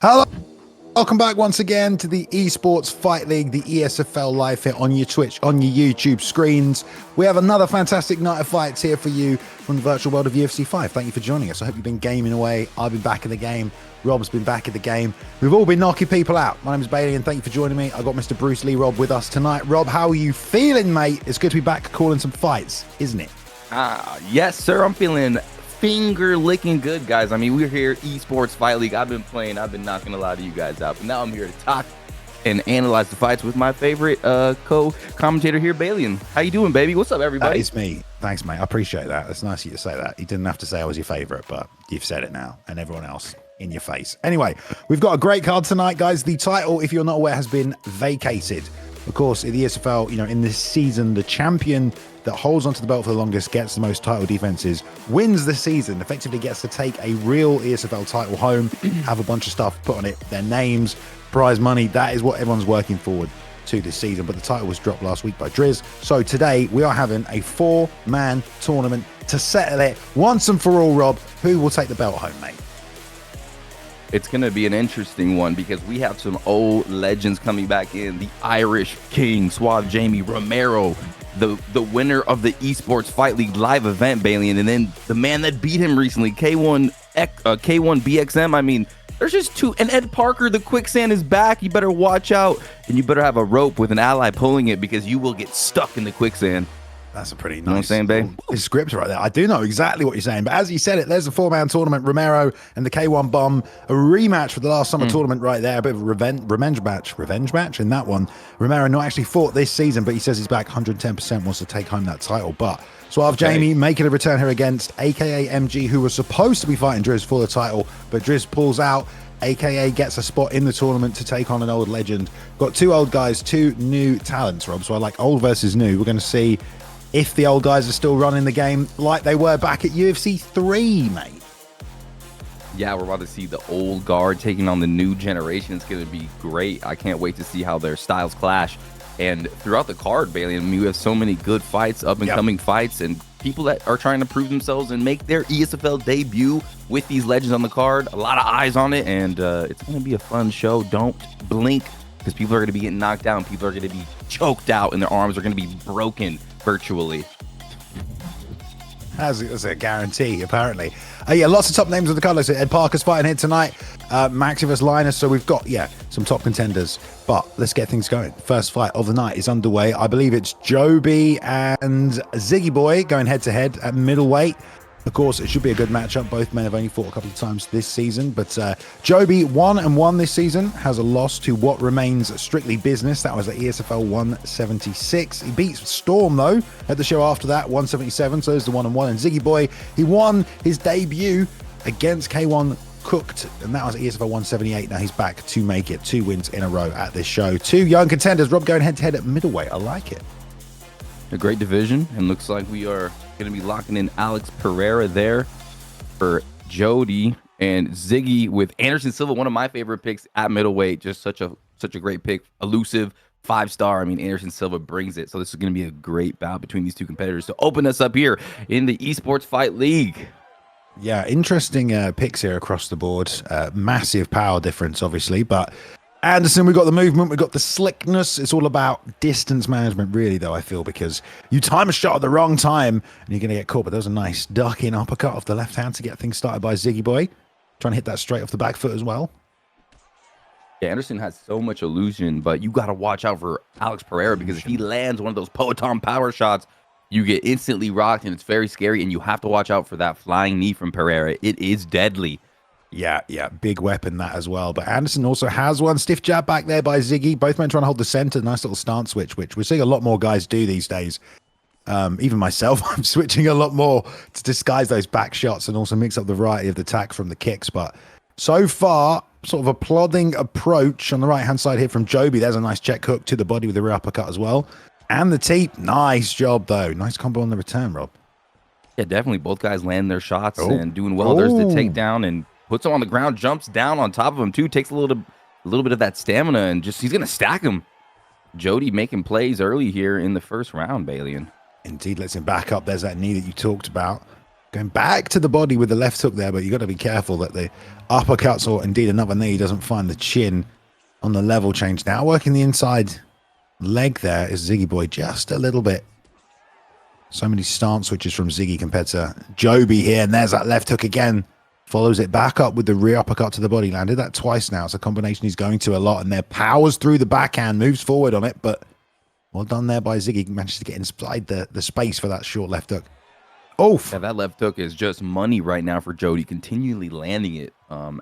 Hello, welcome back once again to the Esports Fight League, the ESFL live here on your Twitch, on your YouTube screens. We have another fantastic night of fights here for you from the virtual world of UFC 5. Thank you for joining us. I hope you've been gaming away. I've been back in the game. Rob's been back in the game. We've all been knocking people out. My name is Bailey and thank you for joining me. I've got Mr. Bruce Lee Rob with us tonight. Rob, how are you feeling, mate? It's good to be back calling some fights, isn't it? Yes, sir. I'm feeling finger licking good, guys. I mean, we're here, Esports Fight League. I've been playing. I've been knocking a lot of you guys out. But now I'm here to talk and analyze the fights with my favorite co-commentator here, Bailey. And how you doing, baby? What's up, everybody? That is me. Thanks, mate. I appreciate that. It's nice of you to say that. You didn't have to say I was your favorite, but you've said it now, and everyone else in your face. Anyway, we've got a great card tonight, guys. The title, if you're not aware, has been vacated. Of course, in the ESFL, in this season, the champion that holds onto the belt for the longest, gets the most title defenses, wins the season, effectively gets to take a real ESFL title home, have a bunch of stuff put on it, their names, prize money. That is what everyone's working forward to this season. But the title was dropped last week by Driz. So today we are having a 4-man tournament to settle it once and for all. Rob, who will take the belt home, mate? It's going to be an interesting one because we have some old legends coming back in. The Irish King, Suave Jamie, Romero, the winner of the Esports Fight League live event, Bailey, and then the man that beat him recently, K1 BXM. I mean, there's just two. And Ed Parker, the quicksand is back. You better watch out, and you better have a rope with an ally pulling it because you will get stuck in the quicksand. That's a pretty nice, you know what I'm saying, babe? Script right there. I do know exactly what you're saying, but as you said it, there's a 4-man tournament. Romero and the K1 Bomb, a rematch for the last summer tournament right there. A bit of a revenge match in that one. Romero not actually fought this season, but he says he's back 110%, wants to take home that title. But Suave Jamie making a return here against AKA MG, who was supposed to be fighting Driz for the title, but Driz pulls out. AKA gets a spot in the tournament to take on an old legend. Got two old guys, two new talents, Rob. So I like old versus new. We're going to see if the old guys are still running the game like they were back at UFC 3, mate. Yeah, we're about to see the old guard taking on the new generation. It's going to be great. I can't wait to see how their styles clash. And throughout the card, Bailey, I mean, we have so many good fights, up-and-coming fights, and people that are trying to prove themselves and make their ESFL debut with these legends on the card. A lot of eyes on it, and it's going to be a fun show. Don't blink, because people are going to be getting knocked down. People are going to be choked out, and their arms are going to be broken virtually. That's a guarantee, apparently. Yeah, lots of top names on the card. Ed Parker's fighting here tonight. Maxi versus Linus. So we've got, some top contenders. But let's get things going. First fight of the night is underway. I believe it's Joby and Ziggy Boy going head-to-head at middleweight. Of course, it should be a good matchup. Both men have only fought a couple of times this season, but Joby 1-1 this season, has a loss to what remains strictly business. That was at ESFL 176. He beats Storm, though, at the show after that, 177, so there's the 1-1. And Ziggy Boy, he won his debut against K1 Cooked, and that was at ESFL 178. Now he's back to make it 2 wins in a row at this show. Two young contenders. Rob going head-to-head at middleweight. I like it. A great division, and looks like we are going to be locking in Alex Pereira there for Jody, and Ziggy with Anderson Silva, one of my favorite picks at middleweight. Just such a great pick, elusive, 5-star. I mean, Anderson Silva brings it, so this is going to be a great bout between these two competitors to open us up here in the Esports Fight League. Yeah, interesting picks here across the board. Massive power difference, obviously, but Anderson, we've got the movement, we've got the slickness. It's all about distance management, really, though, I feel, because you time a shot at the wrong time and you're going to get caught. But there was a nice ducking uppercut off the left hand to get things started by Ziggy Boy. Trying to hit that straight off the back foot as well. Yeah, Anderson has so much illusion, but you got to watch out for Alex Pereira, because if he lands one of those Poetom power shots, you get instantly rocked, and it's very scary, and you have to watch out for that flying knee from Pereira. It is deadly. Yeah, big weapon that as well. But Anderson also has one. Stiff jab back there by Ziggy. Both men trying to hold the center. Nice little stance switch, which we're seeing a lot more guys do these days. Even myself, I'm switching a lot more to disguise those back shots and also mix up the variety of the attack from the kicks. But so far, sort of a plodding approach on the right-hand side here from Joby. There's a nice check hook to the body with the rear uppercut as well. And the teep. Nice job, though. Nice combo on the return, Rob. Yeah, definitely. Both guys land their shots and doing well. There's the takedown, and puts him on the ground, jumps down on top of him too, takes a little bit of that stamina, and he's gonna stack him. Jody making plays early here in the first round, Bailey. Indeed, lets him back up. There's that knee that you talked about. Going back to the body with the left hook there, but you got to be careful that the uppercuts or indeed another knee doesn't find the chin on the level change. Now working the inside leg there is Ziggy Boy just a little bit. So many stance switches from Ziggy compared to Joby here, and there's that left hook again. Follows it back up with the rear uppercut to the body. Landed that twice now. It's a combination he's going to a lot, and there powers through the backhand, moves forward on it, but well done there by Ziggy. Manages to get inside the space for that short left hook. Oh, yeah, that left hook is just money right now for Jody, continually landing it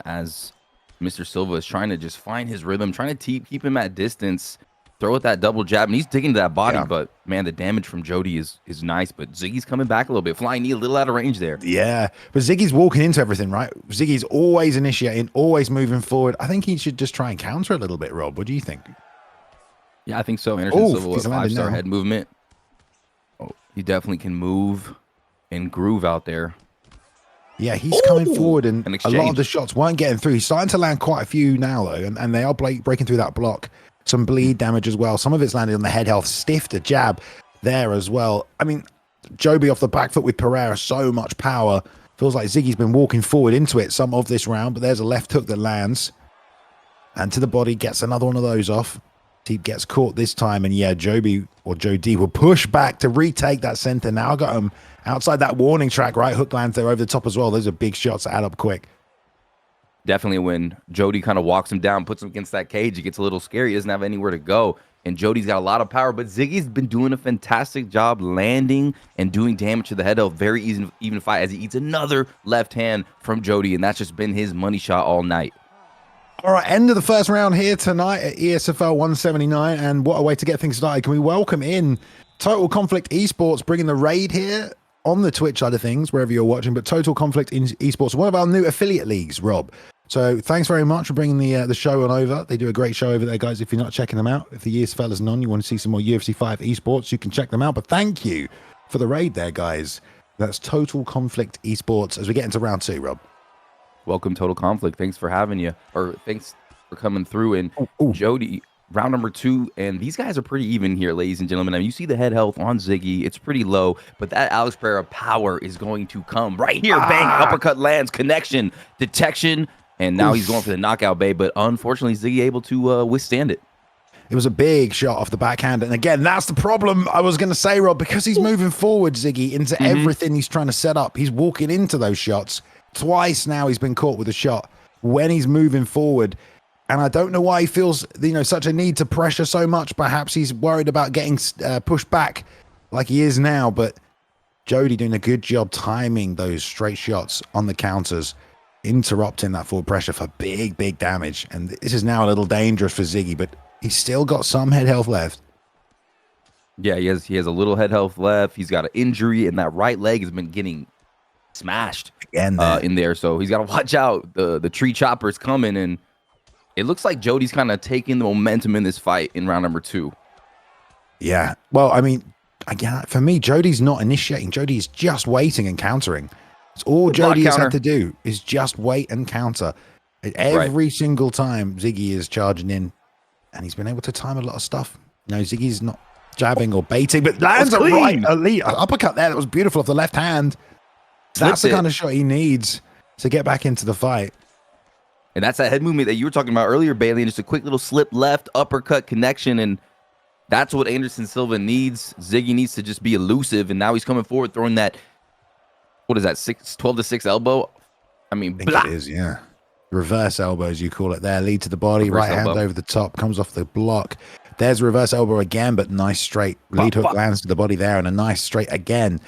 as Mr. Silva is trying to just find his rhythm, trying to keep him at distance, throw it that double jab, and he's digging to that body, but man, the damage from Jody is nice, but Ziggy's coming back a little bit, flying knee a little out of range there. Yeah, but Ziggy's walking into everything, right? Ziggy's always initiating, always moving forward. I think he should just try and counter a little bit, Rob. What do you think? Yeah, I think so. Anderson Silva with 5-star head movement. Oh, he definitely can move and groove out there. Yeah, he's coming forward, and a lot of the shots weren't getting through. He's starting to land quite a few now, though, and they are breaking through that block. Some bleed damage as well. Some of it's landed on the head health. Stiffed a jab there as well. I mean, Joby off the back foot with Pereira, so much power. Feels like Ziggy's been walking forward into it some of this round, but there's a left hook that lands. And to the body, gets another one of those off. Teep gets caught this time, and yeah, Joby or Jody will push back to retake that center. Now got him outside that warning track, right? Hook lands there over the top as well. Those are big shots that add up quick. Definitely when Jody kind of walks him down, puts him against that cage, it gets a little scary. He doesn't have anywhere to go. And Jody's got a lot of power, but Ziggy's been doing a fantastic job landing and doing damage to the head of very even fight as he eats another left hand from Jody, and that's just been his money shot all night. All right, end of the first round here tonight at ESFL 179, and what a way to get things started. Can we welcome in Total Conflict Esports, bringing the raid here on the Twitch side of things, wherever you're watching, but Total Conflict in Esports, one of our new affiliate leagues, Rob. So thanks very much for bringing the show on over. They do a great show over there, guys. If you're not checking them out, if the ESFL isn't on, you want to see some more UFC 5 esports, you can check them out. But thank you for the raid there, guys. That's Total Conflict Esports as we get into round 2, Rob. Welcome, Total Conflict. Thanks for having you, or thanks for coming through. And Jody, round number 2, and these guys are pretty even here, ladies and gentlemen. I mean, you see the head health on Ziggy. It's pretty low, but that Alex Pereira power is going to come right here. Bang, uppercut lands, connection, detection. And now he's going for the knockout, babe. But unfortunately, Ziggy able to withstand it. It was a big shot off the backhand. And again, that's the problem I was going to say, Rob, because he's moving forward, Ziggy, into everything he's trying to set up. He's walking into those shots. Twice now he's been caught with a shot when he's moving forward. And I don't know why he feels, such a need to pressure so much. Perhaps he's worried about getting pushed back like he is now. But Jody doing a good job timing those straight shots on the counters, interrupting that forward pressure for big damage. And this is now a little dangerous for Ziggy, but he's still got some head health left. Yeah, he has a little head health left. He's got an injury, and that right leg has been getting smashed in there. So he's got to watch out. The tree chopper's coming, and it looks like Jody's kind of taking the momentum in this fight in round number 2. Yeah. Well, I mean, again, for me, Jody's not initiating. Jody's just waiting and countering. It's all Jody has had to do is just wait and counter. Every single time Ziggy is charging in, and he's been able to time a lot of stuff. Ziggy's not jabbing or baiting, but lands a right elite uppercut there. That was beautiful off the left hand. That's the kind of shot he needs to get back into the fight. And that's that head movement that you were talking about earlier, Bailey. And just a quick little slip left, uppercut connection. And that's what Anderson Silva needs. Ziggy needs to just be elusive. And now he's coming forward, throwing that, what is that, 12-6 elbow? I mean, it is, yeah. Reverse elbow, as you call it there. Lead to the body, reverse right elbow. Hand over the top, comes off the block. There's a reverse elbow again, but nice straight. Lead hook lands to the body there, and a nice straight again.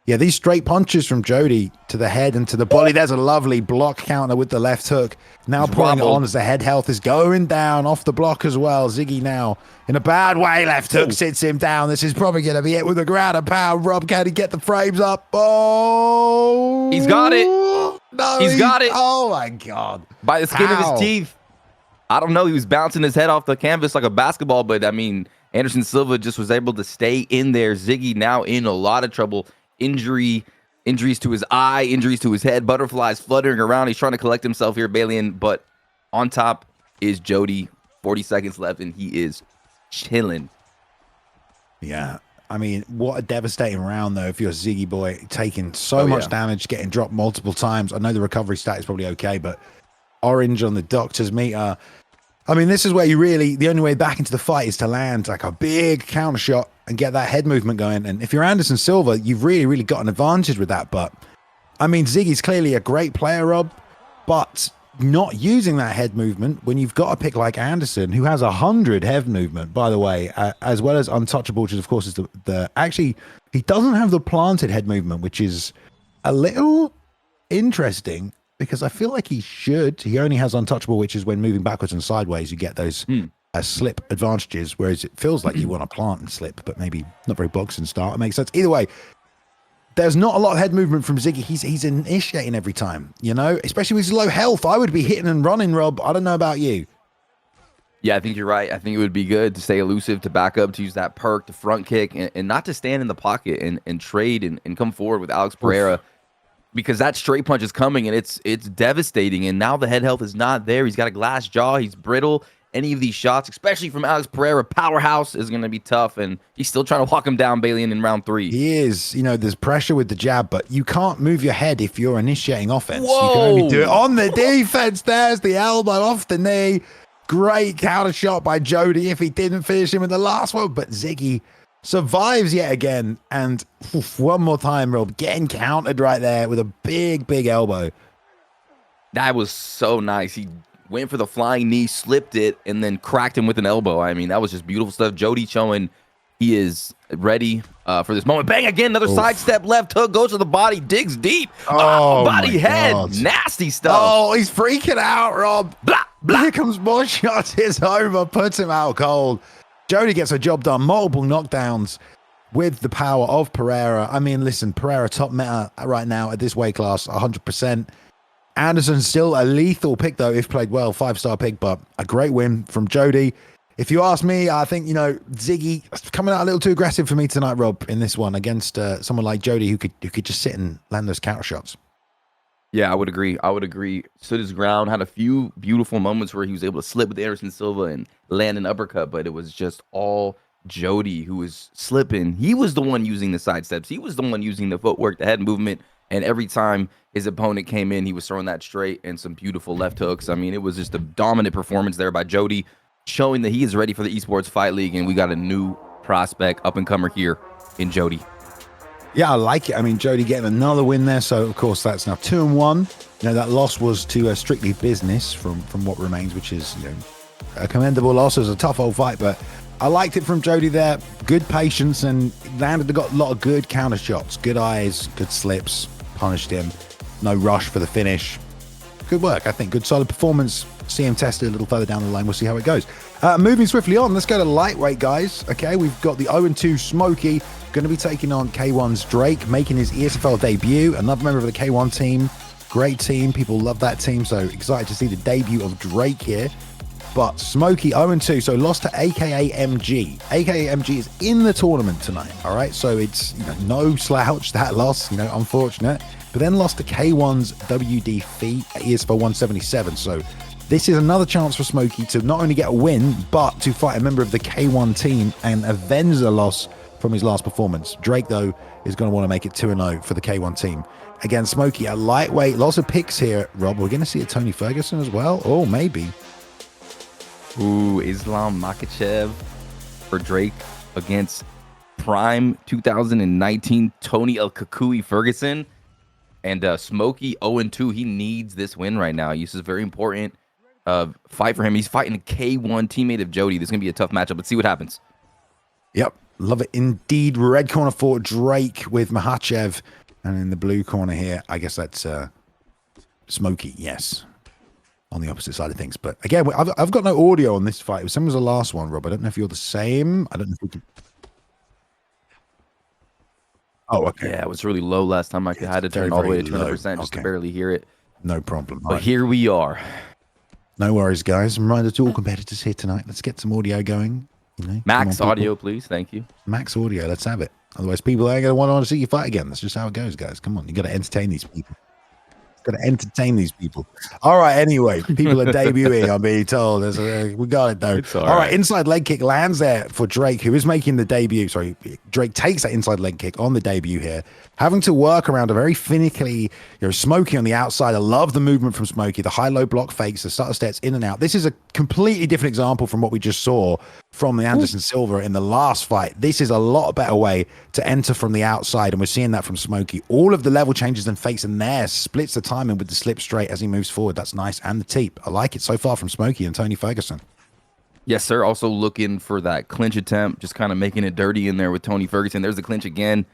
Yeah, these straight punches from Jody to the head and to the body. There's a lovely block counter with the left hook. Now pouring it on as the head health is going down off the block as well. Ziggy now in a bad way. Left hook sits him down. This is probably going to be it with a ground and pound. Rob, can he get the frames up? Oh! He's got it. No, he's got it. Oh, my God. By the skin of his teeth. I don't know. He was bouncing his head off the canvas like a basketball, but, I mean, Anderson Silva just was able to stay in there. Ziggy now in a lot of trouble. Injuries to his eye, injuries to his head, butterflies fluttering around. He's trying to collect himself here, Balian, but on top is Jody. 40 seconds left, and he is chilling. Yeah. I mean, what a devastating round, though, if you're Ziggy boy, taking so much damage, getting dropped multiple times. I know the recovery stat is probably okay, but orange on the doctor's meter. I mean, this is where you really, the only way back into the fight is to land like a big counter shot and get that head movement going. And if you're Anderson Silva, you've really, really got an advantage with that. But, I mean, Ziggy's clearly a great player, Rob, but not using that head movement when you've got a pick like Anderson, who has 100 head movement, by the way, as well as untouchable, which is, of course, is the actually, he doesn't have the planted head movement, which is a little interesting because I feel like he should. He only has untouchable, which is when moving backwards and sideways, you get those slip advantages, whereas it feels like you want to plant and slip, but maybe not very boxing style. It makes sense. Either way, there's not a lot of head movement from Ziggy. He's initiating every time, you know, especially with his low health. I would be hitting and running, Rob. I don't know about you. Yeah, I think you're right. I think it would be good to stay elusive, to back up, to use that perk, to front kick, and not to stand in the pocket and trade and come forward with Alex Pereira, because that straight punch is coming and it's devastating. And now the head health is not there. He's got a glass jaw. He's brittle. Any of these shots, especially from Alex Pereira, powerhouse, is going to be tough. And he's still trying to walk him down, Balian, in round 3. He is. You know, there's pressure with the jab, but you can't move your head if you're initiating offense. Whoa. You can only do it on the defense. There's the elbow off the knee. Great counter shot by Jody if he didn't finish him in the last one. But Ziggy survives yet again. And one more time, Rob, getting countered right there with a big, big elbow. That was so nice. He went for the flying knee, slipped it, and then cracked him with an elbow. I mean, that was just beautiful stuff. Jody showing he is ready for this moment. Bang, again, another sidestep, left hook, goes to the body, digs deep. Body head, God. Nasty stuff. Oh, he's freaking out, Rob. Blah, blah. Here comes more shots. It's over, puts him out cold. Jody gets a job done, multiple knockdowns with the power of Pereira. I mean, listen, Pereira top meta right now at this weight class, 100%. Anderson's still a lethal pick, though, if played well. 5-star pick, but a great win from Jody. If you ask me, I think, you know, Ziggy coming out a little too aggressive for me tonight, Rob, in this one against someone like Jody who could just sit and land those counter shots. Yeah, I would agree. Stood his ground, had a few beautiful moments where he was able to slip with Anderson Silva and land an uppercut, but it was just all Jody who was slipping. He was the one using the side steps. He was the one using the footwork, the head movement. And every time his opponent came in, he was throwing that straight and some beautiful left hooks. I mean, it was just a dominant performance there by Jody, showing that he is ready for the Esports Fight League. And we got a new prospect, up-and-comer here in Jody. Yeah, I like it. I mean, Jody getting another win there. So, of course, that's now 2-1. You know, that loss was to Strictly Business from what remains, which is, you know, a commendable loss. It was a tough old fight, but I liked it from Jody there. Good patience and got a lot of good counter shots. Good eyes, good slips. Punished him. No rush for the finish. Good work, I think. Good solid performance. See him tested a little further down the line. We'll see how it goes. Moving swiftly on, let's go to lightweight, guys. Okay, we've got the 0-2 Smokey going to be taking on K1's Drake, making his ESFL debut. Another member of the K1 team. Great team. People love that team. So excited to see the debut of Drake here. But Smokey 0-2, so lost to AKA MG. AKA MG is in the tournament tonight, all right? So it's, you know, no slouch, that loss, you know, unfortunate. But then lost to K1's WYD Fee at ESFL 177. So this is another chance for Smokey to not only get a win, but to fight a member of the K1 team and avenge the loss from his last performance. Drake, though, is going to want to make it 2-0 for the K1 team. Again, Smokey at lightweight, lots of picks here, Rob. We're going to see a Tony Ferguson as well. Oh, maybe. Ooh, Islam Makhachev for Drake against Prime 2019 Tony El Kukui Ferguson. And Smokey 0-2. He needs this win right now. This is a very important fight for him. He's fighting a K1 teammate of Jody. This is going to be a tough matchup. Let's see what happens. Yep. Love it indeed. Red corner for Drake with Makhachev. And in the blue corner here, I guess that's Smokey. Yes. On the opposite side of things. But again, I've got no audio on this fight. It was the last one, Rob. I don't know if you're the same. I don't know if we can. Oh, okay. Yeah, it was really low last time. I had to turn all the way to 200% just to barely hear it. No problem. But here we are. No worries, guys. Reminder to all competitors here tonight. Let's get some audio going. You know, Max audio, please. Thank you. Max audio. Let's have it. Otherwise, people ain't going to want to see you fight again. That's just how it goes, guys. Come on. You got to entertain these people. Gonna entertain these people. All right. Anyway, people are debuting. I'm being told. We got it though. It's all right. right. Inside leg kick lands there for Drake, who is making the debut. Sorry, Drake takes that inside leg kick on the debut here, having to work around a very finicky, Smokey on the outside. I love the movement from Smokey. The high-low block fakes, the stutter steps in and out. This is a completely different example from what we just saw from the Anderson Silva in the last fight. This is a lot better way to enter from the outside, and we're seeing that from Smokey. All of the level changes and fakes in there, splits the timing with the slip straight as he moves forward. That's nice. And the teep. I like it so far from Smokey and Tony Ferguson. Yes, sir. Also looking for that clinch attempt, just kind of making it dirty in there with Tony Ferguson. There's the clinch again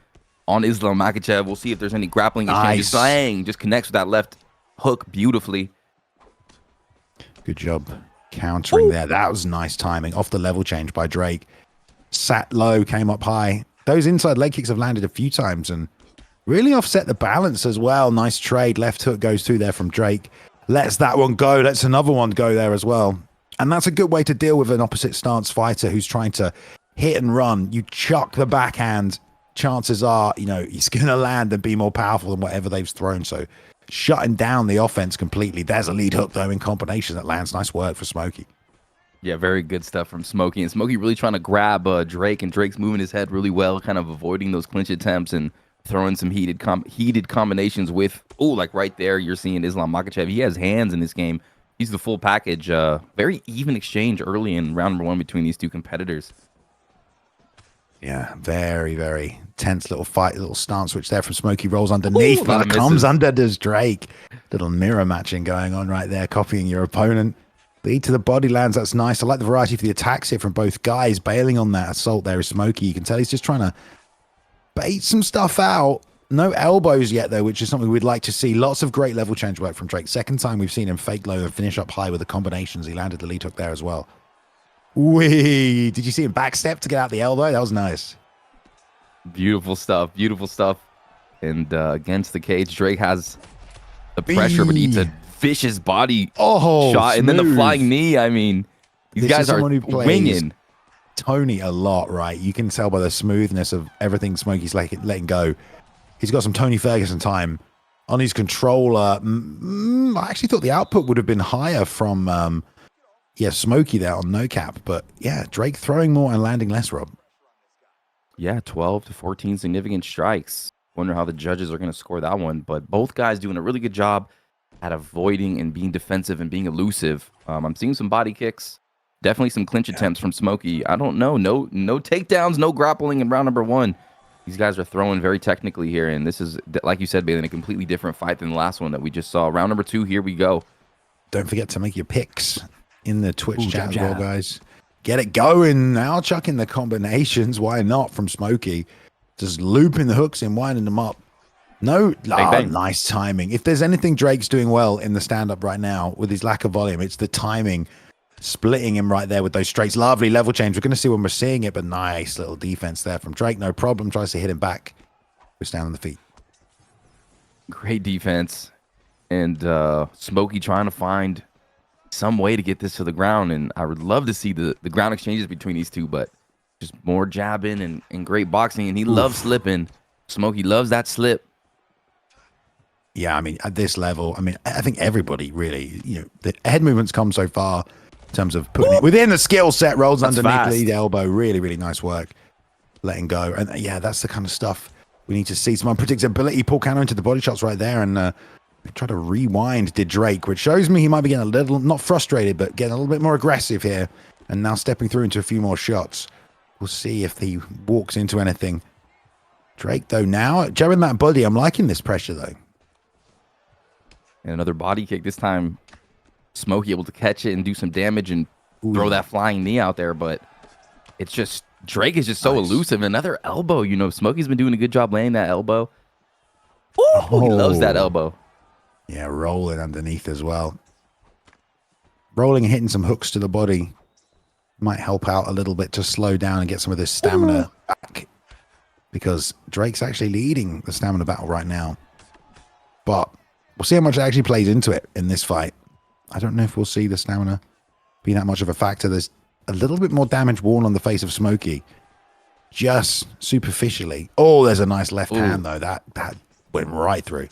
on Islam Makhachev. We'll see if there's any grappling exchanges. Bang! Just connects with that left hook beautifully. Good job countering there. That was nice timing. Off the level change by Drake. Sat low, came up high. Those inside leg kicks have landed a few times and really offset the balance as well. Nice trade. Left hook goes through there from Drake. Lets that one go. Lets another one go there as well. And that's a good way to deal with an opposite stance fighter who's trying to hit and run. You chuck the backhand. Chances are, he's going to land and be more powerful than whatever they've thrown. So shutting down the offense completely. There's a lead hook, though, in combination that lands. Nice work for Smokey. Yeah, very good stuff from Smokey. And Smokey really trying to grab Drake, and Drake's moving his head really well, kind of avoiding those clinch attempts and throwing some heated combinations with, like right there, you're seeing Islam Makhachev. He has hands in this game. He's the full package. Very even exchange early in round number 1 between these two competitors. Yeah, very, very tense little fight, little stance switch there from Smokey. Rolls underneath, but comes under does Drake. Little mirror matching going on right there, copying your opponent. Lead to the body lands, that's nice. I like the variety for the attacks here from both guys. Bailing on that assault there is Smokey. You can tell he's just trying to bait some stuff out. No elbows yet, though, which is something we'd like to see. Lots of great level change work from Drake. Second time we've seen him fake low and finish up high with the combinations. He landed the lead hook there as well. Wee! Did you see him backstep to get out the elbow? That was nice. Beautiful stuff. Beautiful stuff. And against the cage, Drake has the pressure, but eats a vicious body shot. And then the flying knee. I mean, these guys are winging. Tourney a lot, right? You can tell by the smoothness of everything Smokey's letting go. He's got some Tony Ferguson time on his controller. I actually thought the output would have been higher from Smokey there on no cap, but yeah, Drake throwing more and landing less, Rob. Yeah, 12 to 14 significant strikes. Wonder how the judges are going to score that one, but both guys doing a really good job at avoiding and being defensive and being elusive. I'm seeing some body kicks, definitely some clinch attempts from Smokey. I don't know, no takedowns, no grappling in round number 1. These guys are throwing very technically here, and this is, like you said, Bailey, a completely different fight than the last one that we just saw. Round number 2, here we go. Don't forget to make your picks in the Twitch chat as well, guys. Get it going now. Chucking the combinations. Why not from Smokey? Just looping the hooks in, winding them up. No, nice timing. If there's anything Drake's doing well in the stand-up right now with his lack of volume, it's the timing. Splitting him right there with those straights. Lovely level change. We're going to see when we're seeing it, but nice little defense there from Drake. No problem. Tries to hit him back. Goes down on the feet. Great defense. And Smokey trying to find some way to get this to the ground, and I would love to see the ground exchanges between these two, but just more jabbing and great boxing, and he loves slipping. Smokey loves that slip. Yeah, I mean, at this level, I think everybody really, the head movements come so far in terms of putting it within the skill set. Rolls underneath the elbow. Really, really nice work. Letting go. And yeah, that's the kind of stuff we need to see. Some unpredictability. Pull counter into the body shots right there, and try to rewind did Drake, which shows me he might be getting a little, not frustrated, but getting a little bit more aggressive here, and now stepping through into a few more shots. We'll see if he walks into anything. Drake, though, now jabbing that body. I'm liking this pressure, though. And another body kick. This time, Smokey able to catch it and do some damage and throw that flying knee out there, but it's just, Drake is just so elusive. Another elbow. Smokey's been doing a good job laying that elbow. He loves that elbow. Yeah, rolling underneath as well. Rolling and hitting some hooks to the body might help out a little bit to slow down and get some of this stamina back, because Drake's actually leading the stamina battle right now. But we'll see how much it actually plays into it in this fight. I don't know if we'll see the stamina be that much of a factor. There's a little bit more damage worn on the face of Smokey, just superficially. Oh, there's a nice left hand, though. That went right through.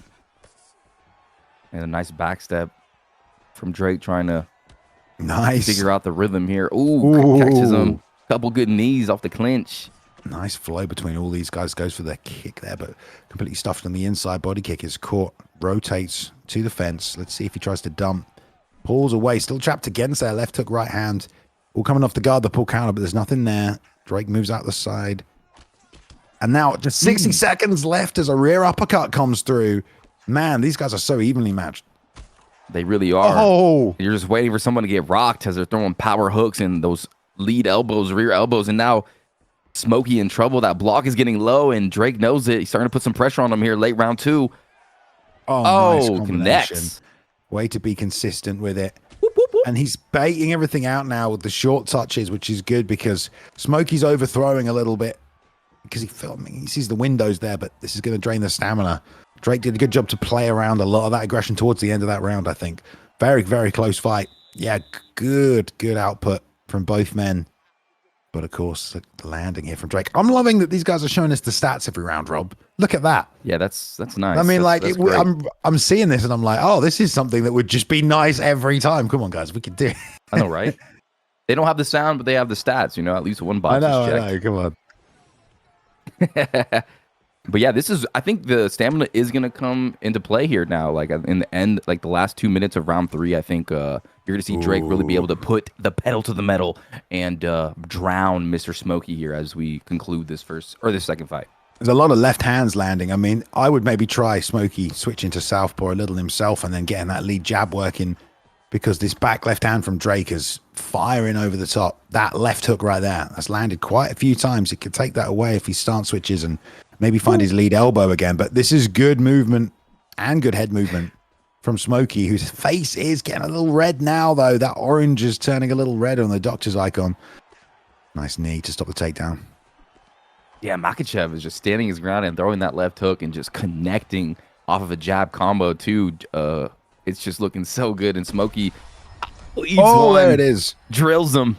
And a nice backstep from Drake trying to figure Nice. out the rhythm here. Ooh, catches him. Couple good knees off the clinch. Nice flow between all these guys. Goes for their kick there, but completely stuffed on the inside. Body kick is caught. Rotates to the fence. Let's see if he tries to dump. Pulls away. Still trapped against there. Left hook, right hand. All coming off the guard, the pull counter, but there's nothing there. Drake moves out the side. And now just 60 seconds left as a rear uppercut comes through. Man, these guys are so evenly matched. They really are. Oh! You're just waiting for someone to get rocked as they're throwing power hooks and those lead elbows, rear elbows, and now Smokey in trouble. That block is getting low, and Drake knows it. He's starting to put some pressure on him here late round 2. Nice connects. Way to be consistent with it. Whoop, whoop, whoop. And he's baiting everything out now with the short touches, which is good because Smokey's overthrowing a little bit because he sees the windows there, but this is going to drain the stamina. Drake did a good job to play around a lot of that aggression towards the end of that round, I think. Very, very close fight. Yeah, good output from both men. But of course, the landing here from Drake. I'm loving that these guys are showing us the stats every round, Rob. Look at that. Yeah, that's nice. I mean, that's I'm seeing this and I'm like, oh, this is something that would just be nice every time. Come on, guys, we can do it. I know, right? They don't have the sound, but they have the stats. You know, at least one box is checked. I know. Come on. But yeah, I think the stamina is going to come into play here now. Like in the end, like the last 2 minutes of round 3, I think you're going to see Drake really be able to put the pedal to the metal and drown Mr. Smokey here as we conclude this second fight. There's a lot of left hands landing. I mean, I would maybe try Smokey switching to southpaw a little himself and then getting that lead jab working because this back left hand from Drake is firing over the top. That left hook right there, that's landed quite a few times. He could take that away if he stance switches and maybe find his lead elbow again. But this is good movement and good head movement from Smokey, whose face is getting a little red now, though. That orange is turning a little red on the doctor's icon. Nice knee to stop the takedown. Yeah, Makhachev is just standing his ground and throwing that left hook and just connecting off of a jab combo, too. It's just looking so good. And Smokey there it is. Drills him.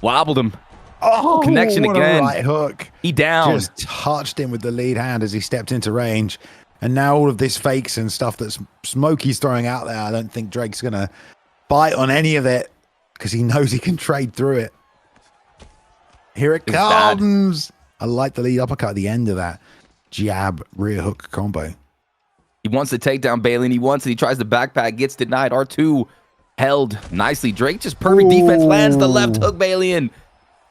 Wobbled him. Oh, connection what again. A right hook. He down. Just touched him with the lead hand as he stepped into range. And now all of this fakes and stuff that Smokey's throwing out there, I don't think Drake's going to bite on any of it because he knows he can trade through it. Here it comes. I like the lead uppercut at the end of that jab rear hook combo. He wants the takedown, Bailey, and he wants it. He tries the backpack, gets denied. R2 held nicely. Drake just perfect defense, lands the left hook, Bailey, and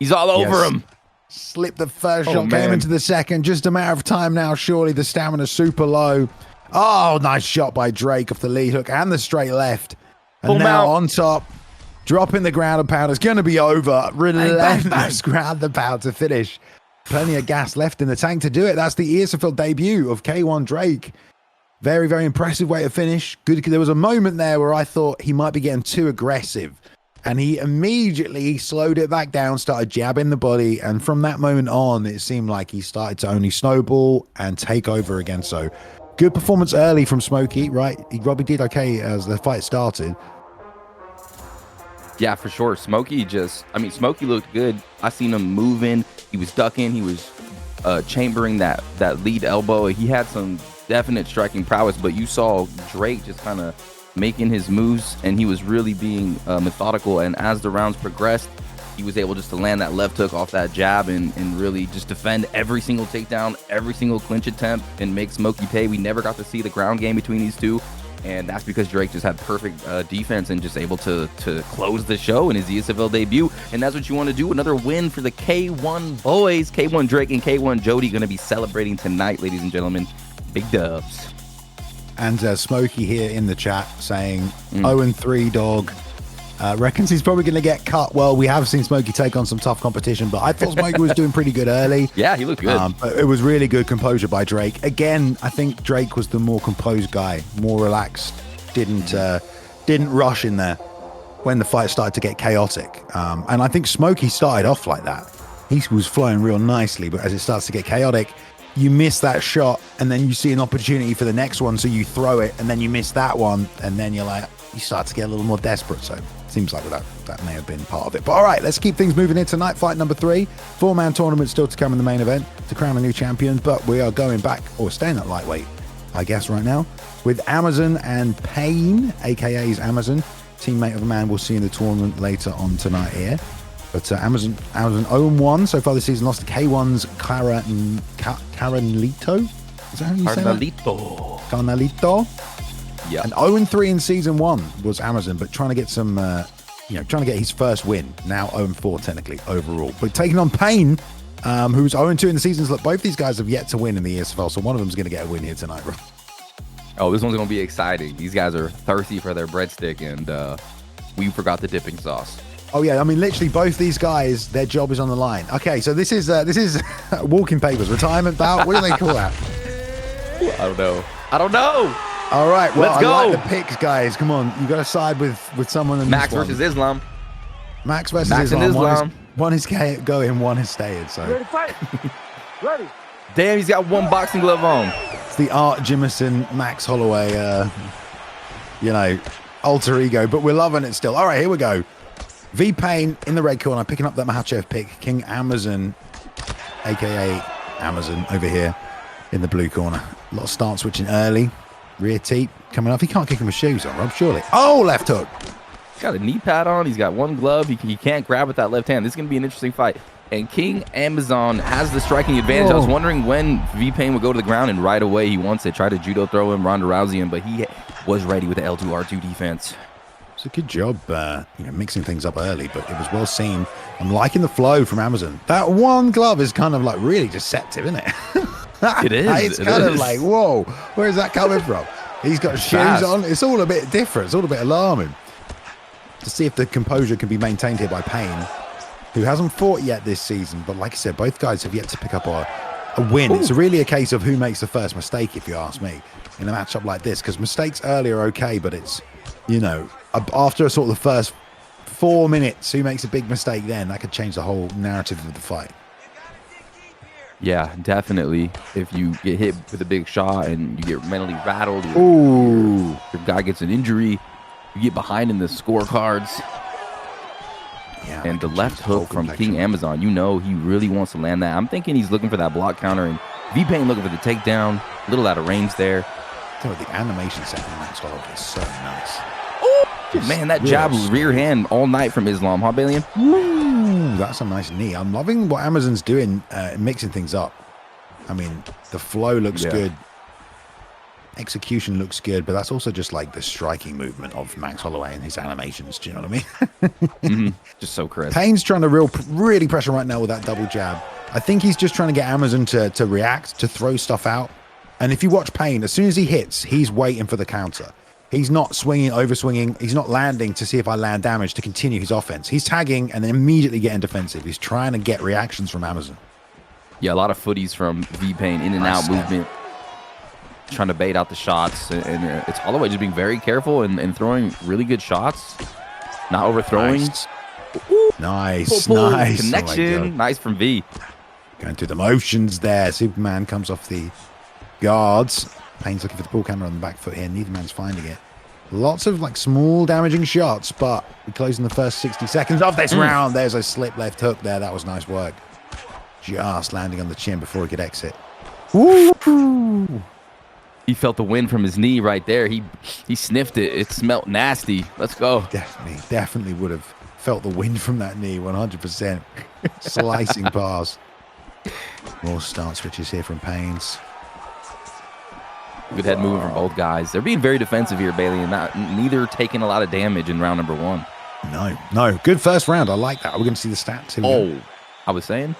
he's all over him. Slipped the first shot, came into the second. Just a matter of time now. Surely the stamina's super low. Oh, nice shot by Drake off the lead hook and the straight left. And now on top, dropping the ground and pound. It's going to be over. Relentless ground and pound to finish. Plenty of gas left in the tank to do it. That's the ESFL debut of K1 Drake. Very, very impressive way to finish. Good. There was a moment there where I thought he might be getting too aggressive. And he immediately slowed it back down, started jabbing the body. And from that moment on, it seemed like he started to only snowball and take over again. So good performance early from Smokey, right? He probably did okay as the fight started. Yeah, for sure. Smokey looked good. I seen him moving. He was ducking. He was chambering that lead elbow. He had some definite striking prowess, but you saw Drake just kind of making his moves, and he was really being methodical. And as the rounds progressed, he was able just to land that left hook off that jab and really just defend every single takedown, every single clinch attempt, and make Smokey pay. We never got to see the ground game between these two, and that's because Drake just had perfect defense and just able to close the show in his ESFL debut. And that's what you want to do. Another win for the K1 boys. K1 Drake and K1 Jody going to be celebrating tonight, ladies and gentlemen. Big dubs. And Smokey here in the chat saying 0-3 dog. Reckons he's probably going to get cut. Well, we have seen Smokey take on some tough competition, but I thought Smokey was doing pretty good early. Yeah, he looked good. But it was really good composure by Drake. Again, I think Drake was the more composed guy, more relaxed, didn't rush in there when the fight started to get chaotic. And I think Smokey started off like that. He was flowing real nicely, but as it starts to get chaotic, you miss that shot, and then you see an opportunity for the next one, so you throw it, and then you miss that one, and then you start to get a little more desperate. So it seems like that may have been part of it. But all right, let's keep things moving here tonight. Fight number 3, 4-man tournament still to come in the main event to crown a new champion, but we are going back, or staying at lightweight, I guess, right now. With Amazon and Payne, a.k.a. Amazon, teammate of the man we'll see in the tournament later on tonight here. But Amazon 0-1 so far this season, lost to K1's Carinito. Is that how you say that? Carnalito. Yeah. And 0-3 in season 1 was Amazon, but trying to get some, trying to get his first win. Now 0-4 technically overall. But taking on Payne, who's 0-2 in the seasons. Look, both these guys have yet to win in the ESFL, so one of them's going to get a win here tonight, bro. Oh, this one's going to be exciting. These guys are thirsty for their breadstick, and we forgot the dipping sauce. Oh yeah, I mean, literally both these guys, their job is on the line. Okay, so this is walking papers, retirement bout. What do they call that? I don't know. All right, well, Let's go. I like the picks, guys. Come on, you got to side with someone. In Max this one. versus Islam. Max versus Max and Islam. Islam. One is going, one is staying. So Ready to fight? Ready. Damn, he's got one boxing glove on. it's the Art Jimison, Max Holloway, alter ego, but we're loving it still. All right, here we go. V Payne in the red corner, picking up that Mahachev pick. King Amazon, aka Amazon, over here in the blue corner. A lot of start switching early. Rear teep coming off. He can't kick him with shoes on, Rob, surely. Oh, left hook. He's got a knee pad on. He's got one glove. He can't grab with that left hand. This is going to be an interesting fight. And King Amazon has the striking advantage. Whoa. I was wondering when V Payne would go to the ground, and right away he wants to try to judo throw him, Ronda Rousey him, but he was ready with the L2R2 defense. It's a good job, mixing things up early, but it was well seen. I'm liking the flow from Amazon. That one glove is kind of like really deceptive, isn't it? It is. It's kind of like, whoa, where is that coming from? He's got shoes fast. on. It's all a bit different. It's all a bit alarming. To see if the composure can be maintained here by Payne, who hasn't fought yet this season. But like I said, both guys have yet to pick up a win. Ooh. It's really a case of who makes the first mistake, if you ask me, in a matchup like this. Because mistakes early are okay, but it's, after sort of the first 4 minutes, who makes a big mistake then? That could change the whole narrative of the fight. Yeah, definitely. If you get hit with a big shot and you get mentally rattled, Ooh. Your guy gets an injury, you get behind in the scorecards. Yeah, and the left hook from King Amazon, he really wants to land that. I'm thinking he's looking for that block counter, and V Payne looking for the takedown. A little out of range there. The animation set from Max Holloway is so nice. Man, that jab rear hand all night from Islam, huh, Balian? Ooh, that's a nice knee. I'm loving what Amazon's doing, mixing things up. I mean, the flow looks good. Execution looks good, but that's also just like the striking movement of Max Holloway and his animations. Do you know what I mean? Just so crisp. Payne's trying to really pressure right now with that double jab. I think he's just trying to get Amazon to react, to throw stuff out. And if you watch Payne, as soon as he hits, he's waiting for the counter. He's not swinging, over-swinging. He's not landing to see if I land damage to continue his offense. He's tagging and then immediately getting defensive. He's trying to get reactions from Amazon. Yeah, a lot of footies from V Payne, in and out movement, trying to bait out the shots. And it's Holloway just being very careful and throwing really good shots, not overthrowing. Nice. Connection. Oh nice from V. Going through the motions there. Superman comes off the guards. Payne's looking for the ball camera on the back foot here. Neither man's finding it. Lots of small damaging shots, but we're closing the first 60 seconds of this round. There's a slip left hook there. That was nice work. Just landing on the chin before he could exit. Woo! He felt the wind from his knee right there. He sniffed it. It smelled nasty. Let's go. Definitely would have felt the wind from that knee, 100%. Slicing pass. More start switches here from Payne's. Good head moving from both guys. They're being very defensive here, Bailey, and neither taking a lot of damage in round number 1. No. Good first round. I like that. We're going to see the stats. I was saying.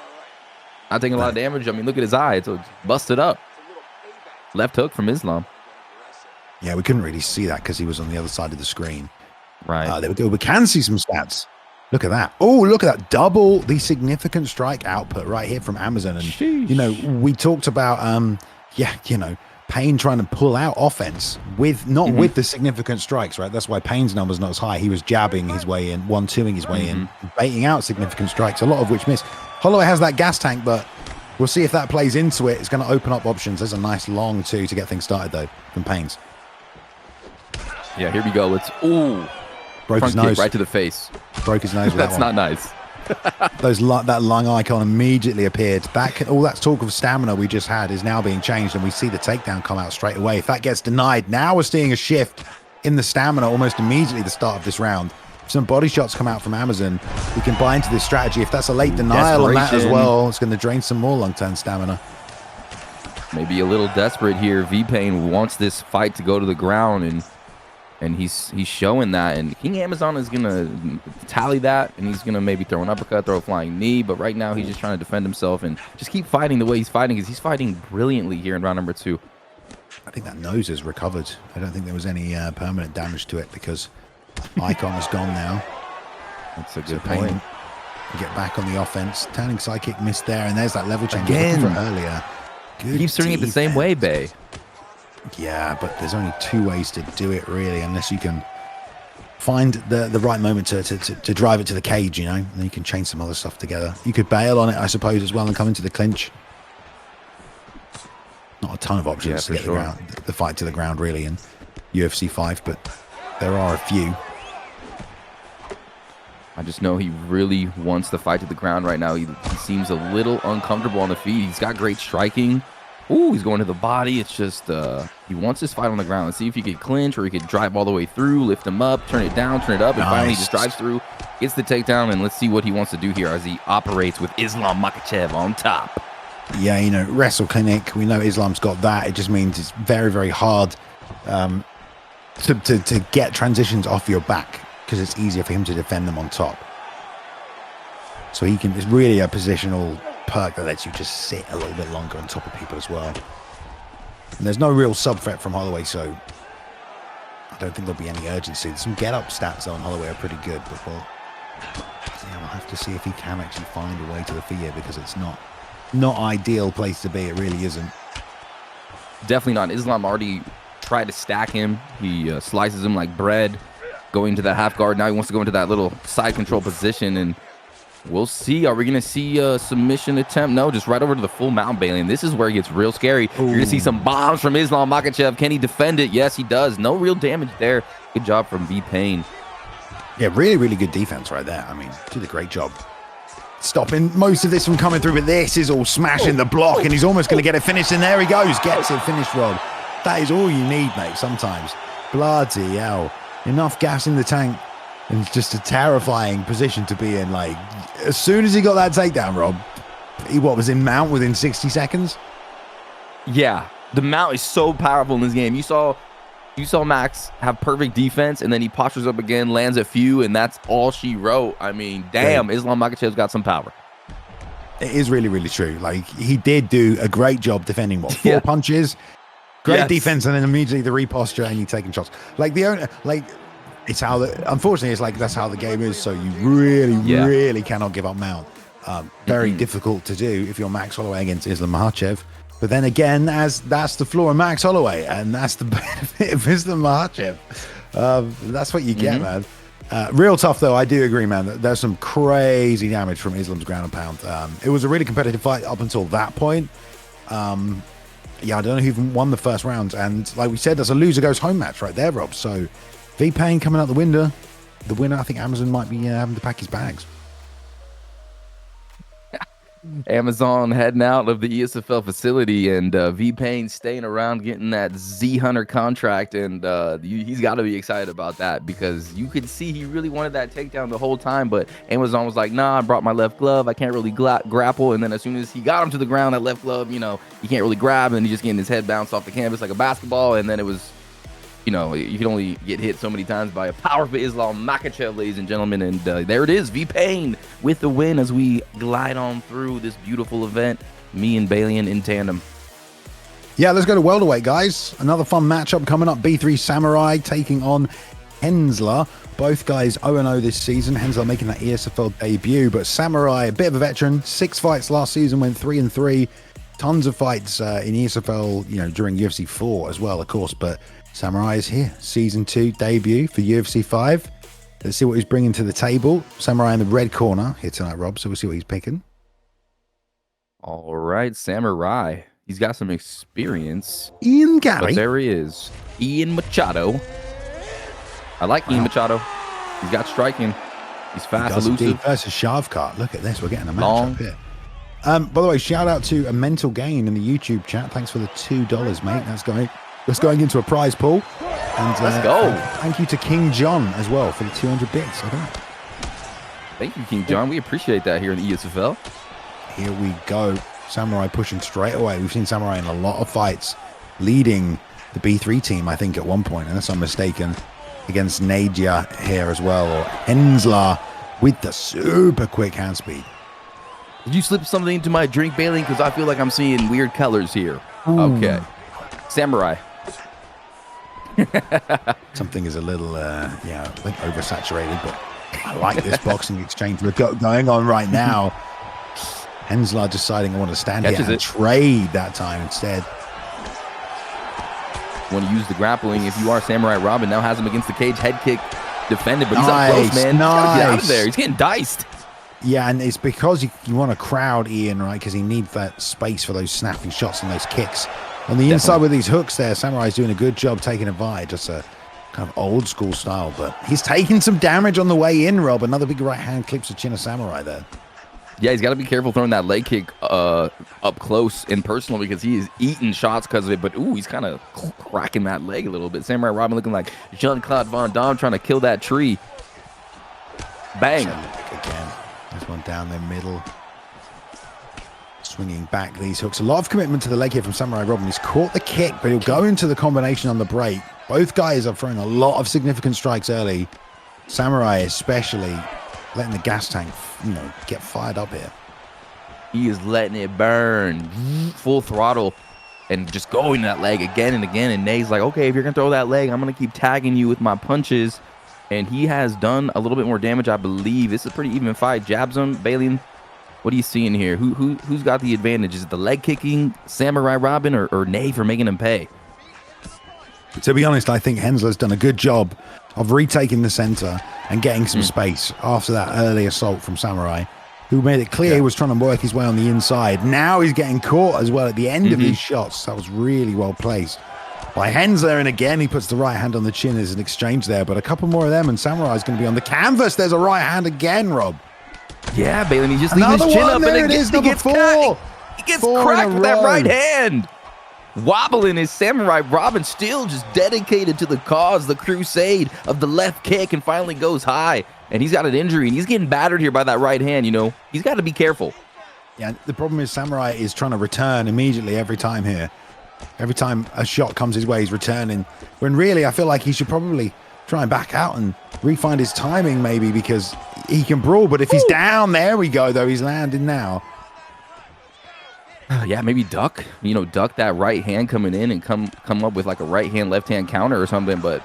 Not taking a lot of damage. I mean, look at his eye. It's busted up. Left hook from Islam. Yeah, we couldn't really see that because he was on the other side of the screen. Right. There we go. We can see some stats. Look at that. Oh, look at that. Double the significant strike output right here from Amazon. And, sheesh. We talked about, Payne trying to pull out offense with with the significant strikes, right? That's why Payne's number's not as high. He was jabbing his way in, 1-2ing his way in, baiting out significant strikes, a lot of which miss. Holloway has that gas tank, but we'll see if that plays into it. It's going to open up options. There's a nice long 2 to get things started, though, from Payne's. Yeah, here we go. Broke his nose. Right to the face. Broke his nose with That's that one. not nice. That lung icon immediately appeared. All that talk of stamina we just had is now being changed, and we see the takedown come out straight away. If that gets denied, now we're seeing a shift in the stamina almost immediately at the start of this round. If some body shots come out from Amazon, we can buy into this strategy. If that's a late denial on that as well, it's going to drain some more long-term stamina. Maybe a little desperate here. Payne wants this fight to go to the ground, and he's showing that. And King Amazon is going to tally that, and he's going to maybe throw an uppercut, throw a flying knee. But right now, he's just trying to defend himself and just keep fighting the way he's fighting, because he's fighting brilliantly here in round number 2. I think that nose has recovered. I don't think there was any permanent damage to it, because icon is gone now. That's a good point. Payne get back on the offense. Turning side kick missed there, and there's that level change again looking for earlier. Good keeps turning it the same way, Bay. Yeah, but there's only 2 ways to do it, really, unless you can find the right moment to drive it to the cage, you know, and then you can chain some other stuff together. You could bail on it, I suppose, as well, and come into the clinch. Not a ton of options to get the fight to the ground, really, in UFC 5, but there are a few. I just know he really wants the fight to the ground right now. He seems a little uncomfortable on the feet. He's got great striking. Ooh, he's going to the body. It's just he wants this fight on the ground. Let's see if he could clinch, or he could drive all the way through, lift him up, turn it down, turn it up, and finally just drives through, gets the takedown, and let's see what he wants to do here as he operates with Islam Makhachev on top. Yeah, you know, wrestle clinic. We know Islam's got that. It just means it's very, very hard to get transitions off your back, because it's easier for him to defend them on top. So he can, it's really a positional perk that lets you just sit a little bit longer on top of people as well. And there's no real sub threat from Holloway, so I don't think there'll be any urgency. Some get up stats on Holloway are pretty good, but we'll have to see if he can actually find a way to the feet here, because it's not ideal place to be. It really isn't. Definitely not. Islam already tried to stack him. He slices him like bread, going to that half guard. Now he wants to go into that little side control position, and we'll see. Are we going to see a submission attempt? No, just right over to the full mount, Bailey. And this is where it gets real scary. Ooh. You're going to see some bombs from Islam Makhachev. Can he defend it? Yes, he does. No real damage there. Good job from Payne. Yeah, really, really good defense right there. I mean, did a great job stopping most of this from coming through, but this is all smashing the block, and he's almost going to get it finished, and there he goes. Gets it finished, Rob. That is all you need, mate, sometimes. Bloody hell. Enough gas in the tank. And it's just a terrifying position to be in. Like, as soon as he got that takedown, Rob, he was in mount within 60 seconds? Yeah, the mount is so powerful in this game. You saw Max have perfect defense, and then he postures up again, lands a few, and that's all she wrote. I mean, damn, yeah. Islam Makhachev's got some power. It is really, really true. Like, he did do a great job defending, 4 punches? Great defense, and then immediately the reposture, and you taking shots. Like, it's how unfortunately, it's like that's how the game is. So you really cannot give up mount. Very difficult to do if you're Max Holloway against Islam Makhachev. But then again, as that's the flaw of Max Holloway, and that's the benefit of Islam Makhachev. That's what you get, man. Real tough, though. I do agree, man. There's some crazy damage from Islam's ground and pound. It was a really competitive fight up until that point. Yeah, I don't know who even won the first round. And like we said, there's a loser goes home match right there, Rob. So Payne coming out the winner. The winner, I think Amazon might be having to pack his bags. Amazon heading out of the ESFL facility, and Payne staying around getting that Z Hunter contract, and he's got to be excited about that, because you could see he really wanted that takedown the whole time, but Amazon was like, nah, I brought my left glove, I can't really grapple, and then as soon as he got him to the ground, that left glove, you can't really grab, and he's just getting his head bounced off the canvas like a basketball, and then it was, you can only get hit so many times by a powerful Islam Makhachev, ladies and gentlemen. And there it is, Payne with the win as we glide on through this beautiful event. Me and Balian in tandem. Yeah, let's go to welterweight, guys. Another fun matchup coming up. B3 Samurai taking on Henzla. Both guys 0-0 this season. Henzla making that ESFL debut, but Samurai, a bit of a veteran. 6 fights last season, went 3-3. Tons of fights in ESFL, during UFC 4 as well, of course, but Samurai is here. Season 2 debut for UFC 5. Let's see what he's bringing to the table. Samurai in the red corner here tonight, Rob. So we'll see what he's picking. All right, Samurai. He's got some experience. Ian Gary. But there he is. Ian Machado. I like Ian Machado. He's got striking. He's fast, Does elusive. indeed. Versus Shavkat. Look at this. We're getting a Long. matchup here. By the way, shout out to a mental gain in the YouTube chat. Thanks for the $2, mate. That's going into a prize pool. And let's go. Thank you to King John as well for the 200 bits. Thank you, King John. We appreciate that here in the ESFL. Here we go. Samurai pushing straight away. We've seen Samurai in a lot of fights, leading the B3 team, I think, at one point, unless I'm mistaken, against Nadia here as well, or Henzla with the super quick hand speed. Did you slip something into my drink, Bailey? Because I feel like I'm seeing weird colors here. Ooh. Okay. Samurai. Something is a little, I think oversaturated, but I like this boxing exchange we've got going on right now. Henzla deciding I want to stand here and trade that time instead. Want to use the grappling. If you are Samurai Robin, now has him against the cage, head kick defended, but he's up close, man. He's got to get out of there. He's getting diced. Yeah, and it's because you want to crowd Ian, right? Because he needs that space for those snapping shots and those kicks. On the inside with these hooks there, Samurai's doing a good job taking advantage. Just a kind of old school style, but he's taking some damage on the way in, Rob. Another big right hand clips the chin of Samurai there. Yeah, he's got to be careful throwing that leg kick up close and personal because he is eating shots because of it. But, ooh, he's kind of cracking that leg a little bit. Samurai Robin looking like Jean-Claude Van Damme trying to kill that tree. Bang. Again, there's one down the middle. Swinging back these hooks. A lot of commitment to the leg here from Samurai Robin. He's caught the kick, but he'll go into the combination on the break. Both guys are throwing a lot of significant strikes early. Samurai especially letting the gas tank, get fired up here. He is letting it burn full throttle and just going to that leg again and again. And Nay's like, okay, if you're going to throw that leg, I'm going to keep tagging you with my punches. And he has done a little bit more damage, I believe. This is a pretty even fight. Jabs him. Bailey, what are you seeing here? Who's got the advantage? Is it the leg kicking Samurai Robin or Nay for making him pay? To be honest, I think Henzla's done a good job of retaking the center and getting some space after that early assault from Samurai, who made it clear he was trying to work his way on the inside. Now he's getting caught as well at the end of these shots. That was really well placed by Henzla, and again he puts the right hand on the chin as an exchange there, but a couple more of them and Samurai's going to be on the canvas. There's a right hand again, Rob. Yeah, Bailey, he just leaves his chin up and it is, number four. He gets cracked with that right hand. Wobbling is Samurai Robin, still just dedicated to the cause, the crusade of the left kick, and finally goes high. And he's got an injury, and he's getting battered here by that right hand, He's got to be careful. Yeah, the problem is Samurai is trying to return immediately every time here. Every time a shot comes his way, he's returning. When really, I feel like he should probably try and back out and refine his timing maybe, because he can brawl. But if he's down, there we go, though. He's landing now. Yeah, maybe duck. Duck that right hand coming in and come up with like a right hand, left hand counter or something. But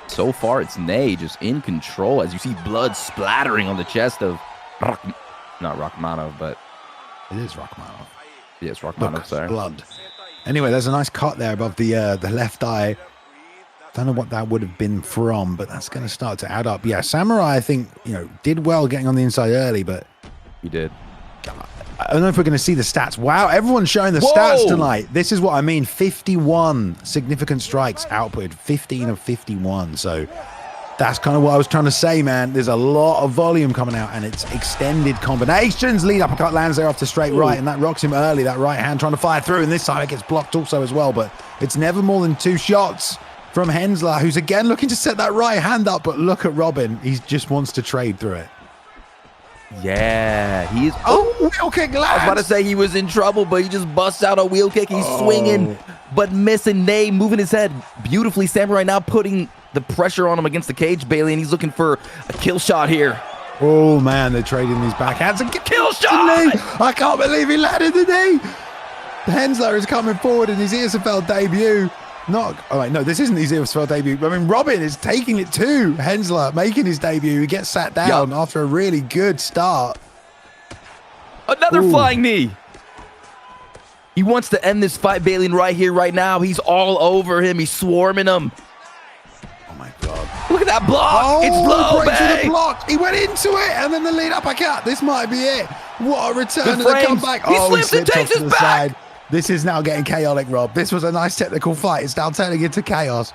so far, it's Nay just in control as you see blood splattering on the chest of not Rachmanov, but it is Rachmanov. Yes, Rachmanov. Sorry, blood. Anyway, there's a nice cut there above the left eye. Don't know what that would have been from, but that's going to start to add up. Yeah, Samurai, I think, did well getting on the inside early, but he did. I don't know if we're going to see the stats. Wow, everyone's showing the stats tonight. This is what I mean. 51 significant strikes output, 15 of 51. So that's kind of what I was trying to say, man. There's a lot of volume coming out, and it's extended combinations. Lead uppercut lands there off to straight right, and that rocks him early. That right hand trying to fire through, and this time it gets blocked also as well. But it's never more than 2 shots from Henzla, who's again looking to set that right hand up. But look at Robin. He just wants to trade through it. Yeah, he's wheel kick lands. I was about to say he was in trouble, but he just busts out a wheel kick. He's swinging, but missing. Nay moving his head beautifully. Samurai now putting the pressure on him against the cage, Bailey, and he's looking for a kill shot here. Oh man, they're trading these backhands. And kill shot! I can't believe he landed the knee. Henzla is coming forward in his ESFL debut. This isn't his ESFL debut. I mean, Robin is taking it too. Henzla making his debut. He gets sat down after a really good start. Another flying knee. He wants to end this fight, Bailey, right here, right now. He's all over him. He's swarming him. Oh my God. Look at that block. It's low, babe. The block. He went into it, and then the lead uppercut. This might be it. What a return and a comeback. He slips and takes his back. Side. This is now getting chaotic, Rob. This was a nice technical fight. It's now turning into chaos.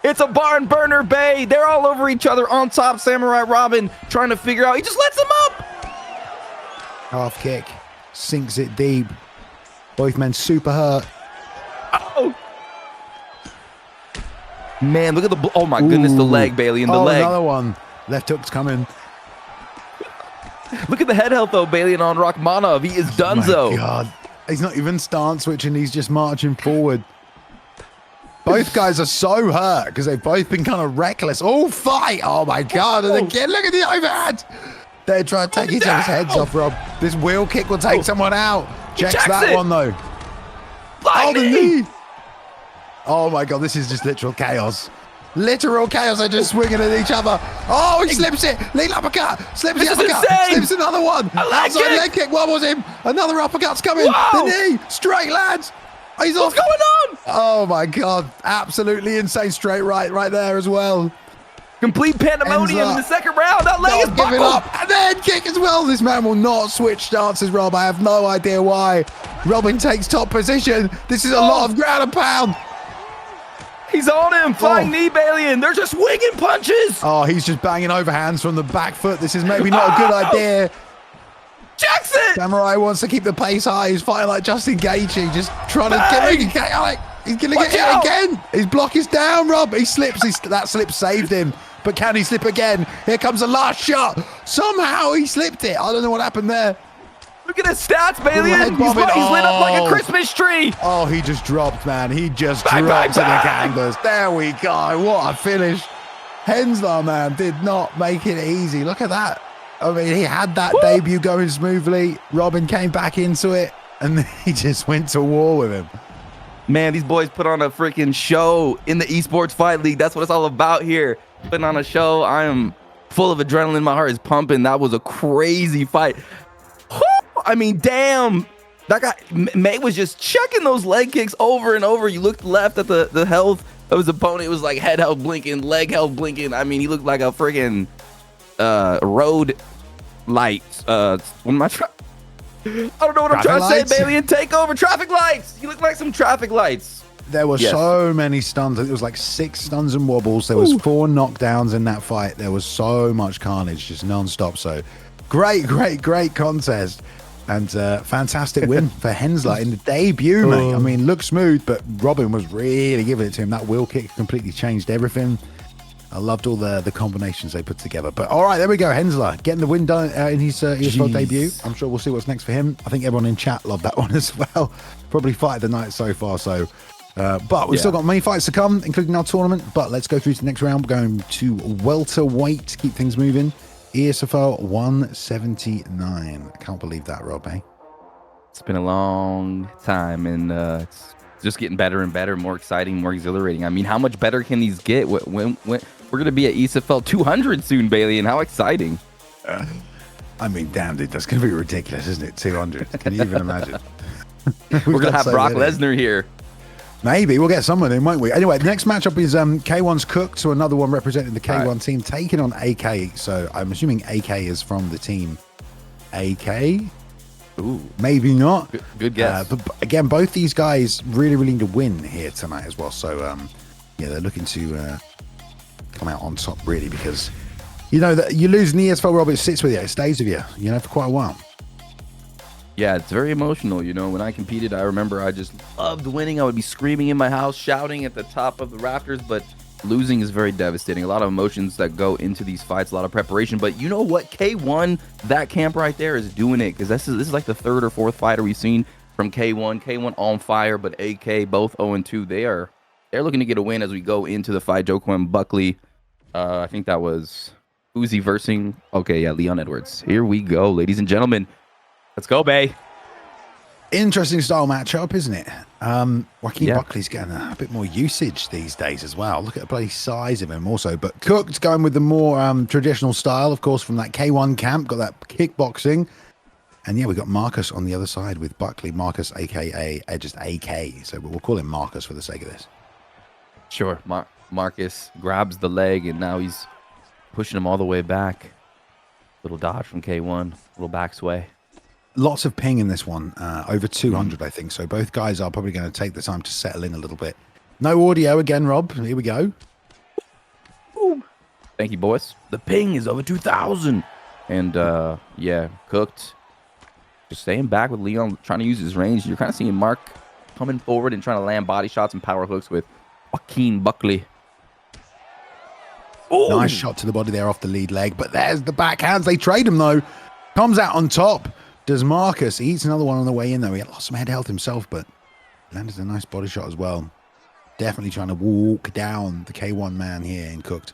It's a barn burner, Bay. They're all over each other on top. Samurai Robin trying to figure out. He just lets him up. Half kick. Sinks it deep. Both men super hurt. Oh. Man, look at the... Oh, my goodness, the leg, Bailey, and the leg. Another one. Left hook's coming. Look at the head health, though, Bailey, and on Rachmanov. He is donezo. Oh my God. He's not even stance switching. He's just marching forward. Both guys are so hurt because they've both been kind of reckless. Oh, fight. Oh, my God. And again, look at the overhand. They're trying to take each other's heads off, Rob. This wheel kick will take someone out. Checks that one, though. Oh, the knee. Oh, my God. This is just literal chaos. Literal chaos. They're just swinging at each other. Oh, he slips it. Lead uppercut. Slips the uppercut. Slips another one. Outside leg kick. What was him? Another uppercut's coming. Whoa. The knee. Straight, lads. He's off. What's going on? Oh, my God. Absolutely insane straight right there as well. Complete pandemonium in the second round. That leg is giving up. And then kick as well. This man will not switch stances, Rob. I have no idea why. Robin takes top position. This is a lot of ground and pound. He's on him. Flying knee, Bailey, and they're just swinging punches. Oh, he's just banging overhands from the back foot. This is maybe not a good idea. Jackson! Samurai wants to keep the pace high. He's fighting like Justin Gaethje, just trying to get him. He's going to get hit again. His block is down, Rob. He slips. That slip saved him. But can he slip again? Here comes the last shot. Somehow he slipped it. I don't know what happened there. Look at his stats, Bailey. He's lit up like a Christmas tree. Oh, he just dropped, man. He just dropped to the canvas. There we go. What a finish. Henzla, man, did not make it easy. Look at that. I mean, he had that debut going smoothly. Robin came back into it, and he just went to war with him. Man, these boys put on a freaking show in the Esports Fight League. That's what it's all about here. Putting on a show. I am full of adrenaline. My heart is pumping. That was a crazy fight. I mean, damn. That guy, May was just checking those leg kicks over and over. You looked left at the health of his opponent. It was like head health blinking, leg health blinking. I mean, he looked like a freaking road light. What am I trying? I don't know what I'm trying to say, Bailey. And take over traffic lights. You look like some traffic lights. There were so many stuns. It was like 6 stuns and wobbles. There was 4 knockdowns in that fight. There was so much carnage, just non-stop. So great contest. And fantastic win for Henzla in the debut, mate. I mean, looked smooth, but Robin was really giving it to him. That wheel kick completely changed everything. I loved all the combinations they put together. But all right, there we go. Henzla getting the win done in his ESFL debut. I'm sure we'll see what's next for him. I think everyone in chat loved that one as well. Probably fight of the night so far. So, but we've still got many fights to come, including our tournament. But let's go through to the next round. We're going to welterweight to keep things moving. ESFL 179. I can't believe that, Rob, eh? It's been a long time, and it's just getting better and better, more exciting, more exhilarating. I mean, how much better can these get? When we're going to be at ESFL 200 soon, Bailey, and how exciting. I mean, damn, dude, that's going to be ridiculous, isn't it? 200. Can you even imagine? We're going to have Brock Lesnar here. Maybe we'll get someone in, won't we? Anyway, the next matchup is K1's Cook, so another one representing the K1 team, taking on AK. So I'm assuming AK is from the team AK. Ooh, maybe not. Good guess. But again, both these guys really need to win here tonight as well. So yeah, they're looking to come out on top really, because you know that you lose an ESFL, Rob, it sits with you, it stays with you, you know, for quite a while. Yeah, it's very emotional. You know, when I competed, I remember I just loved winning. I would be screaming in my house, shouting at the top of the rafters, but losing is very devastating. A lot of emotions that go into these fights, a lot of preparation. But you know what? K1, that camp right there is doing it, because this is like the 3rd or 4th fighter we've seen from K1. K1 on fire, but AK both 0-2. They're looking to get a win as we go into the fight. Jocm Buckley. I think that was Uzi versing. Okay, yeah, Leon Edwards. Here we go, ladies and gentlemen. Let's go, Bay. Interesting style matchup, isn't it? Joaquin Buckley's getting a bit more usage these days as well. Look at the bloody size of him also. But Cook's going with the more traditional style, of course, from that K1 camp. Got that kickboxing. And yeah, we got Marcus on the other side with Buckley. Marcus, a.k.a. just AK. So we'll call him Marcus for the sake of this. Sure. Marcus grabs the leg, and now he's pushing him all the way back. Little dodge from K1. Little back sway. Lots of ping in this one, over 200, I think. So both guys are probably going to take the time to settle in a little bit. No audio again, Rob. Here we go. Thank you, boys. The ping is over 2,000. And, yeah, Cooked. Just staying back with Leon, trying to use his range. You're kind of seeing Mark coming forward and trying to land body shots and power hooks with Joaquin Buckley. Ooh. Nice shot to the body there off the lead leg. But there's the backhands. They trade him, though. Comes out on top. Does Marcus. He eats another one on the way in, though. He lost some head health himself, but landed a nice body shot as well. Definitely trying to walk down the K1 man here in Cooked.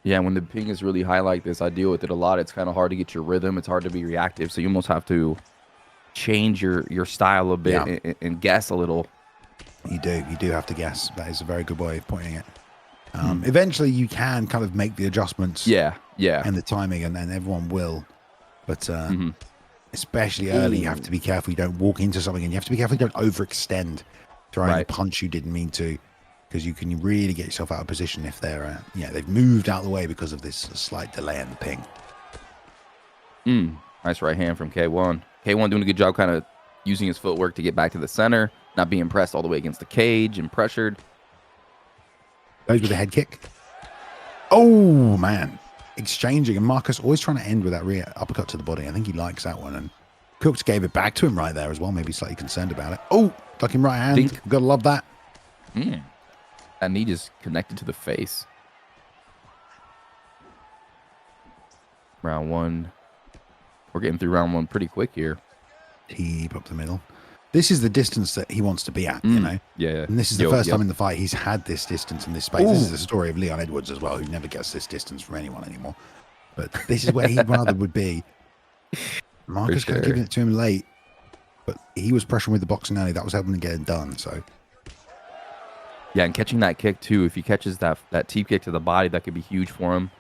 Yeah, when the ping is really high like this, I deal with it a lot. It's kind of hard to get your rhythm. It's hard to be reactive. So you almost have to change your style a bit and guess a little. You do have to guess. That is a very good way of pointing it. Eventually, you can kind of make the adjustments. Yeah. And the timing, and then everyone will. But especially early, you have to be careful you don't walk into something, and you have to be careful you don't overextend trying to punch you didn't mean to. Because you can really get yourself out of position if they're, they've moved out of the way because of this slight delay in the ping. Nice right hand from K1. K1 doing a good job kind of using his footwork to get back to the center, not being pressed all the way against the cage and pressured. Goes with a head kick. Oh, man. Exchanging. And Marcus always trying to end with that rear uppercut to the body. I think he likes that one. And Cooks gave it back to him right there as well. Maybe slightly concerned about it. Oh, ducking right hand. Got to love that. That knee just connected to the face. Round one. We're getting through round one pretty quick here. Deep up the middle. This is the distance that he wants to be at, you know? Yeah. And this is the first time in the fight he's had this distance and this space. This is the story of Leon Edwards as well, who never gets this distance from anyone anymore. But this is where he'd rather would be. Marcus kind of giving it to him late, but he was pressuring with the boxing early. That was helping him get it done, so... Yeah, and catching that kick, too. If he catches that teep kick to the body, that could be huge for him.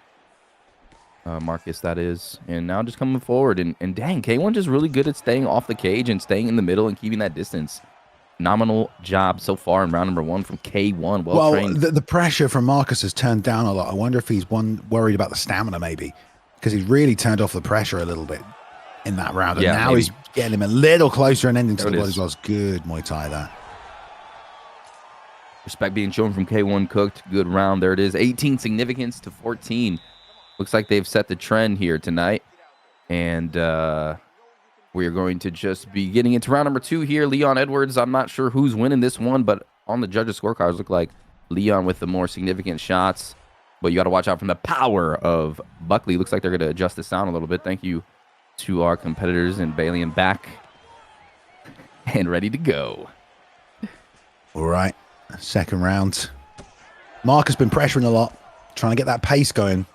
Marcus, that is. And now just coming forward. And dang, K1 just really good at staying off the cage and staying in the middle and keeping that distance. Phenomenal job so far in round number one from K1. Well trained. The pressure from Marcus has turned down a lot. I wonder if he's worried about the stamina, maybe. Because he's really turned off the pressure a little bit in that round. And now he's getting him a little closer and ending to the body as well. It's good Muay Thai there. Respect being shown from K1 Cooked. Good round. There it is. 18 significance to 14. Looks like they've set the trend here tonight. And we are going to just be getting into round number two here. Leon Edwards, I'm not sure who's winning this one, but on the judges' scorecards, look like Leon with the more significant shots. But you got to watch out from the power of Buckley. Looks like they're going to adjust the sound a little bit. Thank you to our competitors and Bailey and back. And ready to go. All right. Second round. Mark has been pressuring a lot, trying to get that pace going.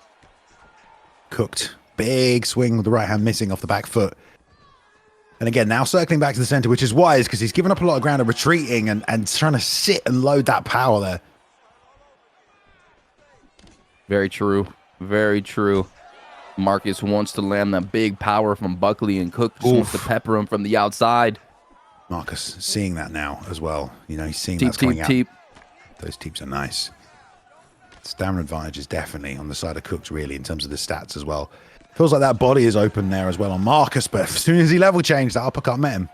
Cooked. Big swing with the right hand missing off the back foot. And again, now circling back to the center, which is wise because he's given up a lot of ground and retreating and trying to sit and load that power there. Very true. Very true. Marcus wants to land that big power from Buckley, and Cook just wants to pepper him from the outside. Marcus seeing that now as well. You know, he's seeing that's coming out. Those teeps are nice. Stamina advantage is definitely on the side of Cooks, really, in terms of the stats as well. Feels like that body is open there as well on Marcus, but as soon as he level changed, that uppercut met him.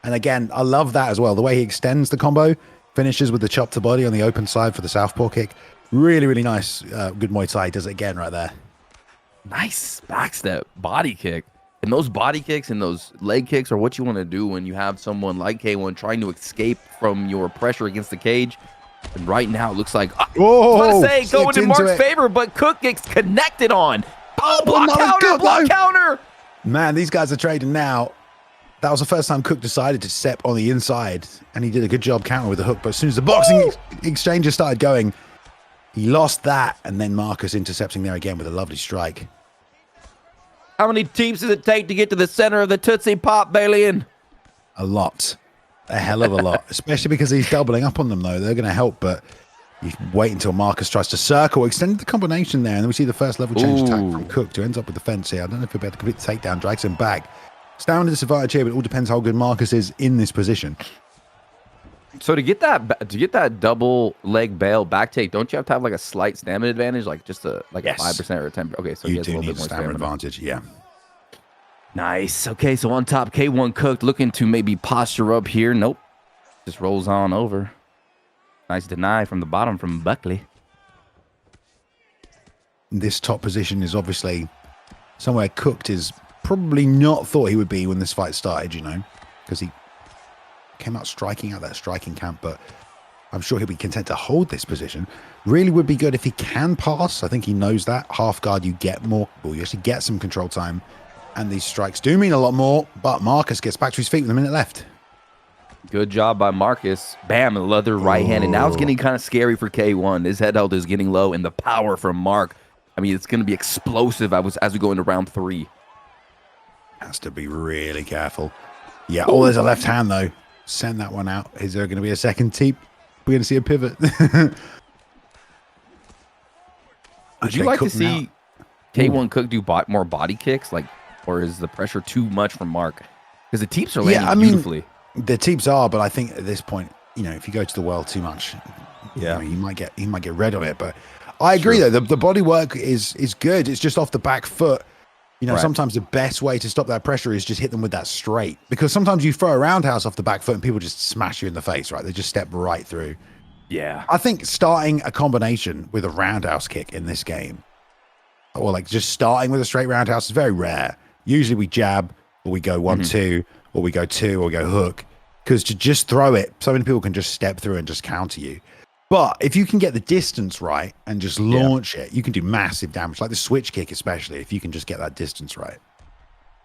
And again, I love that as well. The way he extends the combo, finishes with the chop to body on the open side for the southpaw kick. Really, really nice. Good Muay Thai. Does it again right there. Nice backstep body kick. And those body kicks and those leg kicks are what you want to do when you have someone like K1 trying to escape from your pressure against the cage. And right now, it looks like, I was going to say, going in Mark's favor, but Cook gets connected on. Oh, block counter. Man, these guys are trading now. That was the first time Cook decided to step on the inside, and he did a good job counter with the hook. But as soon as the boxing exchanges started going, he lost that, and then Marcus intercepting there again with a lovely strike. How many teeps does it take to get to the center of the Tootsie Pop, Balian? A lot. A hell of a lot. Especially because he's doubling up on them, though. They're going to help, but you wait until Marcus tries to circle, extend the combination there, and then we see the first level change attack from Cook, who ends up with the fence here. I don't know if he'll be able to complete the takedown, drags him back. Stamina disadvantage here, but it all depends how good Marcus is in this position. So to get that double leg bail back take, don't you have to have like a slight stamina advantage, like just a 5% or a 10%? Okay, so you he has do a little need bit more stamina advantage, yeah. Nice. Okay, so on top, K1 Cooked looking to maybe posture up here. Nope. Just rolls on over. Nice deny from the bottom from Buckley. this top position is obviously somewhere Cooked is probably not thought he would be when this fight started, you know, because he came out striking out that striking camp, but I'm sure he'll be content to hold this position. Really would be good if he can pass. I think he knows that. Half guard, you get more, well, you actually get some control time, and these strikes do mean a lot more, but Marcus gets back to his feet with a minute left. Good job by Marcus. Bam, leather right hand. And now it's getting kind of scary for K1. His head health is getting low, and the power from Mark, I mean, it's going to be explosive as we go into round 3. Has to be really careful. Yeah, oh, there's a left hand, though. Send that one out. Is there going to be a second teep? We're going to see a pivot. Would you like to see K1 Cook do more body kicks? Or is the pressure too much from Mark? Because the teeps are landing beautifully. The teeps are, but I think at this point, you know, if you go to the well too much, yeah, you know, he might get red on it. But I agree, though. The body work is good. It's just off the back foot. You know, sometimes the best way to stop that pressure is just hit them with that straight. Because sometimes you throw a roundhouse off the back foot and people just smash you in the face, right? They just step right through. Yeah. I think starting a combination with a roundhouse kick in this game, or like just starting with a straight roundhouse, is very rare. Usually we jab, or we go 1-2, or we go 2, or we go hook. Because to just throw it, so many people can just step through and just counter you. But if you can get the distance right and just launch it, you can do massive damage. Like the switch kick, especially, if you can just get that distance right.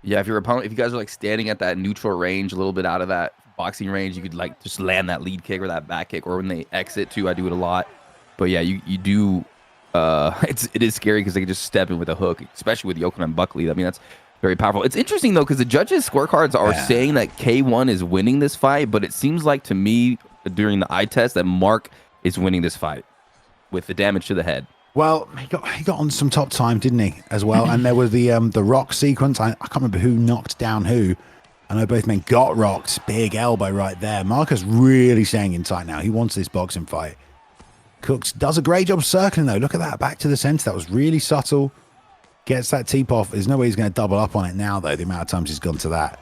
Yeah, if your opponent, if you guys are like standing at that neutral range, a little bit out of that boxing range, you could like just land that lead kick or that back kick, or when they exit too, I do it a lot. But yeah, you do. It is scary because they can just step in with a hook, especially with Jocm and Buckley. I mean, that's very powerful. It's interesting though because the judges' scorecards are saying that K1 is winning this fight, but it seems like to me during the eye test that Mark is winning this fight with the damage to the head. Well, he got on some top time, didn't he, as well? And there was the rock sequence. I can't remember who knocked down who. I know both men got rocked. Big elbow right there. Marcus really staying in tight now. He wants this boxing fight. Cooks does a great job circling, though. Look at that. Back to the center. That was really subtle. Gets that teep off. There's no way he's going to double up on it now, though, the amount of times he's gone to that.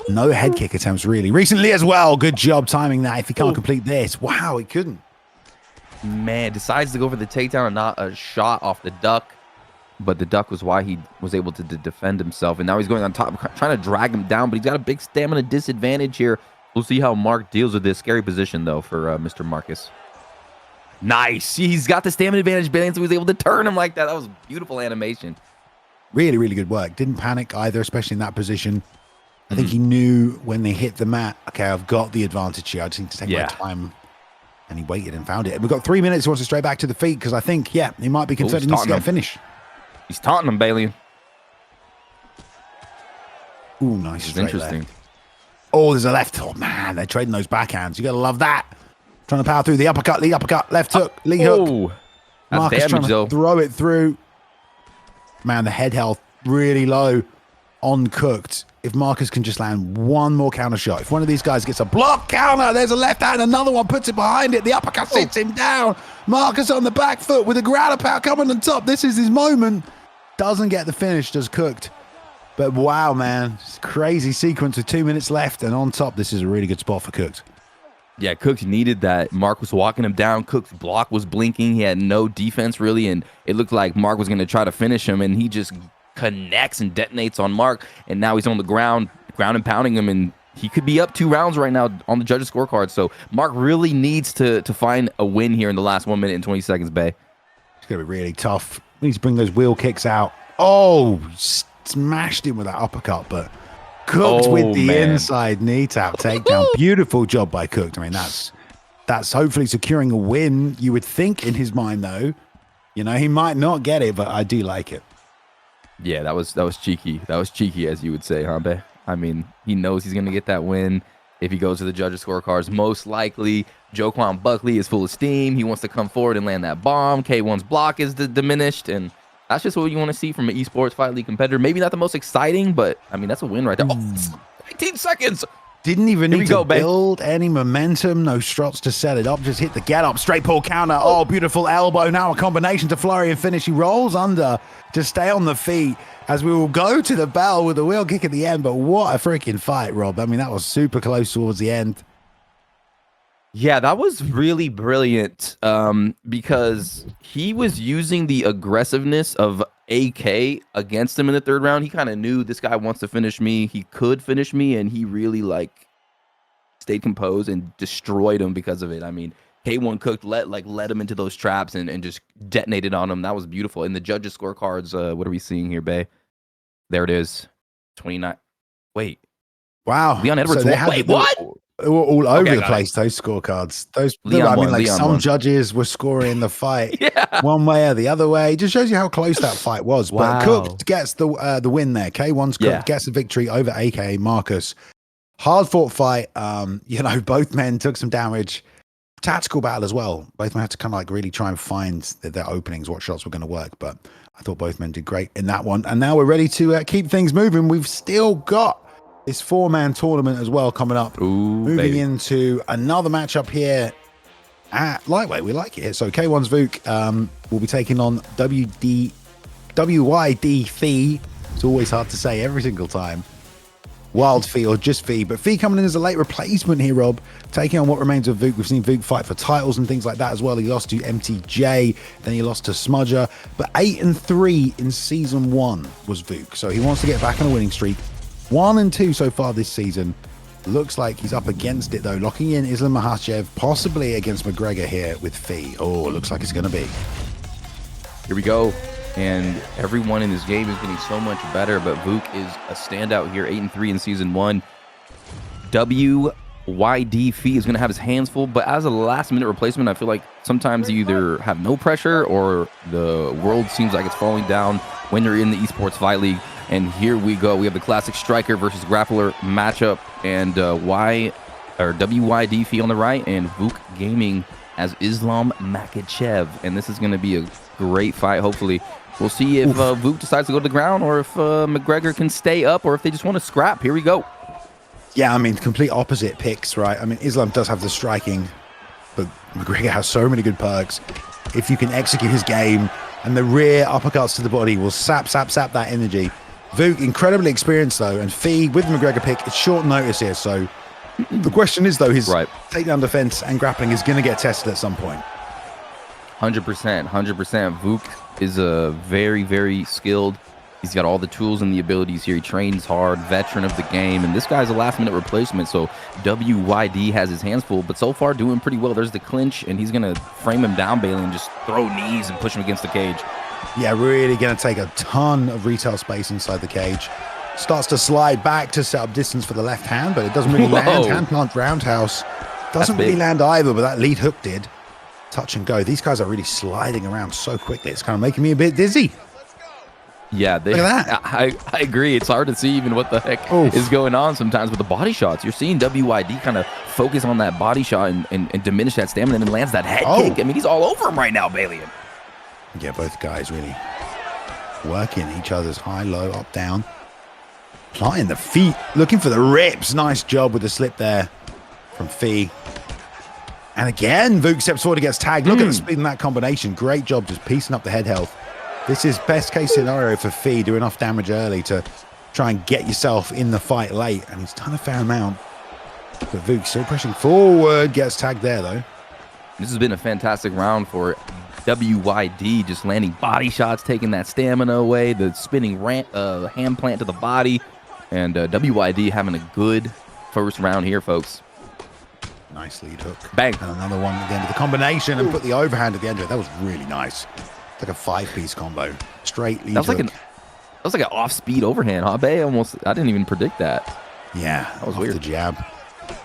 No head kick attempts, really. Recently as well. Good job timing that. If he can't complete this. Wow, he couldn't. Man, decides to go for the takedown and not a shot off the duck. But the duck was why he was able to defend himself. And now he's going on top, trying to drag him down. But he's got a big stamina disadvantage here. We'll see how Mark deals with this. Scary position, though, for Mr. Marcus. Nice. He's got the stamina advantage, so he was able to turn him like that. That was beautiful animation. Really, really good work. Didn't panic either, especially in that position. I think he knew when they hit the mat, okay, I've got the advantage here. I just need to take my time. And he waited and found it. And we've got 3 minutes. He wants to straight back to the feet because I think, he might be concerned he needs to get a finish. He's taunting him, Bailey. Ooh, nice. It's interesting. Left. Oh, there's a left. Oh, man, they're trading those backhands. You got to love that. Trying to power through the uppercut, left hook, lead hook. Marcus trying to throw it through. Man, the head health really low on Cooked. If Marcus can just land one more counter shot, if one of these guys gets a block counter, there's a left hand, another one puts it behind it. The uppercut sits him down. Marcus on the back foot with a ground power coming on top. This is his moment. Doesn't get the finish, does Cooked. But wow, man, it's a crazy sequence with 2 minutes left. And on top, this is a really good spot for Cooked. Yeah, Cooked needed that. Mark was walking him down. Cooked's block was blinking. He had no defense, really, and it looked like Mark was going to try to finish him, and he just connects and detonates on Mark, and now he's on the ground and pounding him, and he could be up 2 rounds right now on the judges' scorecard. So Mark really needs to find a win here in the last 1 minute and 20 seconds, Bay. It's going to be really tough. He needs to bring those wheel kicks out. Oh, smashed him with that uppercut, but Cooked with the inside knee tap takedown. Beautiful job by Cooked. I mean, that's hopefully securing a win, you would think, in his mind, though. You know, he might not get it, but I do like it. Yeah, that was cheeky. That was cheeky, as you would say, huh, Bay? I mean, he knows he's going to get that win if he goes to the judges' scorecards. Most likely, Joquan Buckley is full of steam. He wants to come forward and land that bomb. K1's block is diminished, and that's just what you want to see from an esports fight league competitor. Maybe not the most exciting, but, I mean, that's a win right there. Oh, 19 seconds! Didn't even need to build any momentum. No struts to set it up. Just hit the get up. Straight pull counter. Oh, beautiful elbow. Now a combination to flurry and finish. He rolls under to stay on the feet as we will go to the bell with a wheel kick at the end. But what a freaking fight, Rob. I mean, that was super close towards the end. Yeah, that was really brilliant because he was using the aggressiveness of AK against him in the third round. He kind of knew this guy wants to finish me. He could finish me, and he really like stayed composed and destroyed him because of it. I mean, K1 Cooked led him into those traps and just detonated on him. That was beautiful. In the judges' scorecards, what are we seeing here, Bay? There it is. 29. Wait. Wow. Leon Edwards. So Wait, what? They were all over Okay, the got place, those scorecards. Leon I mean, won, like Leon some won. judges were scoring the fight Yeah. one way or the other way. It just shows you how close that fight was. Wow. But Cooked gets the win there. K1's Cooked gets the victory over AK Marcus. Hard fought fight. You know, both men took some damage. Tactical battle as well. Both men had to kind of like really try and find their openings, what shots were going to work. But I thought both men did great in that one. And now we're ready to keep things moving. We've still got this 4-man tournament as well coming up. Ooh, moving into another matchup here at lightweight. We like it. So K1's Vuk will be taking on WYD Fee. It's always hard to say every single time. Wild Fee or just Fee. But Fee coming in as a late replacement here, Rob. Taking on what remains of Vuk. We've seen Vuk fight for titles and things like that as well. He lost to MTJ. Then he lost to Smudger. But 8-3 in season 1 was Vuk. So he wants to get back on a winning streak. 1-2 so far this season. Looks like he's up against it though. Locking in Islam Makhachev, possibly against McGregor here with Fee. Oh, looks like it's going to be. Here we go. And everyone in this game is getting so much better, but Vuk is a standout here, 8-3 in season 1. WYD Fee is going to have his hands full, but as a last-minute replacement, I feel like sometimes you either have no pressure or the world seems like it's falling down when you're in the Esports Fight League. And here we go. We have the classic striker versus grappler matchup, and WYD Fee on the right, and Vuk Gaming as Islam Makhachev. And this is going to be a great fight, hopefully. We'll see if Vuk decides to go to the ground or if McGregor can stay up or if they just want to scrap. Here we go. Yeah, I mean, complete opposite picks, right? I mean, Islam does have the striking, but McGregor has so many good perks. If you can execute his game, and the rear uppercuts to the body will sap that energy. Vuk, incredibly experienced, though, and Fee with the McGregor pick, it's short notice here, so the question is, though, his takedown defense and grappling is going to get tested at some point. 100%. Vuk is a very, very skilled. He's got all the tools and the abilities here. He trains hard, veteran of the game, and this guy's a last-minute replacement, so WYD has his hands full, but so far doing pretty well. There's the clinch, and he's going to frame him down, Bailey, and just throw knees and push him against the cage. Yeah, really going to take a ton of retail space inside the cage. Starts to slide back to set up distance for the left hand, but it doesn't really land. Hand plant roundhouse. Doesn't really land either, but that lead hook did. Touch and go. These guys are really sliding around so quickly. It's kind of making me a bit dizzy. Yeah, look at that. I agree. It's hard to see even what the heck is going on sometimes with the body shots. You're seeing WYD kind of focus on that body shot and diminish that stamina and then lands that head kick. I mean, he's all over him right now, Bailey. Yeah, both guys really working each other's high, low, up, down. Applying the feet, looking for the rips. Nice job with the slip there from Fee. And again, Vuk steps forward and gets tagged. Look at the speed in that combination. Great job just piecing up the head health. This is best case scenario for Fee. Do enough damage early to try and get yourself in the fight late. And he's done a fair amount. But Vuk still pushing forward. Gets tagged there, though. This has been a fantastic round for WYD, just landing body shots, taking that stamina away, the spinning hand plant to the body, and WYD having a good first round here, folks. Nice lead hook. Bang. And another one at the end of the combination and put the overhand at the end of it. That was really nice. It's like a 5-piece combo. Straight lead hook. That was like an off-speed overhand, huh, Bay? I didn't even predict that. Yeah, that was off weird. The jab.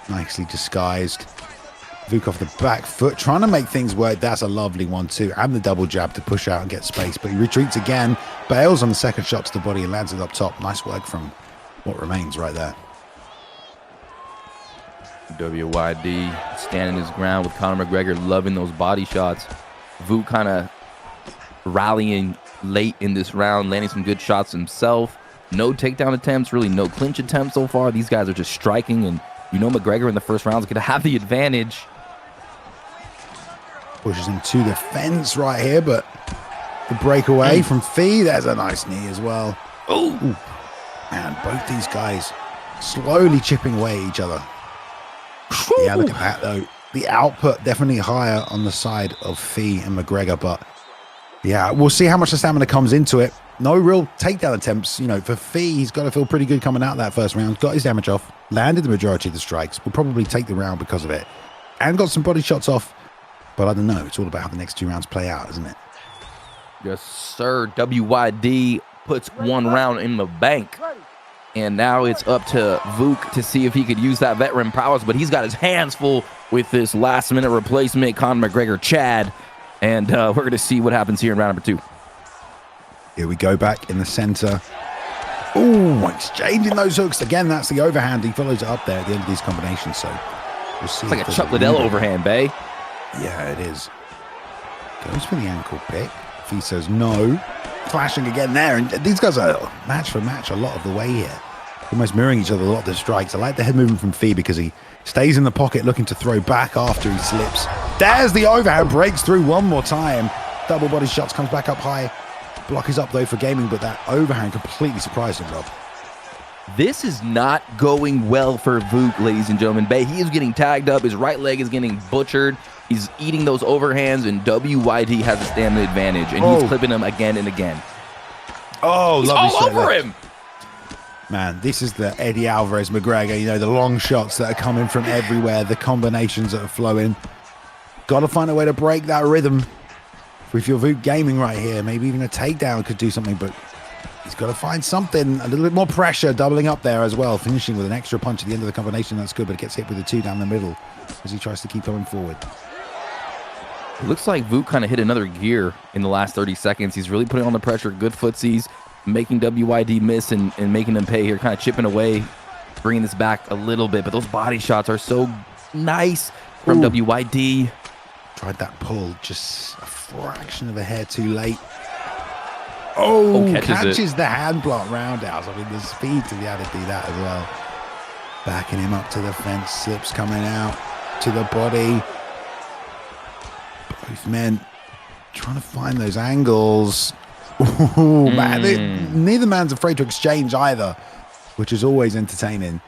Nicely disguised. Vuk off the back foot, trying to make things work. That's a lovely one too. And the double jab to push out and get space. But he retreats again, bails on the second shot to the body and lands it up top. Nice work from what remains right there. WYD standing his ground with Conor McGregor, loving those body shots. Vuk kind of rallying late in this round, landing some good shots himself. No takedown attempts, really no clinch attempts so far. These guys are just striking, and you know McGregor in the first round is going to have the advantage. Pushes him to the fence right here, but the breakaway from Fee. There's a nice knee as well. Oh, man, both these guys slowly chipping away at each other. Yeah, look at that, though. the output definitely higher on the side of Fee and McGregor, but yeah, we'll see how much the stamina comes into it. No real takedown attempts, you know, for Fee. He's got to feel pretty good coming out that first round. Got his damage off, landed the majority of the strikes. Will probably take the round because of it, and got some body shots off. But I don't know. It's all about how the next 2 rounds play out, isn't it? Yes, sir. WYD puts 1 round in the bank. And now it's up to Vuk to see if he could use that veteran prowess, but he's got his hands full with this last-minute replacement, Conor McGregor, Chad. And we're going to see what happens here in round number 2. Here we go back in the center. Ooh, exchanging those hooks. Again, that's the overhand. He follows it up there at the end of these combinations, so we'll see. It's like a Chuck Liddell overhand, Bay. Yeah, it is. Goes for the ankle pick. Fee says no. Clashing again there, and these guys are match for match a lot of the way here, almost mirroring each other a lot of the strikes. I like the head movement from Fee because he stays in the pocket looking to throw back after he slips. There's the overhand, breaks through one more time. Double body shots, comes back up high. Block is up though for gaming, but that overhand completely surprised him, Rob. This is not going well for Vuk, ladies and gentlemen. Bay, he is getting tagged up. His right leg is getting butchered. He's eating those overhands, and WYD has a stamina advantage, and he's clipping him again and again. Oh, he's lovely all over left. him. Man, this is the Eddie Alvarez McGregor, you know, the long shots that are coming from everywhere, the combinations that are flowing. Got to find a way to break that rhythm. If you're Vuk gaming right here, maybe even a takedown could do something, but he's got to find something, a little bit more pressure, doubling up there as well, finishing with an extra punch at the end of the combination. That's good, but it gets hit with the 2 down the middle as he tries to keep going forward. It looks like Vuk kind of hit another gear in the last 30 seconds. He's really putting on the pressure. Good footsies, making WYD miss and making them pay here, kind of chipping away, bringing this back a little bit. But those body shots are so nice from WYD. Tried that pull just a fraction of a hair too late. Oh, catches the hand block roundhouse. I mean, the speed to be able to do that as well. Backing him up to the fence, slips coming out to the body. Both men trying to find those angles. Ooh, man, neither man's afraid to exchange either, which is always entertaining.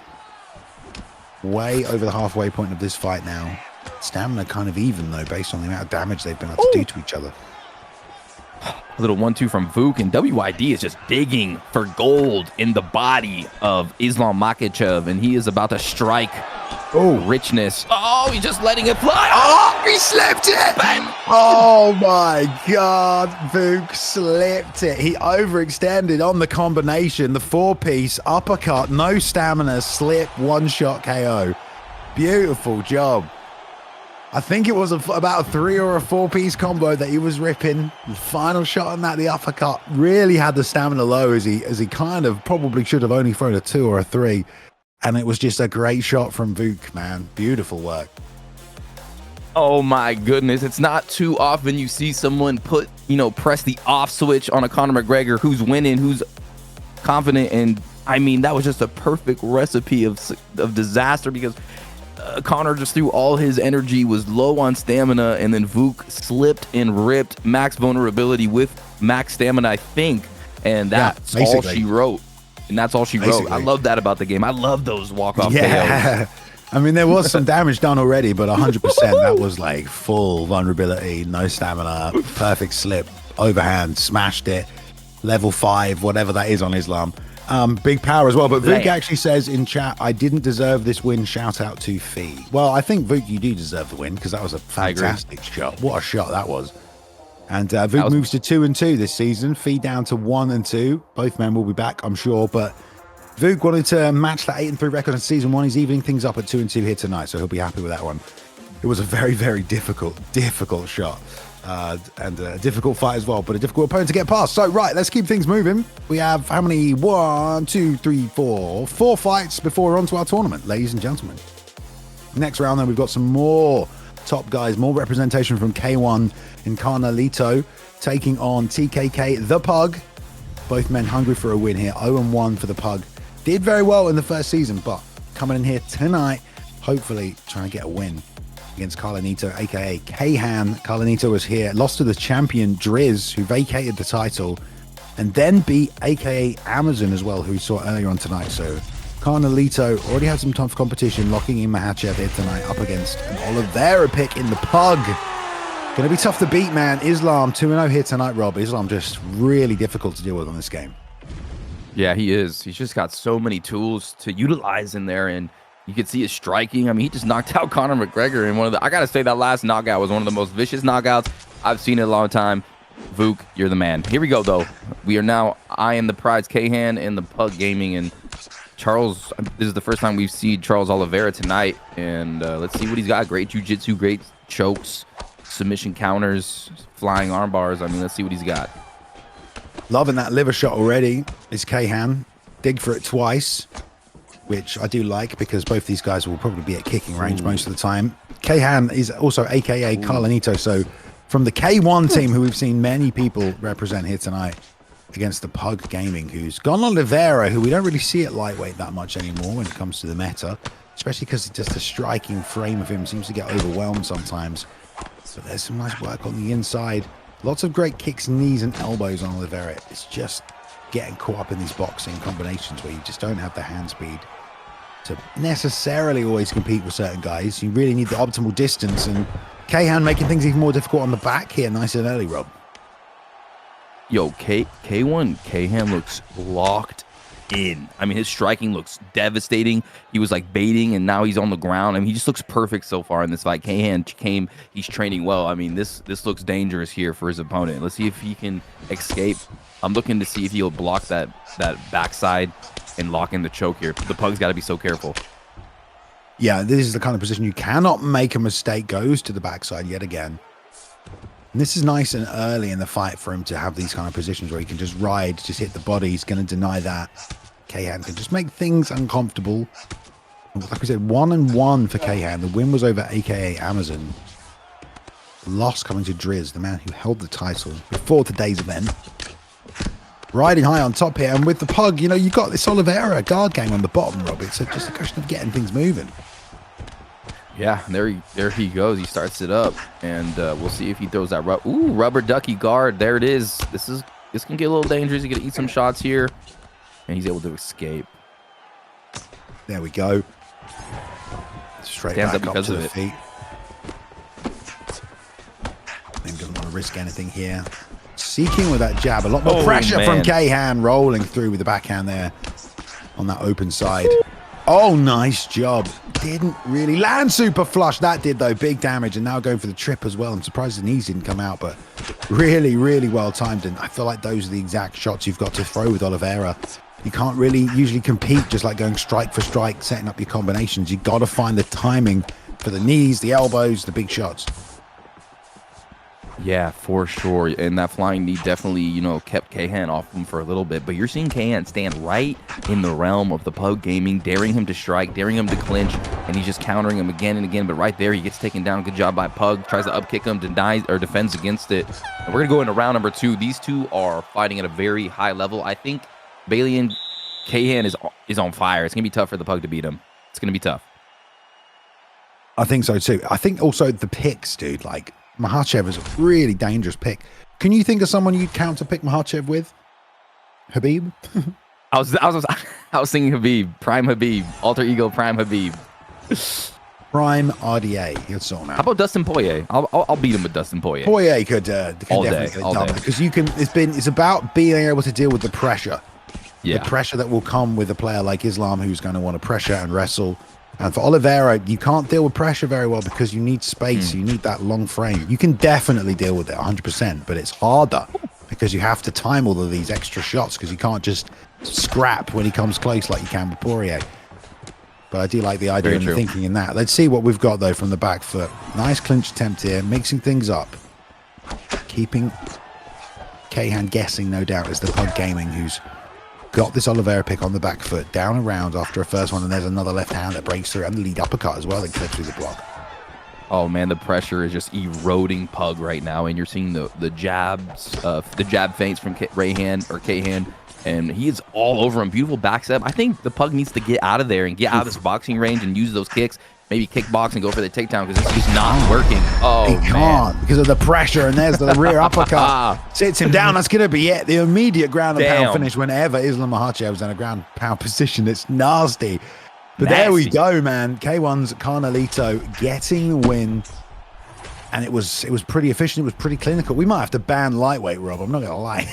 Way over the halfway point of this fight now. Stamina kind of even though, based on the amount of damage they've been able to do to each other. A little 1-2 from Vuk, and WYD is just digging for gold in the body of Islam Makhachev, and he is about to strike richness. Oh, he's just letting it fly. Oh, he slipped it. Bang. Oh my God, Vuk slipped it. He overextended on the combination, the 4-piece uppercut, no stamina, slip, 1-shot KO. Beautiful job. I think it was about a 3 or a 4-piece combo that he was ripping. The final shot on that, the uppercut, really had the stamina low as he kind of probably should have only thrown a 2 or a 3. And it was just a great shot from Vuk, man. Beautiful work. Oh my goodness. It's not too often you see someone press the off switch on a Conor McGregor who's winning, who's confident. And I mean, that was just a perfect recipe of disaster because Conor just threw all his energy, was low on stamina, and then Vuk slipped and ripped max vulnerability with max stamina, I think. And that's all she wrote. And that's all she wrote. I love that about the game. I love those walk-off KOs. I mean, there was some damage done already, but 100%, that was like full vulnerability, no stamina, perfect slip, overhand, smashed it, level 5, whatever that is on Islam. Big power as well. But Vuk actually says in chat, I didn't deserve this win. Shout out to Fee. Well, I think, Vuk, you do deserve the win because that was a fantastic shot. What a shot that was. And Vuk moves to 2-2 this season. Fee down to 1-2. Both men will be back, I'm sure. But Vuk wanted to match that 8-3 record in season 1. He's evening things up at 2-2 here tonight, so he'll be happy with that one. It was a very, very difficult shot. And a difficult fight as well, but a difficult opponent to get past. So, right, let's keep things moving. We have how many? 1, 2, 3, 4 fights before we're on to our tournament, ladies and gentlemen. Next round, then, we've got some more top guys, more representation from K1 and Carinito taking on TKK, the Pug. Both men hungry for a win here. 0-1 for the Pug. Did very well in the first season, but coming in here tonight, hopefully trying to get a win against Carinito, aka K-Han. Carinito was here, lost to the champion Driz, who vacated the title, and then beat aka Amazon as well, who we saw earlier on tonight. So Carinito already had some tough competition, locking in Makhachev here tonight up against an Oliveira pick in the Pug. Going to be tough to beat, man. Islam 2-0 here tonight, Rob. Islam just really difficult to deal with on this game. Yeah, he is. He's just got so many tools to utilize in there, and you can see his striking. I mean, he just knocked out Conor McGregor in one of the... I got to say, that last knockout was one of the most vicious knockouts I've seen in a long time. Vuk, you're the man. Here we go, though. We are now eyeing the prize, Kahan and the Pug Gaming, and Charles, this is the first time we've seen Charles Oliveira tonight, and let's see what he's got. Great jiu-jitsu, great chokes, submission counters, flying arm bars. I mean, let's see what he's got. Loving that liver shot already is Kahan. Dig for it twice, which I do like because both these guys will probably be at kicking range most of the time. Kahan is also AKA Carinito, so from the K1 team, who we've seen many people represent here tonight, against the Pug Gaming, who's gone Oliveira, who we don't really see at lightweight that much anymore when it comes to the meta, especially because just the striking frame of him seems to get overwhelmed sometimes. But there's some nice work on the inside. Lots of great kicks, knees, and elbows on Oliveira. It's just getting caught up in these boxing combinations where you just don't have the hand speed to necessarily always compete with certain guys. You really need the optimal distance, and Kahan making things even more difficult on the back here, nice and early, Rob. Yo, K1 Kahan looks locked in. I mean, his striking looks devastating. He was like baiting, and now he's on the ground. I mean, he just looks perfect so far in this fight. Kahan came, he's training well. I mean, this looks dangerous here for his opponent. Let's see if he can escape. I'm looking to see if he'll block that backside and lock in the choke here. The Pug's got to be so careful. Yeah, this is the kind of position you cannot make a mistake. Goes to the backside yet again. And this is nice and early in the fight for him to have these kind of positions where he can just ride, just hit the body. He's going to deny that. Kahan can just make things uncomfortable. Like we said, 1-1 for Kahan. The win was over AKA Amazon. Loss coming to Driz, the man who held the title before today's event. Riding high on top here, and with the Pug, you know, you got this Oliveira guard game on the bottom, Rob. It's just a question of getting things moving. Yeah, there he goes. He starts it up, and we'll see if he throws that rubber ducky guard. There it is. This can get a little dangerous. He's gonna eat some shots here, and he's able to escape. There we go. Straight Stands back up up because to of the it. feet. Then doesn't want to risk anything here. Seeking with that jab. A lot more pressure from Kahan, rolling through with the backhand there on that open side. Oh, nice job. Didn't really land super flush. That did, though. Big damage, and now going for the trip as well. I'm surprised the knees didn't come out, but really, really well timed. And I feel like those are the exact shots you've got to throw with Oliveira. You can't really usually compete just like going strike for strike, setting up your combinations. You've got to find the timing for the knees, the elbows, the big shots. Yeah, for sure. And that flying knee definitely, you know, kept Kahan off him for a little bit. But you're seeing Kahan stand right in the realm of the Pug Gaming, daring him to strike, daring him to clinch, and he's just countering him again and again. But right there, he gets taken down. Good job by Pug. Tries to upkick him, denies or defends against it. And we're going to go into round number 2. These two are fighting at a very high level. I think Bailey and Kahan is on fire. It's going to be tough for the Pug to beat him. It's going to be tough. I think so, too. I think also the picks, dude, like, Makhachev is a really dangerous pick. Can you think of someone you'd counter pick Makhachev with? Habib? I was thinking Habib, Prime Habib, Alter Ego Prime Habib. Prime RDA. You'd sort him out. How about Dustin Poirier? I'll beat him with Dustin Poirier. Poirier could all definitely day, get it all done day. because you can. It's about being able to deal with the pressure. Yeah. The pressure that will come with a player like Islam who's going to want to pressure and wrestle. And for Oliveira, you can't deal with pressure very well because you need space. You need that long frame. You can definitely deal with it 100%, but it's harder because you have to time all of these extra shots because you can't just scrap when he comes close like you can with Poirier. But I do like the idea and the thinking in that. Let's see what we've got, though, from the back foot. Nice clinch attempt here, mixing things up. Keeping Kahan guessing, no doubt, is the Pug Gaming who's got this Oliveira pick on the back foot, down around after a first one, and there's another left hand that breaks through, and the lead uppercut as well that clips through the block. Oh man, the pressure is just eroding Pug right now, and you're seeing the jabs, the jab feints from Kahan, and he is all over him. Beautiful back step. I think the Pug needs to get out of there and get out of this boxing range and use those kicks. maybe kickbox and go for the takedown because it's just not working. Oh, He man. can't because of the pressure, and there's the rear uppercut. Sits him down. That's going to be it. The immediate ground and pound finish whenever Islam Makhachev's in a ground pound position. It's nasty. But there we go, man. K1's Carinito getting the win. And it was pretty efficient. It was pretty clinical. We might have to ban lightweight, Rob. I'm not going to lie.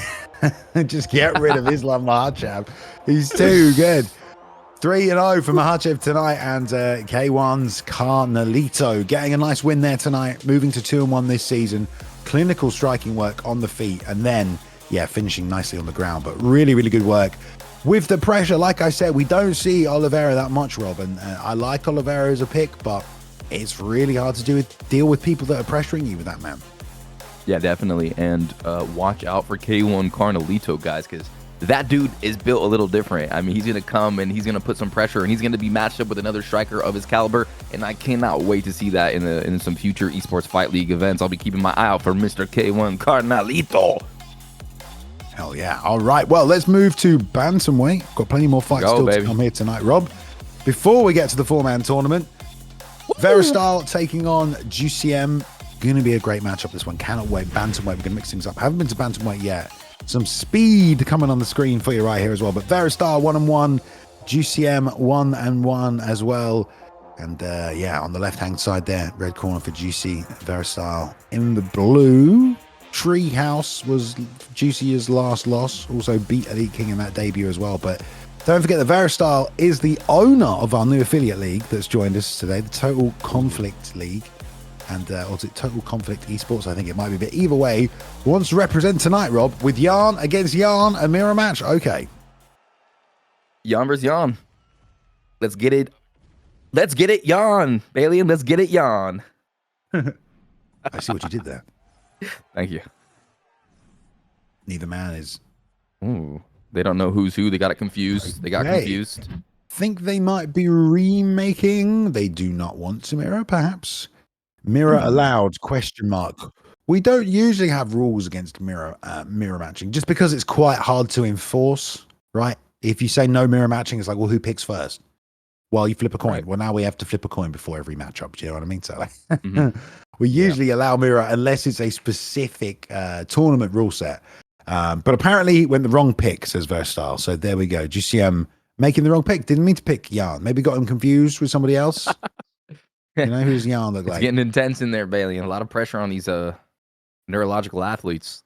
Just get rid of Islam Makhachev. He's too good. 3-0 for Makhachev tonight, and K1's Carinito getting a nice win there tonight, moving to 2-1 this season. Clinical striking work on the feet, and then, yeah, finishing nicely on the ground. But really, really good work. With the pressure, like I said, we don't see Oliveira that much, Rob. And I like Oliveira as a pick, but it's really hard to deal with people that are pressuring you with that, man. Yeah, definitely. And watch out for K1 Carinito, guys, because that dude is built a little different. I mean, he's going to come and he's going to put some pressure, and he's going to be matched up with another striker of his caliber. And I cannot wait to see that in some future esports fight league events. I'll be keeping my eye out for Mr. K1 Carinito. Hell yeah. All right. Well, let's move to bantamweight. Got plenty more fights to come here tonight, Rob. Before we get to the 4-man tournament, Versestyle taking on Jucm. Going to be a great matchup, this one. Cannot wait. Bantamweight, we're going to mix things up. Haven't been to bantamweight yet. Some speed coming on the screen for you right here as well. But Versestyle 1-1, Jucm 1-1 as well. And yeah, on the left-hand side there, red corner for Juicy, Versestyle in the blue. Treehouse was Juicy's last loss. Also beat Elite King in that debut as well. But don't forget that Versestyle is the owner of our new affiliate league that's joined us today, the Total Conflict League. And also Total Conflict Esports, I think it might be. But either way, wants to represent tonight, Rob, with Yarn against Yarn, a mirror match. Okay. Yarn versus Yarn. Let's get it. Let's get it, Yarn. Alien, let's get it, Yarn. I see what you did there. Thank you. Neither man is. Ooh, they don't know who's who. They got it confused. They got confused. Think they might be remaking. They do not want to mirror, perhaps. Mirror allowed, question mark. We don't usually have rules against mirror matching just because it's quite hard to enforce, right? If you say no mirror matching, it's like, well, who picks first? Well, you flip a coin. Right. Well, now we have to flip a coin before every matchup. Do you know what I mean? So we usually allow mirror unless it's a specific tournament rule set. But apparently went the wrong pick, says Versestyle. So there we go. Jucm making the wrong pick. Didn't mean to pick Yarn. Maybe got him confused with somebody else. You know who's Yarn look like? It's getting intense in there, Bailey, and a lot of pressure on these neurological athletes.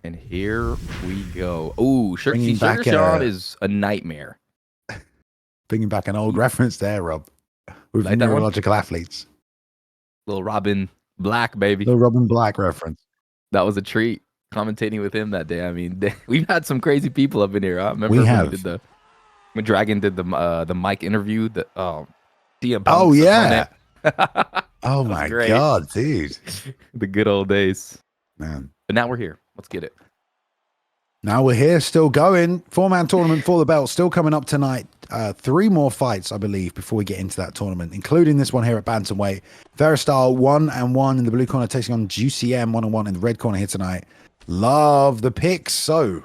And here we go. Ooh, Sugar Sean is a nightmare. Bringing back an old reference there, Rob. With like neurological athletes. Little Robin Black, baby. Little Robin Black reference. That was a treat commentating with him that day. I mean, we've had some crazy people up in here. I remember when Dragon did the mic interview. Oh yeah. Oh my god, dude. The good old days, man. But now we're here. Let's get it. Now we're here, still going. 4-man tournament for the belt, still coming up tonight. 3 more fights, I believe, before we get into that tournament, including this one here at bantamweight. Versestyle 1-1 in the blue corner, taking on Jucm 1-1 in the red corner here tonight. Love the picks. So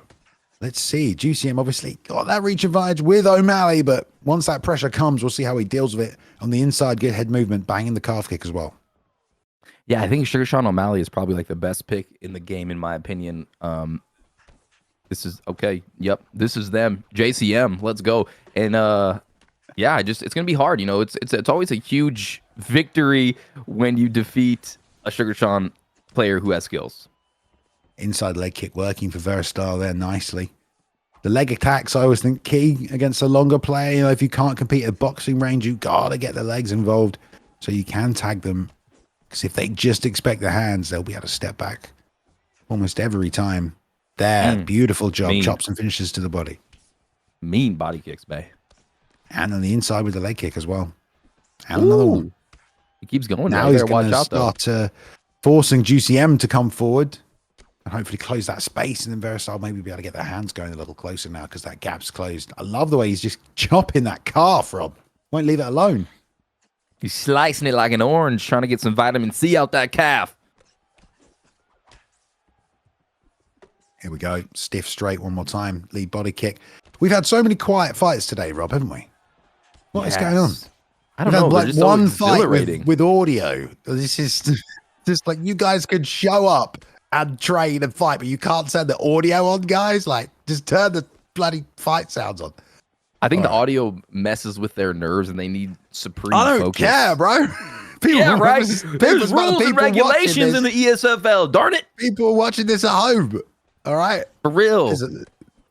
let's see. Jucm obviously got that reach advantage with O'Malley, but once that pressure comes, we'll see how he deals with it. On the inside, good head movement, banging the calf kick as well. Yeah, I think Sugar Sean O'Malley is probably like the best pick in the game, in my opinion. This is okay. Yep, this is them. JCM, let's go. And yeah, it's gonna be hard. You know, it's always a huge victory when you defeat a Sugar Sean player who has skills. Inside leg kick working for Versestyle there nicely. The leg attacks, I always think, key against a longer player. You know, if you can't compete at boxing range, you gotta get the legs involved so you can tag them. Because if they just expect the hands, they'll be able to step back almost every time. There, beautiful job. Mean. Chops and finishes to the body. Mean body kicks, bae. And on the inside with the leg kick as well. And another one. He keeps going. Now he's going to start forcing Jucm to come forward and hopefully close that space. And then Versestyle maybe be able to get their hands going a little closer now because that gap's closed. I love the way he's just chopping that calf, Rob. Won't leave it alone. He's slicing it like an orange, trying to get some vitamin C out that calf. Here we go. Stiff straight one more time. Lead body kick. We've had so many quiet fights today, Rob, haven't we? What is going on? I don't We've know. had They're like just so one fight exhilarating. with audio. This is just like you guys could show up and train and fight, but you can't send the audio on, guys. Like, just turn the bloody fight sounds on. I think the All right. audio messes with their nerves and they need supreme I don't focus. care, bro. People, Yeah, right. people- There's rules and people watching regulations in the ESFL. Darn it. People are watching this at home. All right. For real.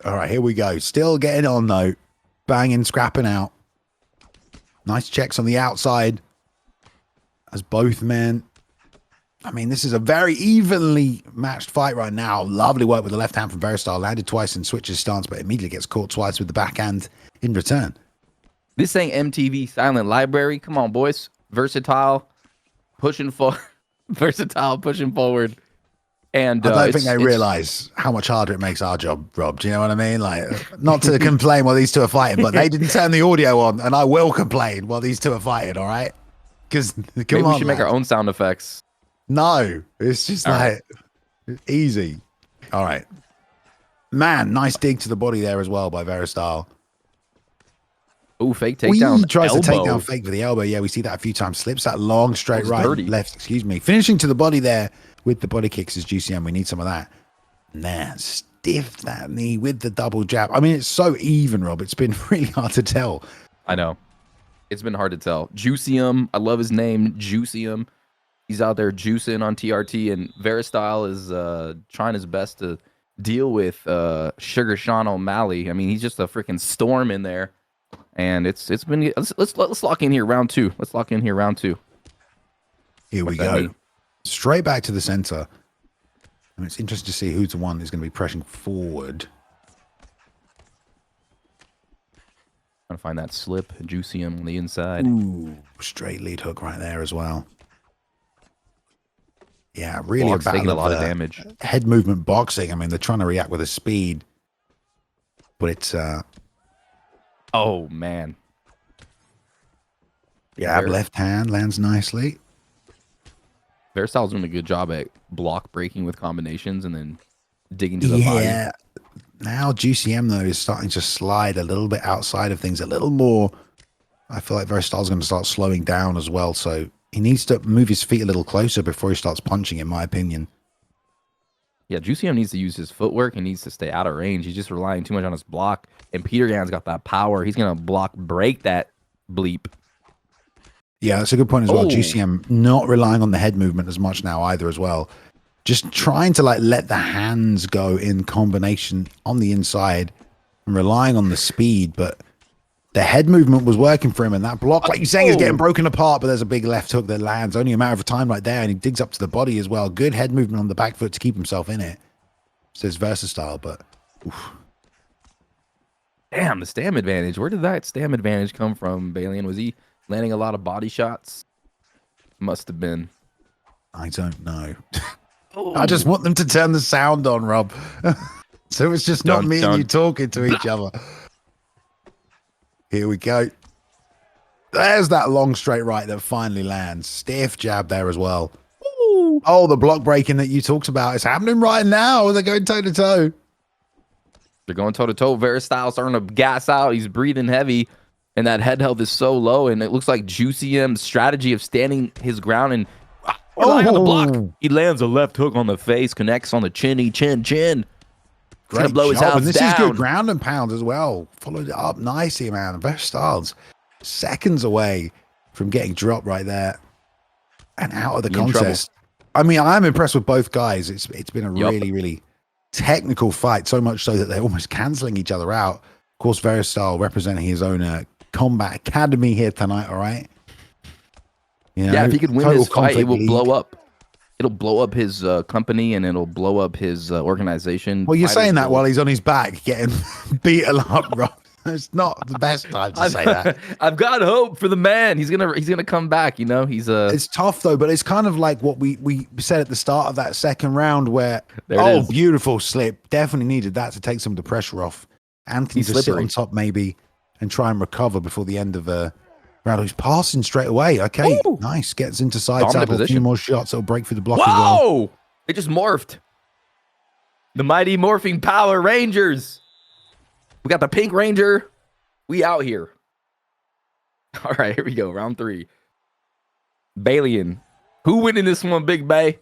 All right, here we go. Still getting on, though. Banging, scrapping out. Nice checks on the outside. As both men. I mean, this is a very evenly matched fight right now. Lovely work with the left hand from Versestyle. Landed twice and switches stance, but immediately gets caught twice with the backhand in return. This ain't MTV Silent Library. Come on, boys. Versatile pushing forward. And I don't think they realize how much harder it makes our job, Rob. Do you know what I mean? Like, not to complain while these two are fighting, but they didn't turn the audio on, and I will complain while these two are fighting, all right? Because, maybe we should make our own sound effects. No, it's just easy. All right. Man, nice dig to the body there as well by Versestyle. Ooh, fake takedown. He tries elbow. to take down fake for the elbow. Yeah, we see that a few times. Slips that long straight right, dirty. left, excuse me. Finishing to the body there with the body kicks is Jucm. We need some of that. Nah, stiff that knee with the double jab. I mean, it's so even, Rob. It's been really hard to tell. I know. It's been hard to tell. Jucm. I love his name, Jucm. He's out there juicing on TRT, and Versestyle is trying his best to deal with Sugar Sean O'Malley. I mean, he's just a freaking storm in there. And it's been let's lock in here round two. Let's lock in here round two. Here we go. Straight back to the center. And it's interesting to see who's the one who's going to be pressing forward. Trying to find that slip, Jucm on the inside. Ooh, straight lead hook right there as well. Yeah, really Block's taking a lot of damage. Head movement boxing. I mean, they're trying to react with a speed, but it's oh man. jab left hand lands nicely. Verstyle's doing a good job at block breaking with combinations and then digging to the body. Yeah. Now Jucm though is starting to slide a little bit outside of things a little more. I feel like Verstyle's going to start slowing down as well, so he needs to move his feet a little closer before he starts punching, in my opinion. Yeah, Jucm needs to use his footwork. He needs to stay out of range. He's just relying too much on his block. And Peter Gan's got that power. He's going to block break that bleep. Yeah, that's a good point as well. Jucm not relying on the head movement as much now either as well. Just trying to like let the hands go in combination on the inside and relying on the speed, but the head movement was working for him, and that block, like you're saying, is getting broken apart, but there's a big left hook that lands. Only a matter of time right there, and he digs up to the body as well. Good head movement on the back foot to keep himself in it. Says Versestyle, but... Oof. Damn, the stam advantage. Where did that stam advantage come from, Balian? Was he landing a lot of body shots? Must have been. I don't know. I just want them to turn the sound on, Rob. So it's just not me and you talking to each other. Here we go. There's that long straight right that finally lands. Stiff jab there as well. Ooh. Oh, the block breaking that you talked about is happening right now. They're going toe-to-toe. They're going toe-to-toe. Versestyle starting to gas out. He's breathing heavy, and that head health is so low, and it looks like Jucm's strategy of standing his ground and relying on the block. He lands a left hook on the face, connects on the chin. Great blow his house and this down. is good ground and pound as well. Followed it up nicely, man. Versestyle's seconds away from getting dropped right there and out of the contest. I mean, I'm impressed with both guys. It's been a really, really technical fight, so much so that they're almost canceling each other out. Of course, Versestyle representing his own combat academy here tonight, all right? You know, yeah, if he could win this fight, it will league. blow up. It'll blow up his company, and it'll blow up his organization. Well, you're saying that while he's on his back getting beaten up, Rob. It's not the best time to say that. I've got hope for the man. He's gonna come back. You know, he's It's tough though, but it's kind of like what we said at the start of that second round, where beautiful slip, definitely needed that to take some of the pressure off, and can just sit on top maybe and try and recover before the end of a round. He's passing straight away. Okay, nice. Gets into side saddle. A few more shots. It'll break through the block as well. Whoa! It just morphed. The mighty morphing Power Rangers. We got the Pink Ranger. We out here. All right, here we go. Round 3. Balian. Who winning this one, Big Bay?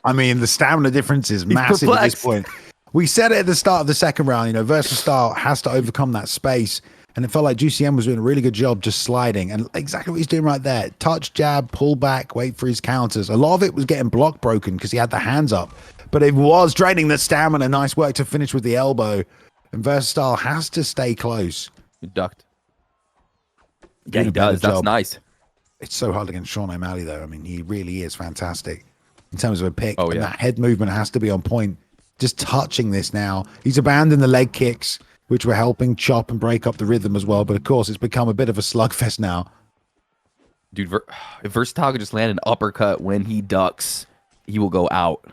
I mean, the stamina difference is massive at this point. We said it at the start of the second round, you know, Versestyle has to overcome that space. And it felt like Jucm was doing a really good job just sliding. And exactly what he's doing right there. Touch, jab, pull back, wait for his counters. A lot of it was getting block broken because he had the hands up. But it was draining the stamina. Nice work to finish with the elbow. And Versestyle has to stay close. He ducked. Yeah, he does. That's nice. It's so hard against Sean O'Malley, though. I mean, he really is fantastic in terms of a pick. Oh, and yeah. that head movement has to be on point. Just touching this now. He's abandoned the leg kicks, which were helping chop and break up the rhythm as well. But of course, it's become a bit of a slugfest now. Dude, if Versestyle could just land an uppercut when he ducks, he will go out.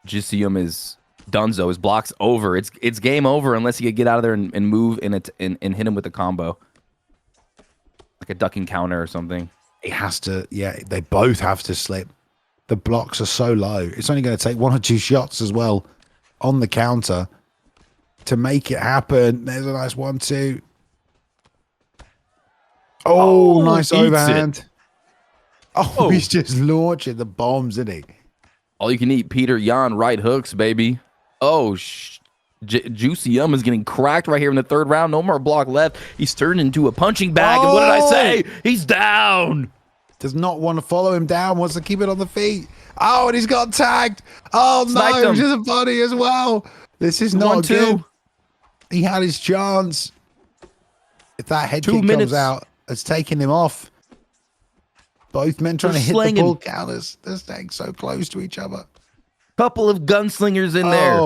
Jucm is donezo. His block's over. It's game over unless he could get out of there and move and hit him with a combo. Like a ducking counter or something. It has to, yeah, they both have to slip. The blocks are so low. It's only going to take 1 or 2 shots as well on the counter to make it happen. There's a nice 1-2. Oh, nice overhand. Oh, he's just launching the bombs, isn't he? All you can eat Peter Yan right hooks, baby. Oh, Jucm is getting cracked right here in the 3rd round. No more block left. He's turned into a punching bag. And what did I say? He's down. Does not want to follow him down. Wants to keep it on the feet. Oh, and he's got tagged. Oh, no. He's just a body as well. This is not good. He had his chance. If that head kick comes out, it's taking him off. Both men trying to hit the bull counters. They're staying so close to each other. Couple of gunslingers in there.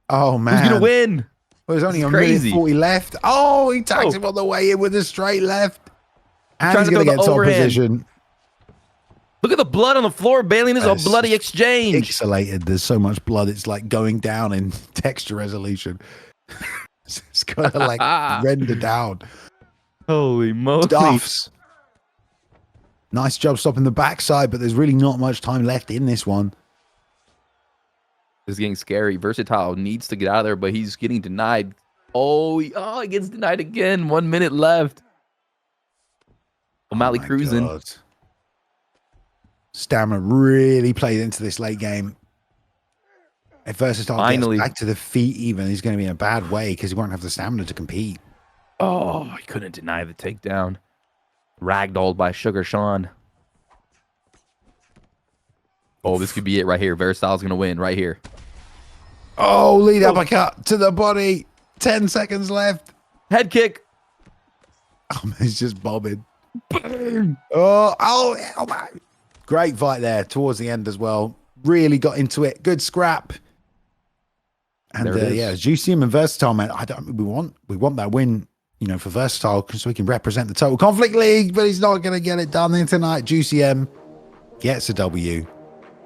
Oh, man. Who's going to win? Well, there's only a minute 40 left. Oh, he tags him on the way in with a straight left. And he's going to get top position. Look at the blood on the floor. Balian is a bloody exchange. Pixelated. There's so much blood. It's like going down in texture resolution. It's kind of like render down. Holy moly. Stuffs. Nice job stopping the backside, but there's really not much time left in this one. It's getting scary. Versestyle needs to get out of there, but he's getting denied. Oh, he gets denied again. 1 minute left. O'Malley cruising. God. Stamina really played into this late game. If Versestyle gets back to the feet even, he's going to be in a bad way because he won't have the stamina to compete. Oh, he couldn't deny the takedown. Ragdolled by Sugar Sean. Oh, this could be it right here. Versestyle's going to win right here. Oh, lead uppercut to the body. 10 seconds left. Head kick. Oh, he's just bobbing. Oh my. Great fight there towards the end as well. Really got into it. Good scrap. And yeah, Jucm and Versestyle, man. We want that win, you know, for Versestyle so we can represent the Total Conflict League, but he's not going to get it done there tonight. Jucm gets a W.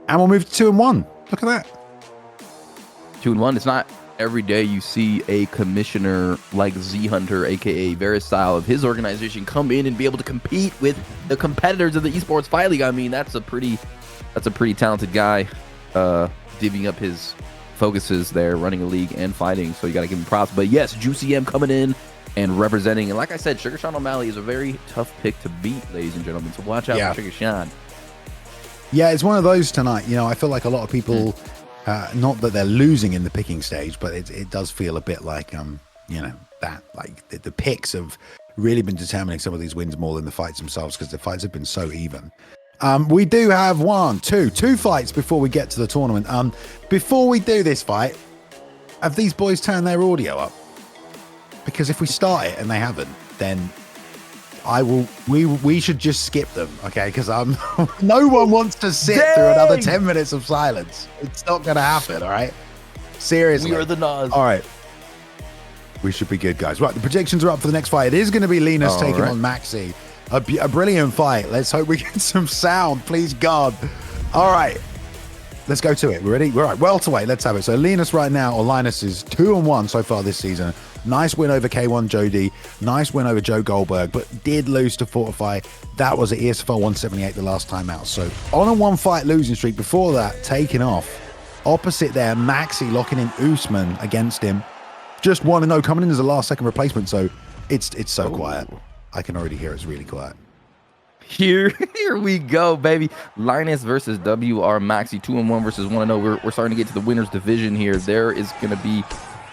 And we'll move to 2-1. Look at that. 2-1. It's not every day you see a commissioner like Z Hunter, aka Versestyle, of his organization come in and be able to compete with the competitors of the Esports Fight League. I mean, that's a pretty talented guy, divvying up his focuses there, running a league and fighting. So you got to give him props. But yes, Jucm coming in and representing. And like I said, Sugar Sean O'Malley is a very tough pick to beat, ladies and gentlemen. So watch out for Sugar Sean. Yeah, it's one of those tonight. You know, I feel like a lot of people, not that they're losing in the picking stage, but it does feel a bit like, you know, that like the picks have really been determining some of these wins more than the fights themselves because the fights have been so even. We do have two fights before we get to the tournament. Before we do this fight, have these boys turned their audio up? Because if we start it and they haven't, then we should just skip them, okay? Because no one wants to sit through another 10 minutes of silence. It's not going to happen, all right? Seriously. We are the Nas. All right. We should be good, guys. Right, the predictions are up for the next fight. It is going to be Linus taking on Maxi. A brilliant fight. Let's hope we get some sound, please God. All right. Let's go to it. We're ready? All right. Welterweight. Let's have it. So Linus right now, or Linus, is 2-1 so far this season. Nice win over K1 Jody. Nice win over Joe Goldberg, but did lose to Fortify. That was at ESFL 178 the last time out. So on a 1-fight losing streak. Before that, taking off Opposite there, Maxi locking in Usman against him. Just 1-0 coming in as a last-second replacement, so it's so quiet. I can already hear it's really quiet. Here we go, baby. Linus versus WR Maxi, 2-1 versus 1-0. We're starting to get to the winner's division here. There is going to be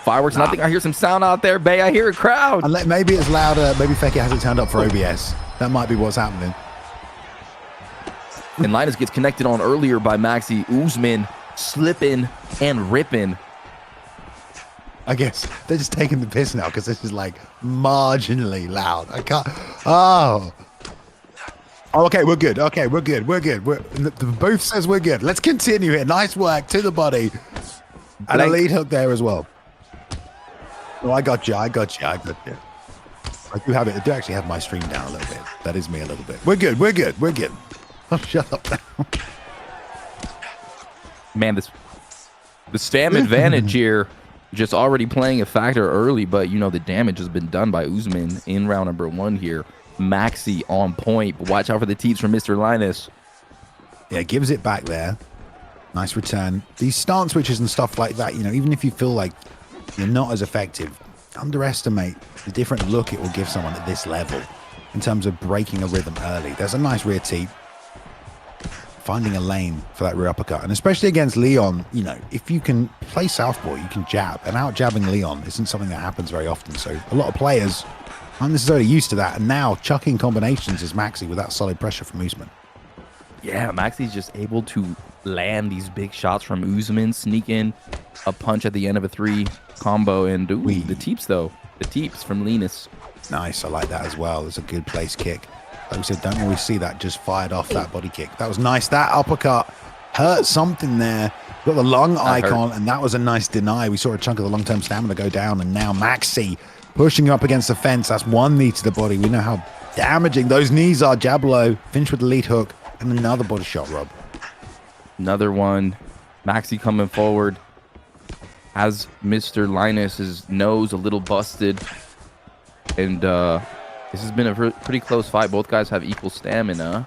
fireworks, and I think I hear some sound out there, Bay. I hear a crowd. And maybe it's louder. Maybe Fekir hasn't turned up for OBS. That might be what's happening. And Linus gets connected on earlier by Maxi. Usman slipping and ripping. I guess they're just taking the piss now because this is like marginally loud. I can't. Oh, okay, we're good. Okay, we're good. The booth says we're good. Let's continue here. Nice work to the body. And a lead hook there as well. Oh, I got you. I do have it. I do actually have my stream down a little bit. That is me a little bit. We're good. Oh, shut up now. Man, the stam advantage here just already playing a factor early, but you know the damage has been done by Usman in round number 1 here. Maxi on point, but watch out for the teeps from Mr. Linus. Yeah, gives it back there. Nice return. These stance switches and stuff like that, you know, even if you feel like you're not as effective, underestimate the different look it will give someone at this level in terms of breaking a rhythm early. There's a nice rear teep. Finding a lane for that rear uppercut. And especially against Leon, you know, if you can play southpaw, you can jab. And out jabbing Leon isn't something that happens very often. So a lot of players aren't necessarily used to that. And now chucking combinations is Maxi with that solid pressure from Usman. Yeah, Maxi's just able to land these big shots from Usman, sneak in a punch at the end of a 3 combo. And ooh, the teeps, though. The teeps from Linus. Nice. I like that as well. It's a good place kick. Like we said, don't always see that just fired off that body kick. That was nice. That uppercut hurt something there. Got the lung icon, and that was a nice deny. We saw a chunk of the long-term stamina go down, and now Maxi pushing up against the fence. That's 1 knee to the body. We know how damaging those knees are. Jab low, finish with the lead hook, and another body shot, Rob. Another one. Maxi coming forward. Has Mr. Linus's nose a little busted. And this has been a pretty close fight. Both guys have equal stamina.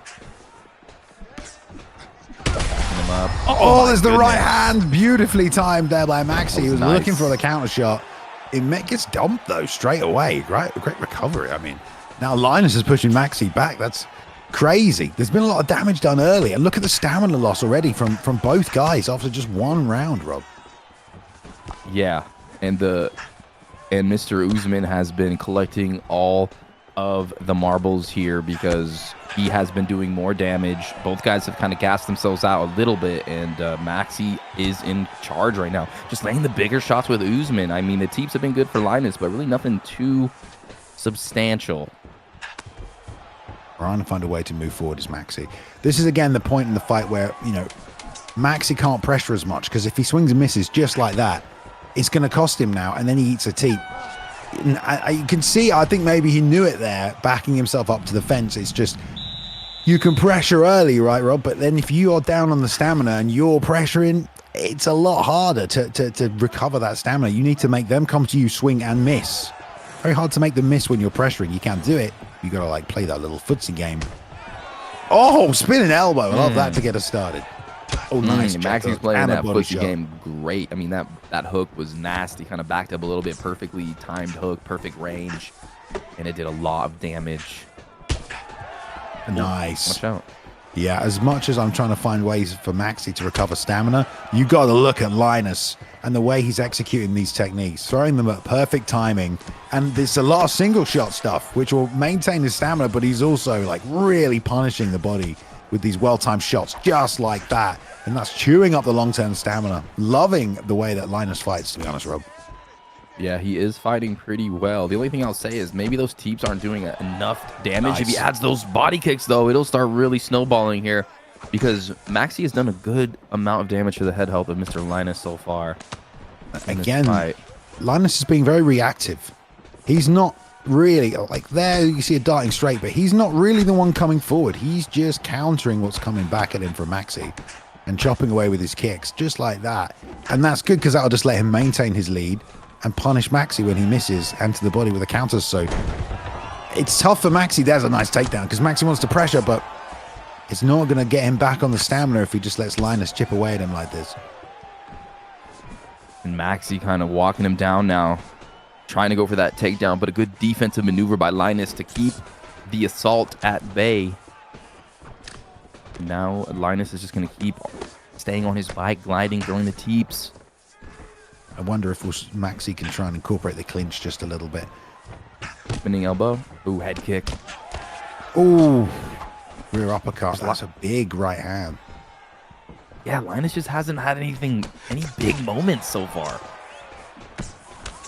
Oh, there's the right hand. Beautifully timed there by Maxi. He was nice. looking for the counter shot. It gets dumped, though, straight away. Right? Great recovery. I mean, now Linus is pushing Maxi back. That's crazy. There's been a lot of damage done early. And look at the stamina loss already from both guys after just 1 round, Rob. Yeah. And Mr. Usman has been collecting all of the marbles here because he has been doing more damage. Both guys have kind of gassed themselves out a little bit, and Maxi is in charge right now. Just laying the bigger shots with Usman. I mean, the teeps have been good for Linus, but really nothing too substantial. Trying to find a way to move forward is Maxi. This is, again, the point in the fight where, you know, Maxi can't pressure as much because if he swings and misses just like that, it's going to cost him now, and then he eats a teep. You can see, I think maybe he knew it there, backing himself up to the fence. It's just, you can pressure early, right, Rob? But then if you are down on the stamina and you're pressuring, it's a lot harder to recover that stamina. You need to make them come to you, swing and miss. Very hard to make them miss when you're pressuring. You can't do it. You got to like play that little footsie game. Oh, spinning elbow. I love that to get us started. Oh, nice. Maxi's playing that footsie game great. I mean, that hook was nasty. Kind of backed up a little bit. Perfectly timed hook, perfect range. And it did a lot of damage. Nice. Watch out. Yeah, as much as I'm trying to find ways for Maxi to recover stamina, you got to look at Linus and the way he's executing these techniques, throwing them at perfect timing. And there's a lot of single shot stuff, which will maintain his stamina, but he's also like really punishing the body with these well-timed shots just like that. And that's chewing up the long-term stamina. Loving the way that Linus fights, to be honest, Rob. Yeah, he is fighting pretty well. The only thing I'll say is maybe those teeps aren't doing enough damage. Nice. If he adds those body kicks, though, it'll start really snowballing here because Maxi has done a good amount of damage to the head health of Mr. Linus so far. Again, Linus is being very reactive. He's not really, like there you see a darting straight, but he's not really the one coming forward. He's just countering what's coming back at him from Maxi and chopping away with his kicks, just like that. And that's good because that'll just let him maintain his lead and punish Maxi when he misses and to the body with the counters. So it's tough for Maxi. There's a nice takedown because Maxi wants to pressure, but it's not going to get him back on the stamina if he just lets Linus chip away at him like this. And Maxi kind of walking him down now, trying to go for that takedown, but a good defensive maneuver by Linus to keep the assault at bay. Now Linus is just going to keep staying on his bike, gliding, throwing the teeps. I wonder if Maxi can try and incorporate the clinch just a little bit. Spinning elbow. Ooh, head kick. Ooh, rear uppercut. That's a big right hand. Yeah, Linus just hasn't had any big moments so far.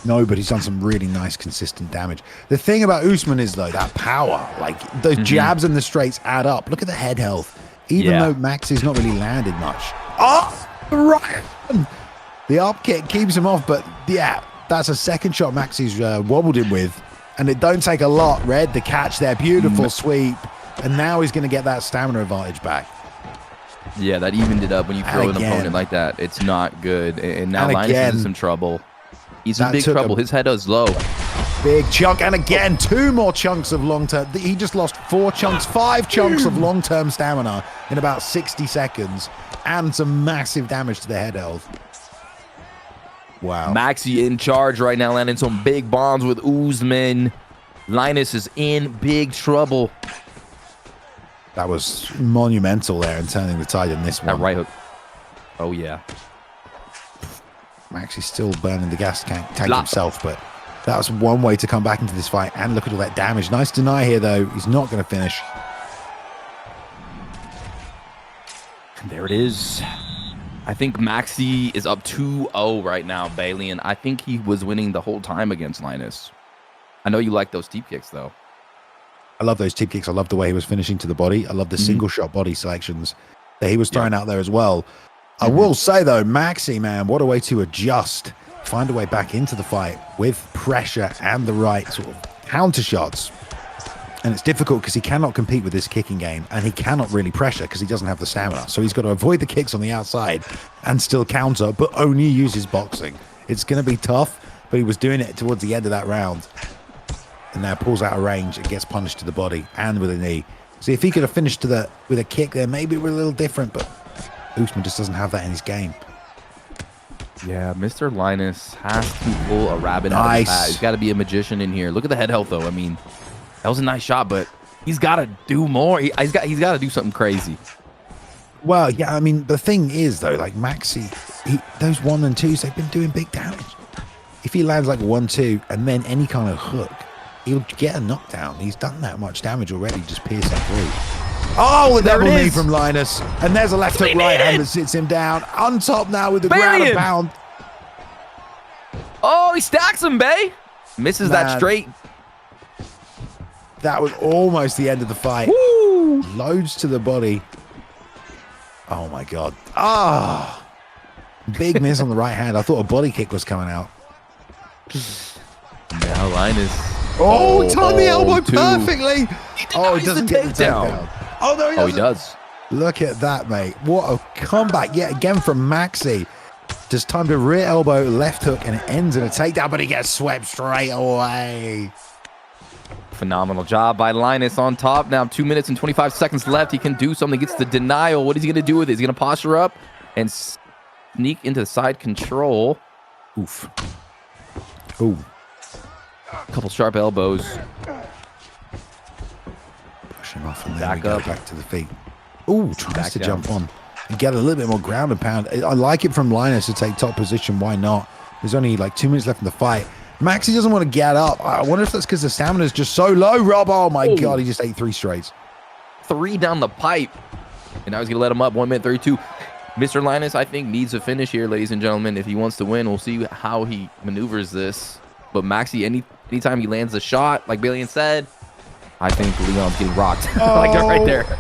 No, but he's done some really nice, consistent damage. The thing about Usman is, though, that power. Like, the jabs and the straights add up. Look at the head health. Even though Maxi's not really landed much. Oh, right. The up kick keeps him off, but yeah, that's a second shot Maxi's wobbled him with. And it don't take a lot. Red, the catch there. Beautiful sweep. And now he's going to get that stamina advantage back. Yeah, that evened it up when you throw an opponent like that. It's not good. And now Linus is in some trouble. He's in big trouble. His head is low. Big chunk. And again, 2 more chunks of long-term. He just lost 5 chunks of long-term stamina in about 60 seconds. And some massive damage to the head health. Wow. Maxi in charge right now, landing some big bombs with Usman. Linus is in big trouble. That was monumental there in turning the tide in this one. That right hook. Oh, yeah. Maxi's still burning the gas tank himself, but that was one way to come back into this fight. And look at all that damage. Nice deny here, though. He's not going to finish. And there it is. I think Maxi is up 2-0 right now, Bailey, and I think he was winning the whole time against Linus. I know you like those deep kicks, though. I love those tip kicks. I love the way he was finishing to the body. I love the single shot body selections that he was throwing out there as well. I will say, though, Maxi, man, what a way to adjust, find a way back into the fight with pressure and the right sort of counter shots. And it's difficult because he cannot compete with this kicking game, and he cannot really pressure because he doesn't have the stamina. So he's got to avoid the kicks on the outside and still counter, but only use his boxing. It's going to be tough, but he was doing it towards the end of that round. And now pulls out of range and gets punished to the body and with a knee. See, if he could have finished with a kick there, maybe it were a little different, but Usman just doesn't have that in his game. Yeah, Mr. Linus has to pull a rabbit out of his hat. He's got to be a magician in here. Look at the head health, though. I mean, that was a nice shot, but he's got to do more. He's got to do something crazy. Well, yeah, I mean, the thing is, though, like Maxi, those 1 and 2s, they've been doing big damage. If he lands like 1-2 and then any kind of hook, he'll get a knockdown. He's done that much damage already, just piercing through. Oh, the double knee from Linus. And there's a left hook right hand that sits him down. On top now with the ground and pound. Oh, he stacks him, Bay. Misses that straight. That was almost the end of the fight. Woo! Loads to the body. Oh, my God. Ah. Big miss on the right hand. I thought a body kick was coming out. Now Linus. Oh, timed the elbow perfectly. He doesn't get the takedown. Oh, no, he doesn't. He does. Look at that, mate. What a comeback yet again from Maxi. Just timed a rear elbow, left hook, and it ends in a takedown, but he gets swept straight away. Phenomenal job by Linus on top. Now 2 minutes and 25 seconds left. He can do something. Gets the denial. What is he going to do with it? He's going to posture up and sneak into side control. Oof. Ooh. A couple sharp elbows. Push him off and then we go back to the feet. Ooh, tries to jump on and get a little bit more ground and pound. I like it from Linus to take top position. Why not? There's only like 2 minutes left in the fight. Maxi doesn't want to get up. I wonder if that's because the stamina is just so low, Rob. Oh, my God. He just ate 3 straights. 3 down the pipe. And now he's going to let him up. 1 minute 32. Mr. Linus, I think, needs a finish here, ladies and gentlemen. If he wants to win, we'll see how he maneuvers this. But Maxi, anytime he lands a shot, like Bailey said, I think Leon's getting rocked. Like right there.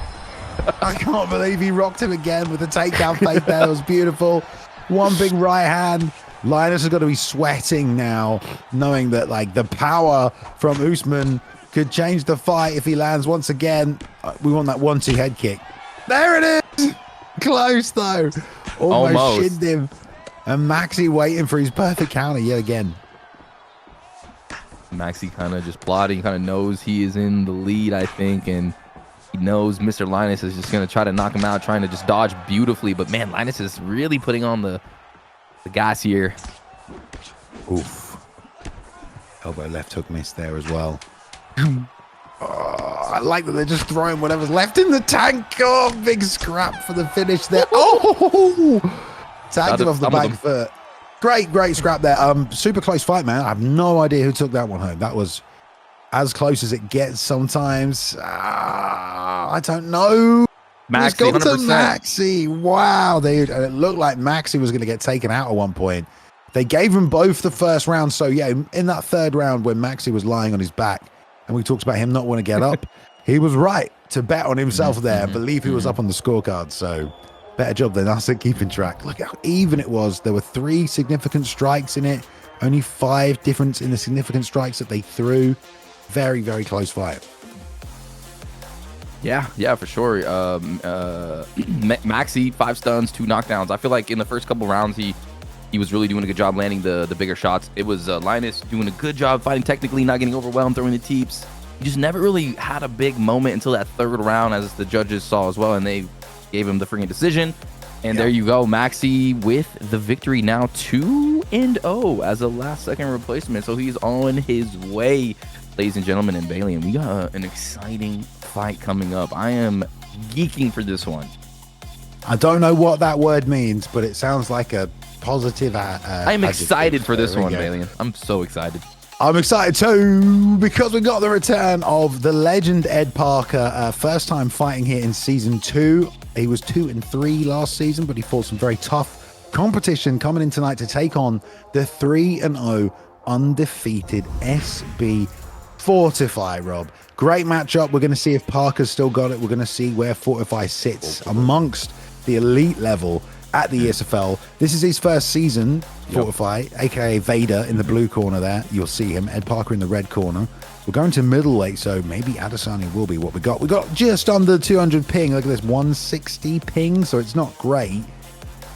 I can't believe he rocked him again with the takedown fake there. That was beautiful. One big right hand. Linus has got to be sweating now, knowing that like the power from Usman could change the fight if he lands once again. We want that 1-2 head kick. There it is. Close though. Almost shinned him. And Maxi waiting for his perfect counter yet again. Maxi kind of just plotting, kind of knows he is in the lead, I think, and he knows Mr. Linus is just going to try to knock him out, trying to just dodge beautifully. But man, Linus is really putting on the gas here. Oof. Elbow left hook miss there as well. I like that they're just throwing whatever's left in the tank. Oh, big scrap for the finish there. Oh, tagged him off the back foot. Great scrap there. Super close fight, man. I have no idea who took that one home. That was as close as it gets sometimes. I don't know. Maxi, 100%. Maxi. Wow, dude. And it looked like Maxi was going to get taken out at one point. They gave him both the first round. So, yeah, in that third round when Maxi was lying on his back and we talked about him not wanting to get up, he was right to bet on himself there and believe he was up on the scorecard. So, better job than us at keeping track. Look how even it was. There were 3 significant strikes in it. Only 5 difference in the significant strikes that they threw. Very, very close fight. Yeah, for sure. Maxi, 5 stuns, 2 knockdowns. I feel like in the first couple rounds, he was really doing a good job landing the bigger shots. It was Linus doing a good job fighting technically, not getting overwhelmed, throwing the teeps. He just never really had a big moment until that third round, as the judges saw as well, and they gave him the freaking decision. And there you go, Maxi with the victory, now 2-0 as a last-second replacement. So he's on his way, ladies and gentlemen, and Bailey. And we got an exciting fight coming up. I am geeking for this one. I don't know what that word means, but it sounds like a positive. I am excited for this one, Bailey. I'm so excited. I'm excited too, because we got the return of the legend Ed Parker. First time fighting here in season 2. He was 2-3 last season, but he fought some very tough competition coming in tonight to take on the 3-0 undefeated SB Fortify, Rob. Great matchup. We're going to see if Parker's still got it. We're going to see where Fortify sits amongst the elite level at the ESFL. This is his first season, Fortify, aka Vader in the blue corner there. You'll see him. Ed Parker in the red corner. We're going to middleweight, so maybe Adesanya will be what we got. We got just under 200 ping. Look at this, 160 ping, so it's not great,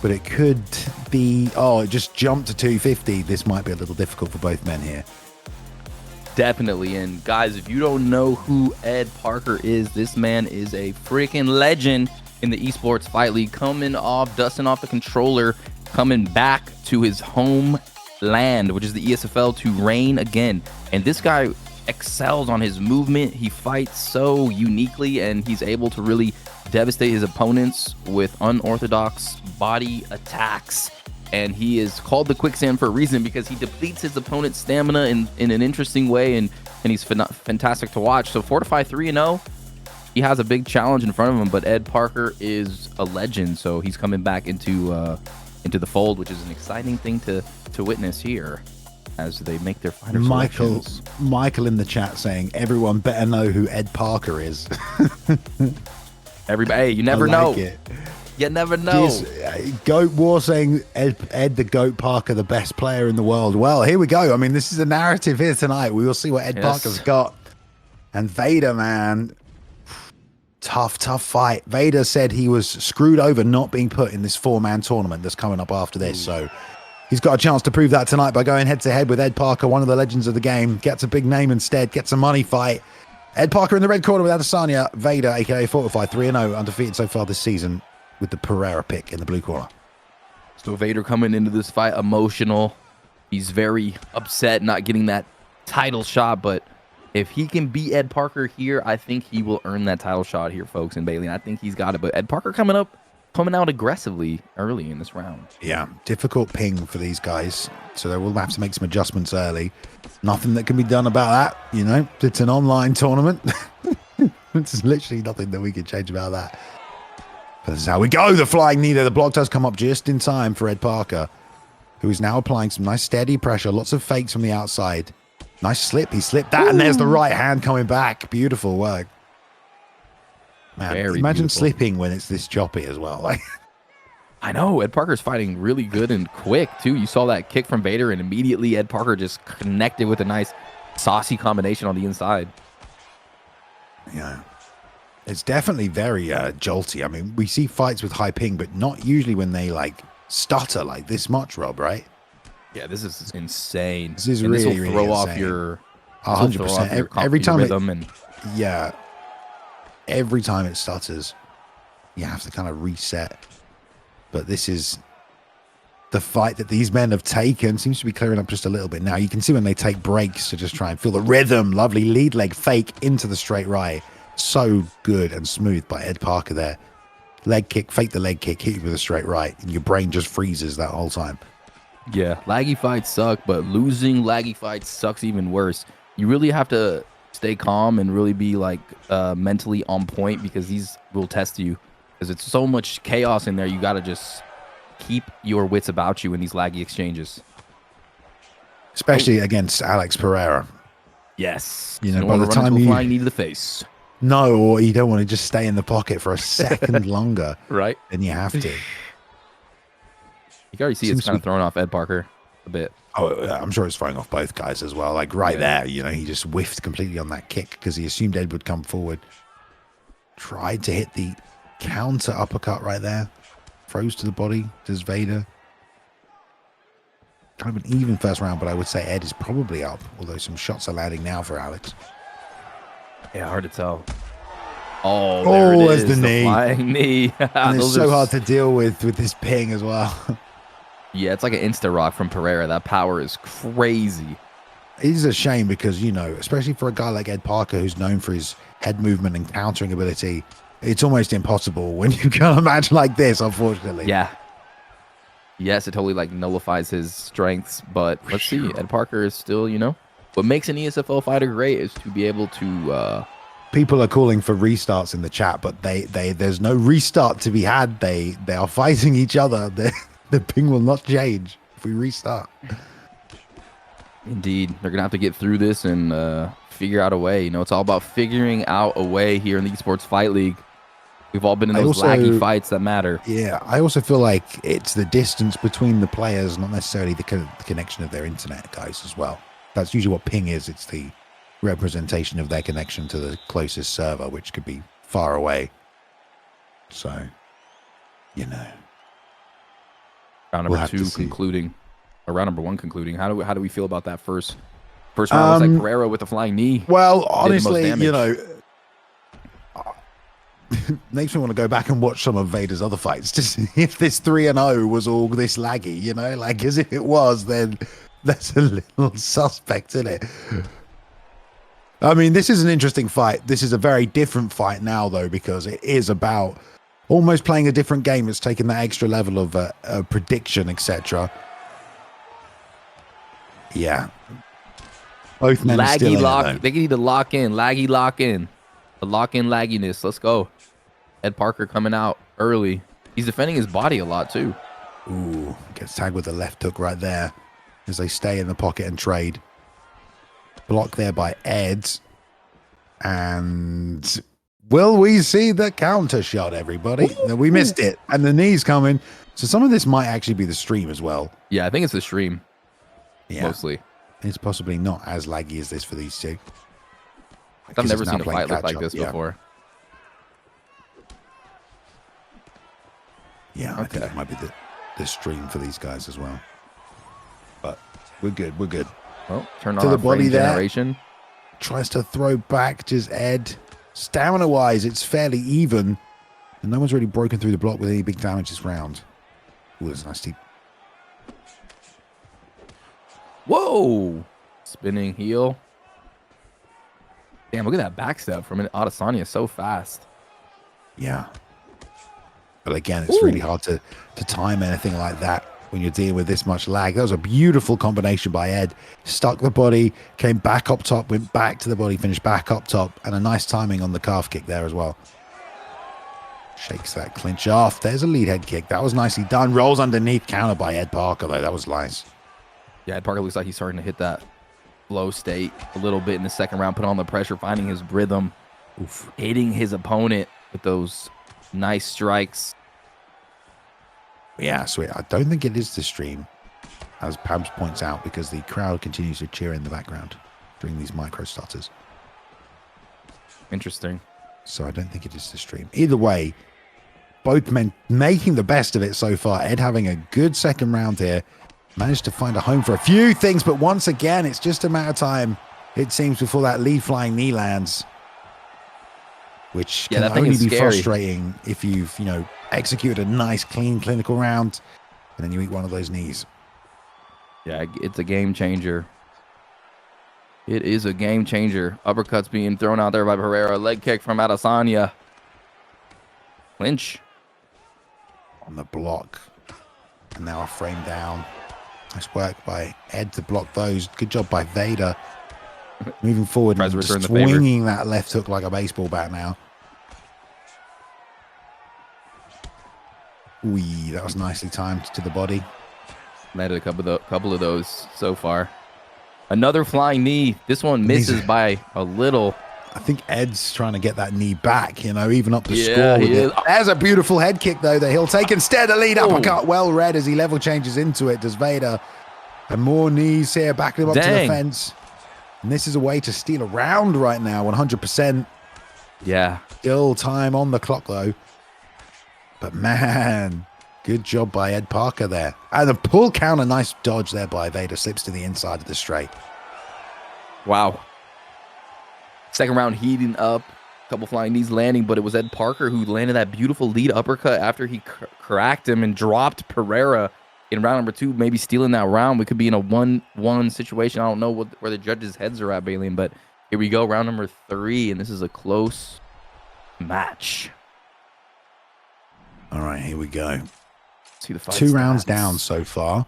but it could be. Oh, it just jumped to 250. This might be a little difficult for both men here. Definitely. And guys, if you don't know who Ed Parker is, this man is a freaking legend in the esports fight league, coming off, dusting off the controller, coming back to his home land, which is the ESFL, to reign again. And this guy excels on his movement. He fights so uniquely, and he's able to really devastate his opponents with unorthodox body attacks. And he is called the quicksand for a reason, because he depletes his opponent's stamina in an interesting way, and he's fantastic to watch. So Fortify 3-0, he has a big challenge in front of him, but Ed Parker is a legend, so he's coming back into the fold, which is an exciting thing to witness here as they make their final selections. Michael in the chat saying everyone better know who Ed Parker is. Everybody, hey, you never know. It. You never know. Goat War saying Ed the Goat Parker, the best player in the world. Well, here we go. I mean, this is a narrative here tonight. We will see what Ed Parker's got. And Vader, man, tough fight. Vader said he was screwed over not being put in this 4-man tournament that's coming up after this. So he's got a chance to prove that tonight by going head-to-head with Ed Parker, one of the legends of the game. Gets a big name instead, gets a money fight. Ed Parker in the red corner with Adesanya. Vader, a.k.a. Fortify, 3-0, undefeated so far this season, with the Pereira pick in the blue corner. So Vader coming into this fight emotional. He's very upset not getting that title shot, but if he can beat Ed Parker here, I think he will earn that title shot here, folks, and Bailey. And I think he's got it. But Ed Parker coming out aggressively early in this round. Yeah, difficult ping for these guys, so they will have to make some adjustments early. Nothing that can be done about that, you know. It's an online tournament. There's literally nothing that we can change about that. But this is how we go. The flying knee there. The block does come up just in time for Ed Parker, who is now applying some nice steady pressure. Lots of fakes from the outside. Nice slip. He slipped that, and there's the right hand coming back. Beautiful work. Man, very imagine beautiful. slipping when it's this choppy as well. Like, I know. Ed Parker's fighting really good and quick, too. You saw that kick from Vader, and immediately Ed Parker just connected with a nice saucy combination on the inside. Yeah. It's definitely very jolty. I mean, we see fights with high ping, but not usually when they, like, stutter like this much, Rob, right? Yeah, this is insane. This is and really, this will really throw insane. off your 100%. Every time rhythm yeah. Every time it stutters, you have to kind of reset. But this is the fight that these men have taken seems to be clearing up just a little bit now. You can see when they take breaks to just try and feel the rhythm. Lovely lead leg fake into the straight right. So good and smooth by Ed Parker there. Leg kick, fake the leg kick, hit you with a straight right, and your brain just freezes that whole time. Yeah, laggy fights suck, but losing laggy fights sucks even worse. You really have to stay calm and really be like mentally on point, because these will test you, because it's so much chaos in there. You got to just keep your wits about you in these laggy exchanges. Especially against Alex Pereira. Yes. You know, don't by want the to run time into a you... flying knee to the face. No, or you don't want to just stay in the pocket for a second longer right? than you have to. You can already see it's kind of throwing off Ed Parker a bit. Oh, I'm sure it's throwing off both guys as well. Like there, you know, he just whiffed completely on that kick because he assumed Ed would come forward. Tried to hit the counter uppercut right there. Froze to the body. Does Vader. Kind of an even first round, but I would say Ed is probably up, although some shots are landing now for Alex. Yeah, hard to tell. Oh, there it is. The knee. Flying knee. And it's so hard to deal with this ping as well. Yeah, it's like an insta rock from Pereira. That power is crazy. It is a shame because, you know, especially for a guy like Ed Parker, who's known for his head movement and countering ability, it's almost impossible when you got a match like this, unfortunately. Yeah. Yes, it totally like nullifies his strengths, but let's see. Ed Parker is still, you know, what makes an ESFL fighter great is to be able to... People are calling for restarts in the chat, but there's no restart to be had. They are fighting each other. The ping will not change if we restart. Indeed. They're going to have to get through this and figure out a way. You know, it's all about figuring out a way here in the Esports Fight League. We've all been in those laggy fights that matter. Yeah, I also feel like it's the distance between the players, not necessarily the connection of their internet, guys, as well. That's usually what ping is. It's the representation of their connection to the closest server, which could be far away. So, you know. Round number two concluding, or round number one concluding. How do we feel about that first round? Looks like Pereira with the flying knee. Well, honestly, you know, makes me want to go back and watch some of Vader's other fights to see if this 3-0 was all this laggy, you know, like as if it was, then that's a little suspect, isn't it? I mean, this is an interesting fight. This is a very different fight now, though, because it is about almost playing a different game. It's taken that extra level of prediction, etc. Yeah. Both men laggy still lock. They need to lock in. Laggy lock in. The lock in lagginess. Let's go. Ed Parker coming out early. He's defending his body a lot, too. Ooh, gets tagged with the left hook right there as they stay in the pocket and trade. Block there by Ed. And will we see the counter shot, everybody? No, we missed it. And the knee's coming. So some of this might actually be the stream as well. Yeah, I think it's the stream. Yeah. Mostly. It's possibly not as laggy as this for these two. I've never seen a fight look like this before. Yeah, I think it might be the stream for these guys as well. But we're good. We're good. Well, turn on the body generation. Tries to throw back, just Ed. Stamina-wise, it's fairly even. And no one's really broken through the block with any big damage this round. Ooh, that's nice deep. Whoa! Spinning heel. Damn, look at that backstep from Adesanya so fast. Yeah. But again, it's really hard to time anything like that when you're dealing with this much lag. That was a beautiful combination by Ed. Stuck the body, came back up top, went back to the body, finished back up top, and a nice timing on the calf kick there as well. Shakes that clinch off. There's a lead head kick. That was nicely done. Rolls underneath, counter by Ed Parker, though. That was nice. Yeah, Ed Parker looks like he's starting to hit that flow state a little bit in the second round, put on the pressure, finding his rhythm, hitting his opponent with those nice strikes. Yeah, sweet. I don't think it is the stream, as Pabs points out, because the crowd continues to cheer in the background during these micro stutters. Interesting. So I don't think it is the stream. Either way, both men making the best of it so far. Ed having a good second round here. Managed to find a home for a few things, but once again, it's just a matter of time, it seems, before that lead flying knee lands. Which can only be frustrating if you've, you know, executed a nice, clean, clinical round. and then you eat one of those knees. Yeah, it's a game changer. It is a game changer. Uppercuts being thrown out there by Pereira. Leg kick from Adesanya. Clinch. On the block. And now a frame down. Nice work by Ed to block those. Good job by Vader. Moving forward and just swinging that left hook like a baseball bat now. Ooh, that was nicely timed to the body. Landed a couple of those so far. Another flying knee. This one misses by a little. I think Ed's trying to get that knee back, even up the score with it. There's a beautiful head kick, though, that he'll take instead. A lead uppercut. Well read as he level changes into it, does Vader. And more knees here, backing him up to the fence. And this is a way to steal a round right now, 100%. Yeah. Still time on the clock, though. But, man, good job by Ed Parker there. And the pull counter, nice dodge there by Vader. Slips to the inside of the straight. Wow. Second round heating up. A couple flying knees landing, but it was Ed Parker who landed that beautiful lead uppercut after he cracked him and dropped Pereira in round number 2, maybe stealing that round. We could be in a 1-1 situation. I don't know where the judges' heads are at, Balian, but here we go, round number 3, and this is a close match. All right, here we go. See the 2 rounds down so far.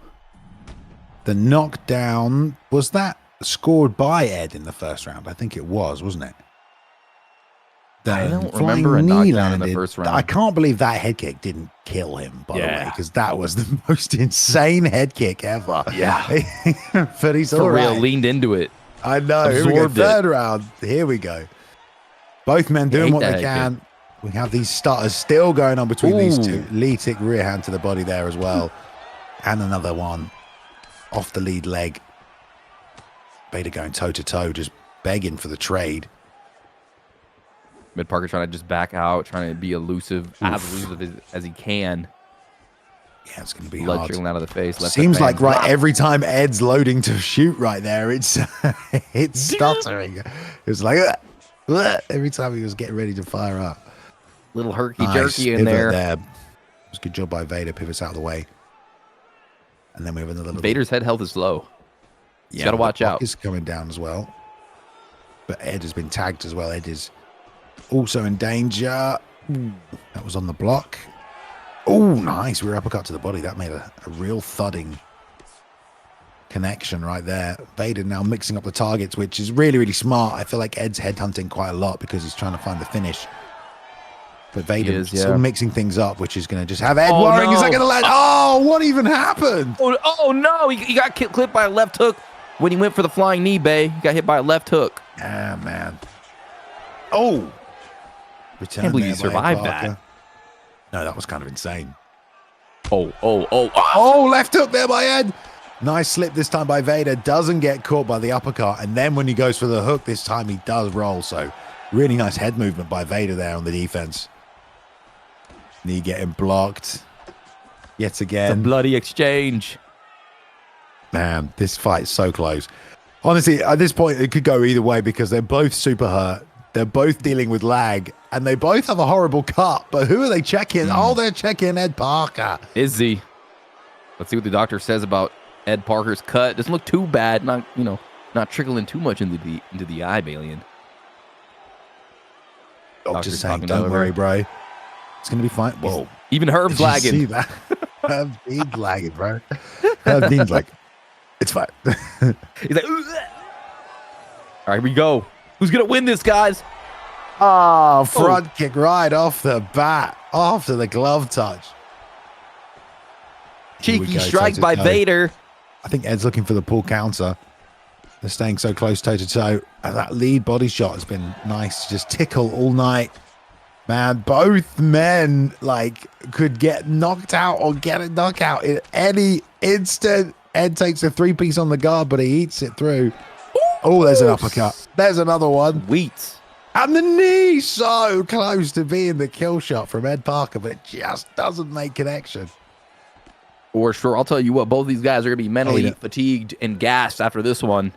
The knockdown, was that scored by Ed in the first round? I think it was, wasn't it? I don't remember a knockdown in the first round. I can't believe that head kick didn't kill him, by the way, because that was the most insane head kick ever. Yeah. But he's For all real, right. leaned into it. I know. Here we go. Third round. Here we go. Both men doing what they can. We have these stutters still going on between these two. Lead kick, rear hand to the body there as well. And another one off the lead leg. Vader going toe-to-toe, just begging for the trade. Ed Parker trying to just back out, trying to be elusive, as elusive as he can. Yeah, it's going to be Blood hard. trickling out of the face. Seems like every time Ed's loading to shoot right there, it's stuttering. It's like every time he was getting ready to fire up. Little herky-jerky in there. It was a good job by Vader. Pivots out of the way. And then we have another little... Vader's head health is low. Yeah, got to watch out. Is coming down as well. But Ed has been tagged as well. Ed is also in danger. That was on the block. Oh, nice. Rear uppercut to the body. That made a real thudding connection right there. Vader now mixing up the targets, which is really, really smart. I feel like Ed's headhunting quite a lot because he's trying to find the finish. But Vader still mixing things up, which is going to just have Ed worrying. Is that going to land? Oh, what even happened? Oh no. He got clipped by a left hook when he went for the flying knee, Bay. He got hit by a left hook. Ah, man. Oh. Return. Can't believe he survived that. No, that was kind of insane. Oh, left hook there by Ed. Nice slip this time by Vader. Doesn't get caught by the uppercut. And then when he goes for the hook this time, he does roll. So really nice head movement by Vader there on the defense. Knee getting blocked yet again. It's a bloody exchange. Man, this fight is so close. Honestly, at this point, it could go either way because they're both super hurt. They're both dealing with lag, and they both have a horrible cut. But who are they checking? Oh, they're checking Ed Parker. Is he? Let's see what the doctor says about Ed Parker's cut. Doesn't look too bad. Not trickling too much into the eye, Balian. Doctor's saying, don't worry, bro. It's going to be fine. Whoa. Even Herb's lagging. See that? Herb Dean's lagging, bro. Herb Dean's like, it's fine. He's like, all right, here we go. Who's going to win this, guys? Front kick right off the bat. After the glove touch. Cheeky strike by Vader. I think Ed's looking for the pull counter. They're staying so close toe-to-toe. And that lead body shot has been nice to just tickle all night. Man, both men could get knocked out or get a knockout in any instant. Ed takes a 3-piece on the guard, but he eats it through. Oh, there's an uppercut. There's another one. Wheat. And the knee so close to being the kill shot from Ed Parker, but it just doesn't make connection. For sure. I'll tell you what, both these guys are going to be mentally fatigued and gassed after this one.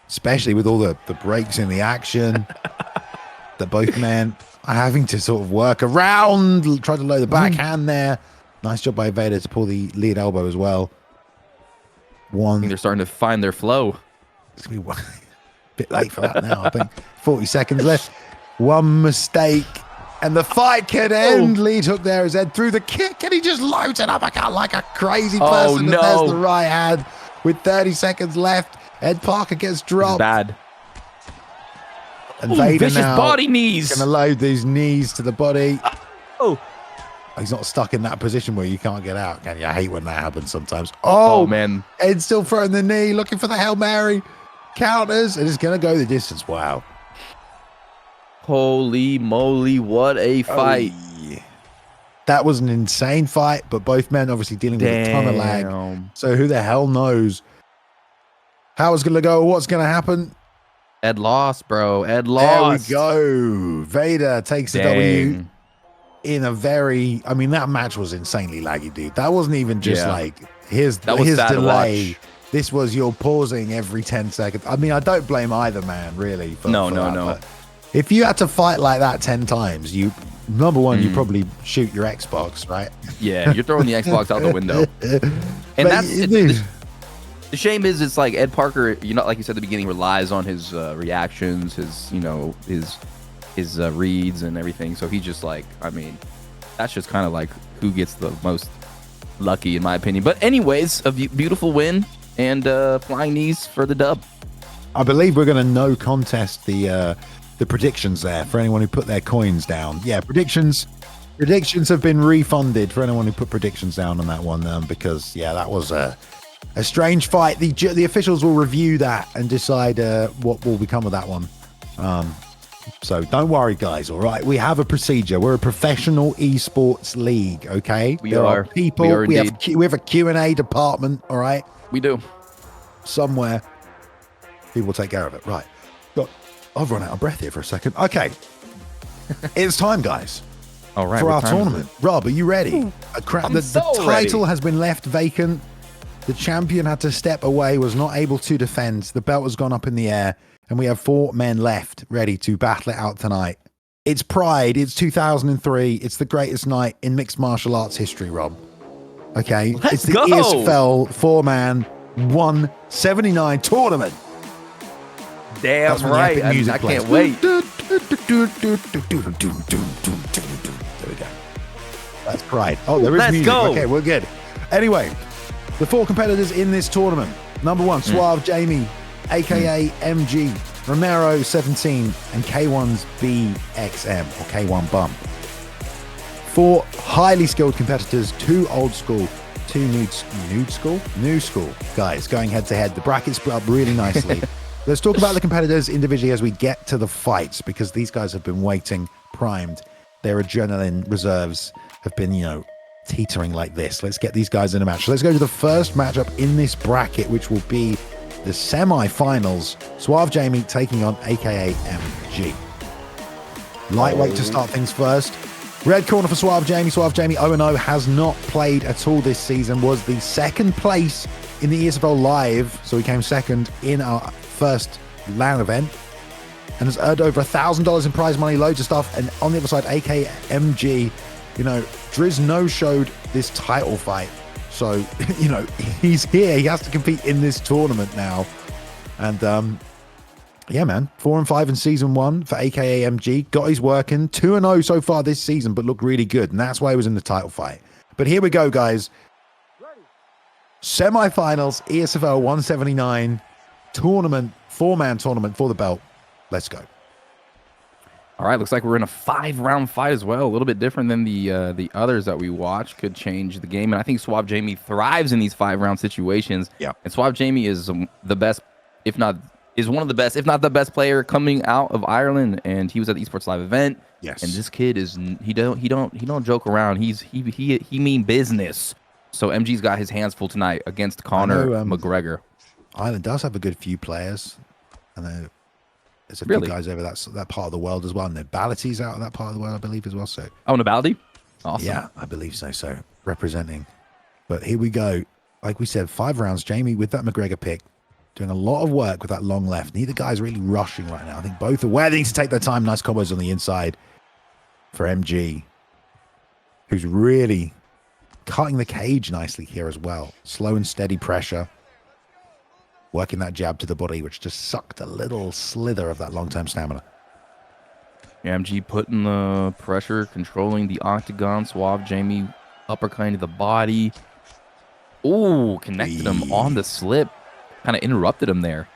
Especially with all the breaks in the action that both men are having to sort of work around, try to load the backhand there. Nice job by Vader to pull the lead elbow as well. I think they're starting to find their flow. It's going to be a bit late for that now, I think. 40 seconds left. One mistake. And the fight can end. Lead hook there is Ed through the kick. And he just loads it up like a crazy person. No. And there's the right hand with 30 seconds left. Ed Parker gets dropped. Bad. And Vader vicious now body knees. going to load these knees to the body. Oh. He's not stuck in that position where you can't get out, can you? I hate when that happens sometimes. Oh man. Ed's still throwing the knee, looking for the Hail Mary. Counters, and it's going to go the distance. Wow. Holy moly, what a fight. That was an insane fight, but both men obviously dealing with a ton of lag. So who the hell knows how it's going to go, what's going to happen. Ed lost, bro. Ed lost. There we go. Vader takes the W in a very, I mean, that match was insanely laggy, dude. That wasn't even just like, here's delay. This was you're pausing every 10 seconds. I mean, I don't blame either man, really. No. If you had to fight like that 10 times, number one, you probably shoot your Xbox, right? Yeah, you're throwing the Xbox out the window. And the shame is, it's like Ed Parker, like you said at the beginning, relies on his reactions, his reads and everything. So he just like, I mean, that's just kind of like who gets the most lucky, in my opinion. But anyways, a beautiful win and flying knees for the dub. I believe we're going to no contest the predictions there for anyone who put their coins down. Yeah, predictions have been refunded for anyone who put predictions down on that one, because that was a strange fight. The officials will review that and decide what will become of that one. So don't worry, guys. All right, we have a procedure. We're a professional esports league. Okay, there are people. We have a Q&A department. All right, we do. Somewhere people will take care of it. Right. I've run out of breath here for a second. Okay, it's time, guys. All right, for our tournament. Rob, are you ready? The title has been left vacant. The champion had to step away, was not able to defend. The belt has gone up in the air, and we have 4 men left ready to battle it out tonight. It's Pride. It's 2003. It's the greatest night in mixed martial arts history, Rob. Okay? It's the ESFL 4-man 179 tournament. Damn right. I can't wait. There we go. That's Pride. Oh, there is music. Go. Okay, we're good. Anyway, the 4 competitors in this tournament. Number 1, Suave Jamie, a.k.a. MG, Romero, 17, and K1's BXM, or K1 Bump. 4 highly skilled competitors, 2 old school, 2 new school guys going head to head. The bracket's split up really nicely. Let's talk about the competitors individually as we get to the fights, because these guys have been waiting, primed. Their adrenaline reserves have been, teetering like this. Let's get these guys in a match. So let's go to the first matchup in this bracket, which will be the semi-finals. Suave Jamie taking on a.k.a. MG. Lightweight to start things first. Red corner for Suave Jamie. Suave Jamie 0-0, has not played at all this season. Was the second place in the ESFL Live, so he came second in our first LAN event, and has earned over $1,000 in prize money, loads of stuff. And on the other side, a.k.a. MG, Driz no-showed this title fight. So, he's here. He has to compete in this tournament now. And, yeah, man, 4-5 in season 1 for a.k.a. MG. Got his work in. 2-0 so far this season, but looked really good. And that's why he was in the title fight. But here we go, guys. Semi-finals, ESFL 179 tournament, 4-man tournament for the belt. Let's go. All right, looks like we're in a 5-round fight as well. A little bit different than the others that we watched. Could change the game. And I think Suave Jamie thrives in these 5-round situations. Yeah. And Suave Jamie is the best, one of the best, if not the best player coming out of Ireland. And he was at the Esports Live event. Yes. And this kid is he don't joke around. He mean business. So MG's got his hands full tonight against Conor McGregor. Ireland does have a good few players. I know there's a few guys over that part of the world as well. And Bality's out of that part of the world, I believe, as well. So Nabaldi? Awesome. Yeah, I believe so. So representing. But here we go. Like we said, 5 rounds. Jamie with that McGregor pick, doing a lot of work with that long left. Neither guy's really rushing right now. I think both are where they need to take their time. Nice combos on the inside for MG, who's really cutting the cage nicely here as well. Slow and steady pressure. Working that jab to the body, which just sucked a little slither of that long-term stamina. MG putting the pressure, controlling the octagon. Suave Jamie uppercutting to the body. Ooh, connected him on the slip. Kind of interrupted him there.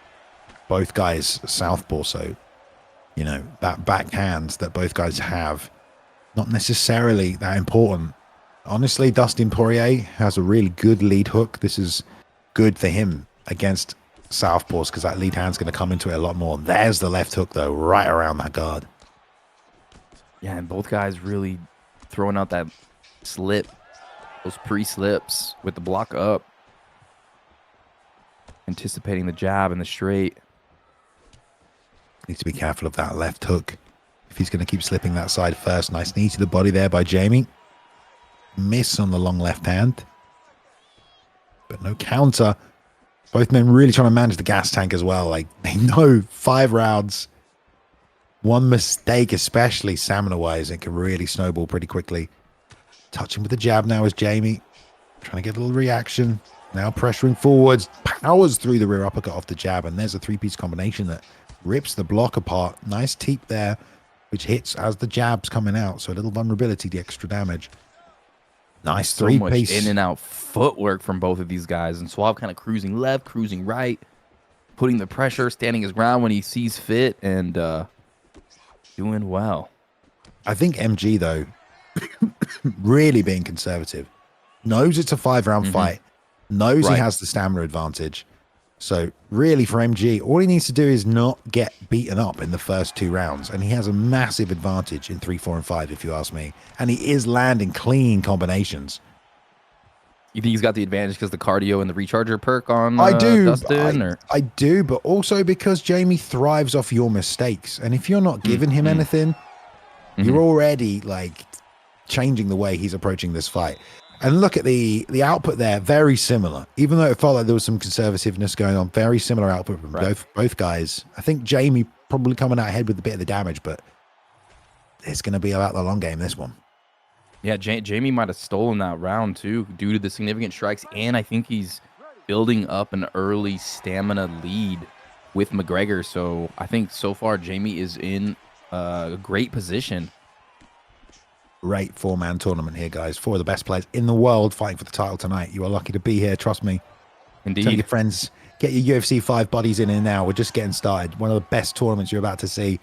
Both guys southpaw, so, you know, that backhand that both guys have, not necessarily that important. Honestly, Dustin Poirier has a really good lead hook. This is good for him against southpaws because that lead hand's going to come into it a lot more. There's the left hook, though, right around that guard. Yeah, and both guys really throwing out that slip, those pre-slips with the block up. Anticipating the jab and the straight. Needs to be careful of that left hook if he's going to keep slipping that side first. Nice knee to the body there by Jamie. Miss on the long left hand. But no counter. Both men really trying to manage the gas tank as well. Like, they know 5 rounds. One mistake, especially stamina-wise, it can really snowball pretty quickly. Touching with the jab now is Jamie. Trying to get a little reaction. Now pressuring forwards. Powers through the rear uppercut off the jab. And there's a 3-piece combination that rips the block apart. Nice teep there, which hits as the jab's coming out. So a little vulnerability, the extra damage. Nice so 3-piece. much in and out footwork from both of these guys. And Suave kind of cruising left, cruising right. Putting the pressure, standing his ground when he sees fit. And doing well. I think MG, though, really being conservative. Knows it's a 5-round fight. Knows he has the stamina advantage. So really for MG, all he needs to do is not get beaten up in the first 2 rounds. And he has a massive advantage in 3, 4, and 5, if you ask me. And he is landing clean combinations. You think he's got the advantage because the cardio and the recharger perk on I do. Dustin? I do, but also because Jamie thrives off your mistakes. And if you're not giving him anything, you're already like changing the way he's approaching this fight. And look at the output there, very similar. Even though it felt like there was some conservativeness going on, very similar output from both guys. I think Jamie probably coming out ahead with a bit of the damage, but it's going to be about the long game, this one. Yeah, Jamie might have stolen that round, too, due to the significant strikes. And I think he's building up an early stamina lead with McGregor. So I think so far Jamie is in a great position. Great 4-man tournament here, guys. 4 of the best players in the world fighting for the title tonight. You are lucky to be here, trust me. Indeed. Tell your friends, get your UFC 5 buddies in here now. We're just getting started. One of the best tournaments you're about to see.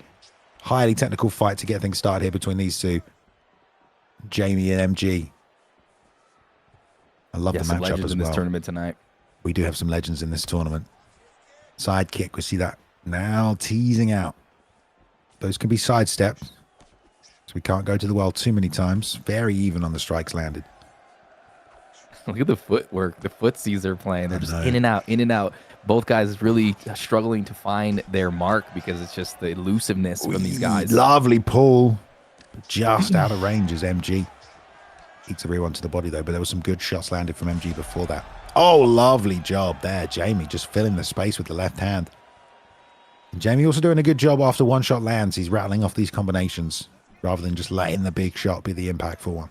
Highly technical fight to get things started here between these two. Jamie and MG. I love the some matchup legends as in well. this tournament tonight. We do have some legends in this tournament. Side kick, we see that now teasing out. Those can be sidestepped. So we can't go to the well too many times. Very even on the strikes landed. Look at the footwork, the footsies they're playing. They're just in and out, in and out. Both guys really struggling to find their mark because it's just the elusiveness from these guys. Lovely pull. Just out of range is MG. Eats a rear one to the body, though, but there was some good shots landed from MG before that. Oh, lovely job there. Jamie just filling the space with the left hand. And Jamie also doing a good job after one shot lands. He's rattling off these combinations rather than just letting the big shot be the impactful one.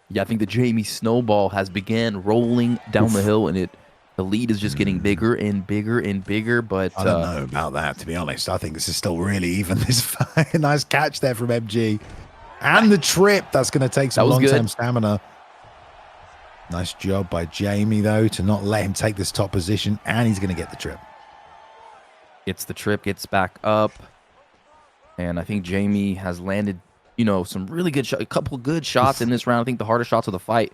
Yeah, I think the Jamie snowball has began rolling down the hill, and the lead is just getting bigger and bigger and bigger. But I don't know about that, to be honest. I think this is still really even. This fight. Nice catch there from MG. And the trip. That's going to take some long-term stamina. Nice job by Jamie, though, to not let him take this top position. And he's going to get the trip. Gets the trip, gets back up. And I think Jamie has landed, you know, some really good shots, a couple good shots in this round. I think the hardest shots of the fight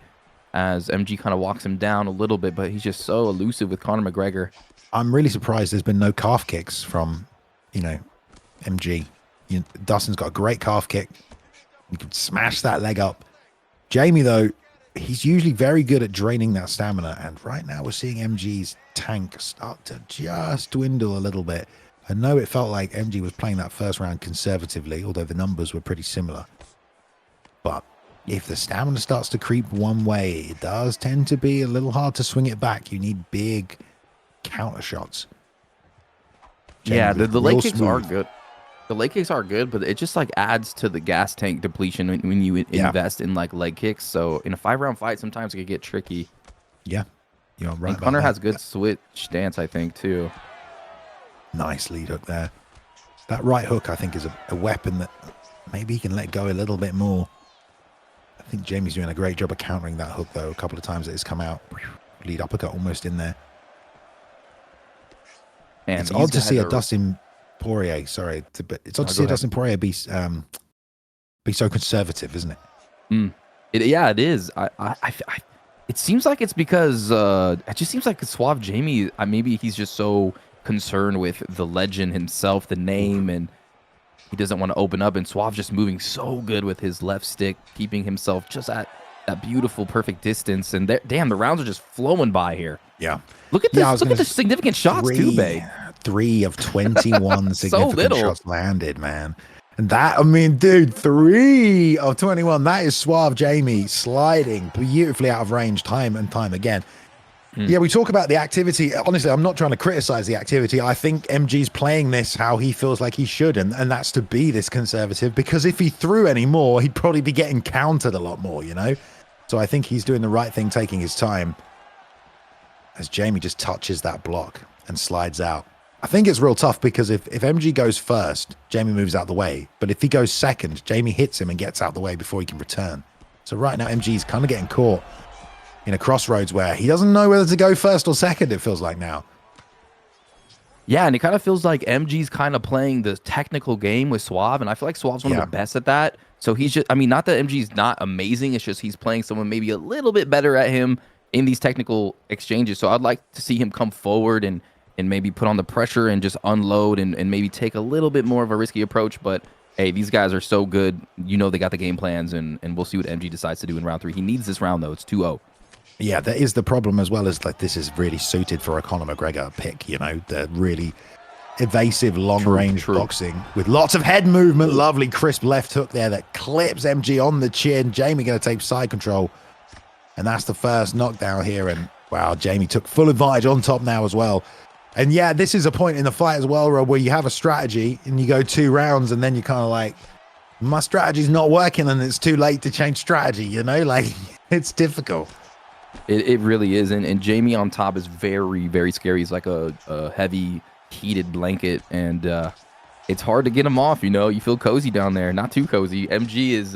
as MG kind of walks him down a little bit, but he's just so elusive with Conor McGregor. I'm really surprised there's been no calf kicks from, you know, MG. Dustin's got a great calf kick. You can smash that leg up. Jamie, though, he's usually very good at draining that stamina. And right now we're seeing MG's tank start to just dwindle a little bit. I know it felt like MG was playing that first round conservatively, although the numbers were pretty similar. But if the stamina starts to creep one way, it does tend to be a little hard to swing it back. You need big counter shots. Yeah, the leg kicks are good. The leg kicks are good, but it just like adds to the gas tank depletion when you invest in like leg kicks. So in a 5-round fight, sometimes it can get tricky. Yeah, you're right. And Connor has good switch stance, I think, too. Nice lead hook there. That right hook, I think, is a weapon that maybe he can let go a little bit more. I think Jamie's doing a great job of countering that hook, though. A couple of times it has come out. Lead uppercut almost in there. And it's odd to see a Dustin Poirier, sorry. It's odd to see a Dustin Poirier be so conservative, isn't it? Yeah, it is. It seems like it's because it just seems like Suave Jamie, maybe he's just so concerned with the legend himself, the name, and he doesn't want to open up. And Suave just moving so good with his left stick, keeping himself just at that beautiful, perfect distance. And damn, the rounds are just flowing by here. Yeah. Look at this. Look at the significant shots too, babe. 3 of 21 significant shots landed, man. And that, I mean, dude, 3 of 21. That is Suave Jamie sliding beautifully out of range time and time again. Yeah, we talk about the activity. Honestly, I'm not trying to criticize the activity. I think MG's playing this how he feels like he should, and that's to be this conservative, because if he threw any more, he'd probably be getting countered a lot more, you know? So I think he's doing the right thing, taking his time, as Jamie just touches that block and slides out. I think it's real tough because if MG goes first, Jamie moves out the way. But if he goes second, Jamie hits him and gets out the way before he can return. So right now, MG's kind of getting caught in a crossroads where he doesn't know whether to go first or second, it feels like now. Yeah, and it kind of feels like MG's kind of playing the technical game with Suave, and I feel like Suave's one of the best at that. So he's just, I mean, not that MG's not amazing, it's just he's playing someone maybe a little bit better at him in these technical exchanges. So I'd like to see him come forward and maybe put on the pressure and just unload and maybe take a little bit more of a risky approach. But hey, these guys are so good. You know they got the game plans, and we'll see what MG decides to do in round 3. He needs this round, though. It's 2-0. Yeah, that is the problem, as well as like this is really suited for a Conor McGregor pick, you know, the really evasive long-range boxing with lots of head movement. Lovely crisp left hook there that clips MG on the chin. Jamie going to take side control, and that's the first knockdown here. And wow, Jamie took full advantage on top now as well. And yeah, this is a point in the fight as well, Rob, where you have a strategy and you go 2 rounds and then you're kind of like, my strategy's not working and it's too late to change strategy, you know? Like, it's difficult. It really is. And Jamie on top is very, very scary. He's like a heavy, heated blanket. And it's hard to get him off, you know? You feel cozy down there. Not too cozy. MG is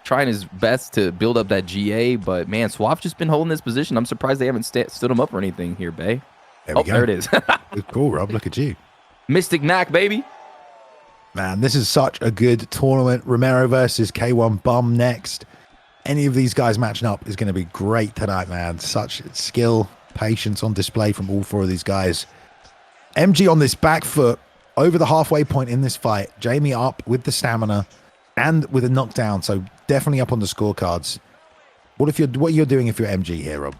trying his best to build up that GA. But, man, Suave just been holding this position. I'm surprised they haven't stood him up or anything here, Bay. There we go. There it is. Cool, Rob. Look at you. Mystic Knack, baby. Man, this is such a good tournament. Romero versus K1 Bum next. Any of these guys matching up is going to be great tonight, man. Such skill, patience on display from all 4 of these guys. MG on this back foot over the halfway point in this fight. Jamie up with the stamina and with a knockdown. So definitely up on the scorecards. What you're doing if you're MG here, Rob?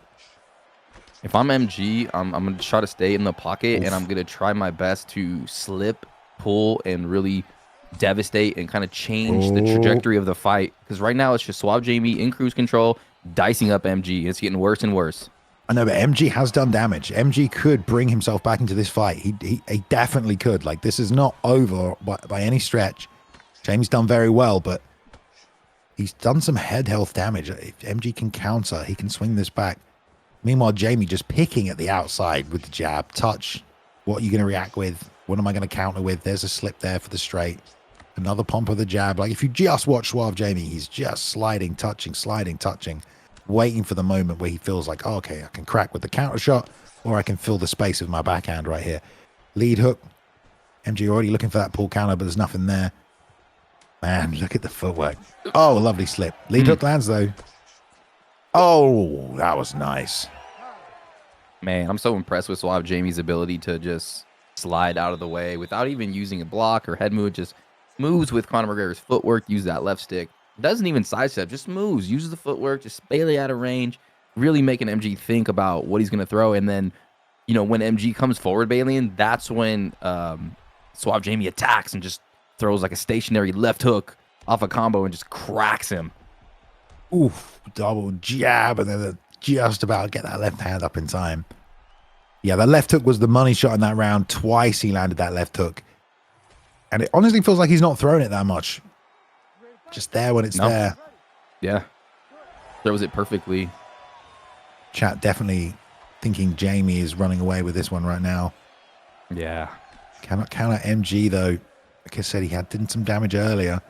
If I'm MG, I'm going to try to stay in the pocket, and I'm going to try my best to slip, pull, and really devastate and kind of change the trajectory of the fight. Because right now, it's just Suave Jamie in cruise control, dicing up MG. It's getting worse and worse. I know, but MG has done damage. MG could bring himself back into this fight. He definitely could. Like, this is not over by any stretch. Jamie's done very well, but he's done some head health damage. If MG can counter, he can swing this back. Meanwhile, Jamie just picking at the outside with the jab. Touch. What are you going to react with? What am I going to counter with? There's a slip there for the straight. Another pump of the jab. Like, if you just watch Suave Jamie, he's just sliding, touching, waiting for the moment where he feels like, oh, okay, I can crack with the counter shot, or I can fill the space with my backhand right here. Lead hook. MG already looking for that pull counter, but there's nothing there. Man, look at the footwork. Oh, lovely slip. Lead hook lands, though. Oh, that was nice. Man, I'm so impressed with Suave Jamie's ability to just slide out of the way without even using a block or head move. Just moves with Conor McGregor's footwork, use that left stick. Doesn't even sidestep, just moves, uses the footwork, just barely out of range, really making MG think about what he's going to throw. And then, you know, when MG comes forward, Balian, that's when Suave Jamie attacks and just throws like a stationary left hook off a combo and just cracks him. Oof, double jab, and then just about get that left hand up in time. Yeah, that left hook was the money shot in that round. Twice he landed that left hook. And it honestly feels like he's not throwing it that much. Just there when it's there. Yeah. Throws it perfectly. Chat definitely thinking Jamie is running away with this one right now. Yeah. Cannot count out MG though. Like I said, he did some damage earlier.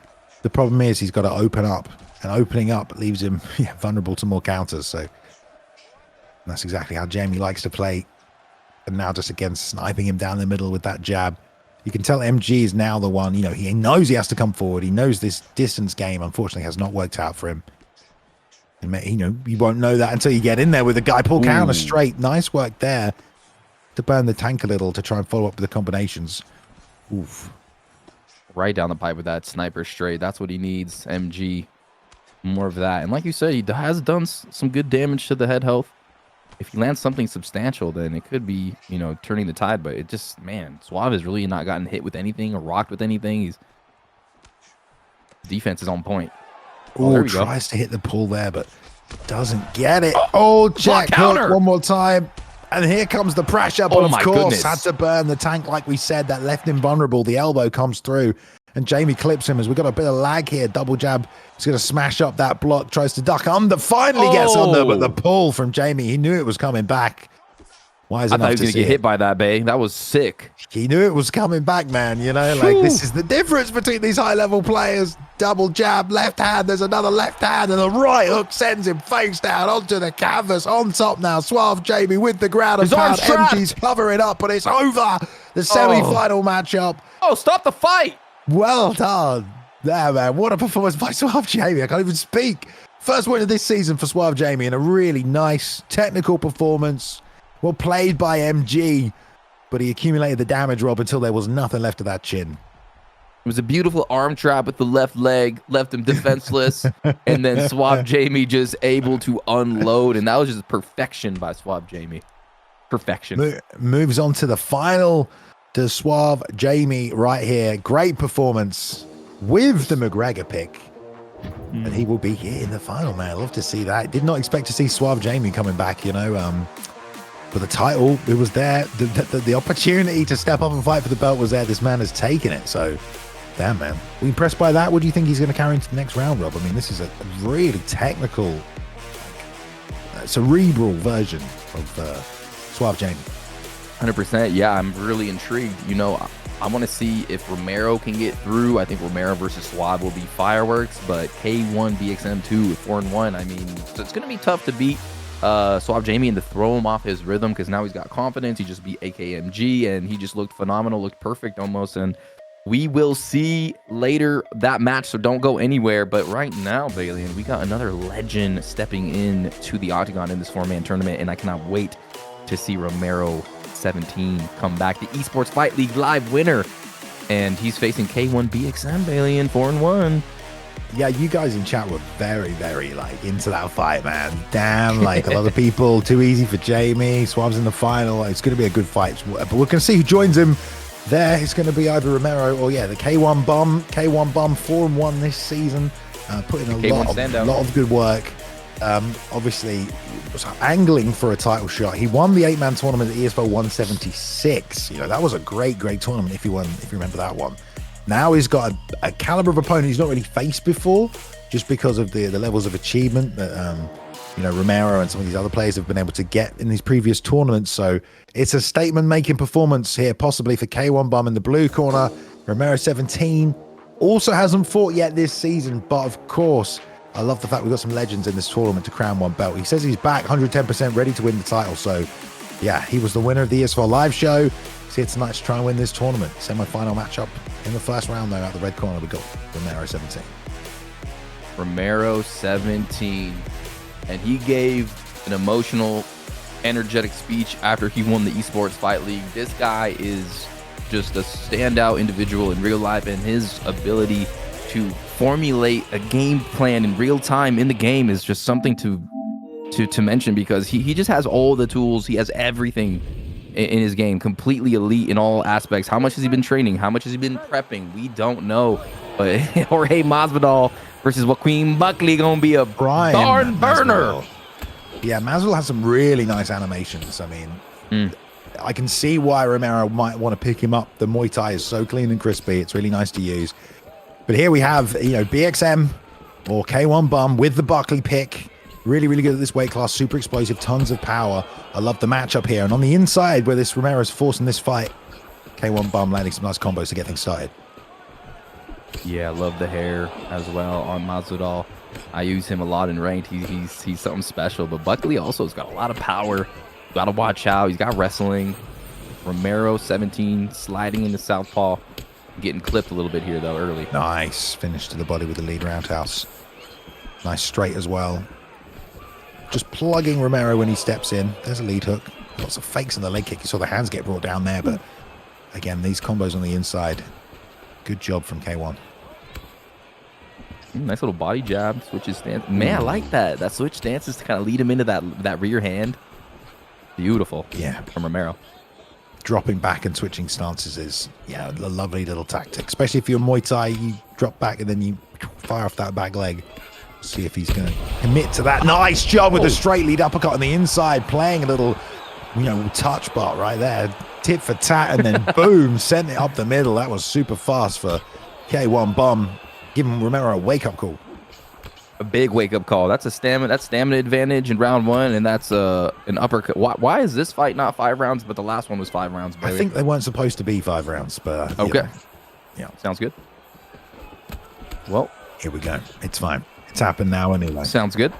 The problem is he's got to open up. And opening up leaves him vulnerable to more counters. So that's exactly how Jamie likes to play. And now just again sniping him down the middle with that jab. You can tell MG is now the one, he knows he has to come forward. He knows this distance game, unfortunately, has not worked out for him. And, you won't know that until you get in there with the guy pull counter straight. Nice work there to burn the tank a little to try and follow up with the combinations. Oof. Right down the pipe with that sniper straight. That's what he needs, MG. More of that. And like you said, he has done some good damage to the head health. If he lands something substantial, then it could be, turning the tide. But it just, man, Suave has really not gotten hit with anything or rocked with anything. Defense is on point. Oh, tries to hit the pull there, but doesn't get it. Oh, check hook one more time. And here comes the pressure. But of course, had to burn the tank like we said. That left him vulnerable. The elbow comes through. And Jamie clips him as we've got a bit of lag here. Double jab. He's going to smash up that block. Tries to duck under. Finally gets under. But the pull from Jamie, he knew it was coming back. Why is it? I thought he was going to get hit by that, Bay. That was sick. He knew it was coming back, man. Like this is the difference between these high-level players. Double jab, left hand. There's another left hand. And the right hook sends him face down onto the canvas. On top now. Suave Jamie with the ground and pound. MG's covering up, but it's over. The semi-final matchup. Oh, stop the fight. Well done. There, man. What a performance by Suave Jamie. I can't even speak. First win of this season for Suave Jamie and a really nice technical performance. Well played by MG, but he accumulated the damage, Rob, until there was nothing left of that chin. It was a beautiful arm trap with the left leg, left him defenseless, and then Suave Jamie just able to unload, and that was just perfection by Suave Jamie. Perfection. Moves on to the final. To Suave Jamie right here. Great performance with the McGregor pick. And he will be here in the final, man. I love to see that. Did not expect to see Suave Jamie coming back, But the title, it was there. The opportunity to step up and fight for the belt was there. This man has taken it. So, damn, man. Were you impressed by that? What do you think he's going to carry into the next round, Rob? I mean, this is a really technical, cerebral version of Suave Jamie. 100%. Yeah, I'm really intrigued. I want to see if Romero can get through. I think Romero versus Suave will be fireworks, but K1 BXM 2 with 4-1. I mean, so it's going to be tough to beat Suave Jamie and to throw him off his rhythm because now he's got confidence. He just beat AKMG and he just looked phenomenal, looked perfect almost. And we will see later that match, so don't go anywhere. But right now, Bailey, we got another legend stepping in to the Octagon in this 4-man tournament, and I cannot wait to see Romero 17 come back, the Esports Fight League live winner, and he's facing K1 BXM, Bailey, in 4-1. Yeah, you guys in chat were very, very into that fight, man. Damn, a lot of people, too easy for Jamie. Suave's in the final. It's going to be a good fight, but we're going to see who joins him there. It's going to be either Romero or the K1 Bum. K1 Bum 4-1 this season, putting a lot of good work. Obviously was angling for a title shot. He won the 8-man tournament at ESFL 176. That was a great tournament if you remember that one. Now he's got a caliber of opponent he's not really faced before, just because of the levels of achievement that Romero and some of these other players have been able to get in these previous tournaments. So it's a statement making performance here, possibly for K1 Bum in the blue corner. Romero 17 also hasn't fought yet this season, but of course I love the fact we've got some legends in this tournament to crown one belt. He says he's back 110% ready to win the title. So, yeah, he was the winner of the ESFL live show. He's here tonight to try and win this tournament. Semi-final matchup in the first round, though, out the red corner, we got Romero 17. Romero 17. And he gave an emotional, energetic speech after he won the Esports Fight League. This guy is just a standout individual in real life, and his ability to formulate a game plan in real time in the game is just something to mention, because he just has all the tools. He has everything in his game, completely elite in all aspects. How much has he been training? How much has he been prepping? We don't know. But Jorge Masvidal versus Joaquin Buckley gonna be a barn burner. Yeah, Masvidal has some really nice animations. I mean, I can see why Romero might want to pick him up. The Muay Thai is so clean and crispy. It's really nice to use. But here we have, BXM or K1 Bum with the Buckley pick. Really, really good at this weight class. Super explosive, tons of power. I love the matchup here. And on the inside, where this Romero's forcing this fight, K1 Bum landing some nice combos to get things started. Yeah, I love the hair as well on Masvidal. I use him a lot in ranked. He's something special. But Buckley also has got a lot of power. Got to watch out. He's got wrestling. Romero, 17, sliding into southpaw. Getting clipped a little bit here, though, early. Nice. Finish to the body with the lead roundhouse. Nice straight as well. Just plugging Romero when he steps in. There's a lead hook. Lots of fakes in the leg kick. You saw the hands get brought down there, but again, these combos on the inside. Good job from K1. Nice little body jab, switches stance. Man, I like that. That switch stances to kind of lead him into that rear hand. Beautiful. Yeah. From Romero. Dropping back and switching stances is, a lovely little tactic. Especially if you're Muay Thai, you drop back and then you fire off that back leg. See if he's going to commit to that. Nice job with the straight lead uppercut on the inside. Playing a little, touch bar right there. Tit for tat, and then boom, sent it up the middle. That was super fast for K1 Bum. Giving Romero a wake-up call. A big wake-up call. That's stamina advantage in round one, and that's an uppercut. Why is this fight not 5 rounds, but the last one was 5 rounds? I think they weren't supposed to be 5 rounds, but okay. Yeah. Sounds good. Well, here we go. It's fine. It's happened now anyway. Sounds good.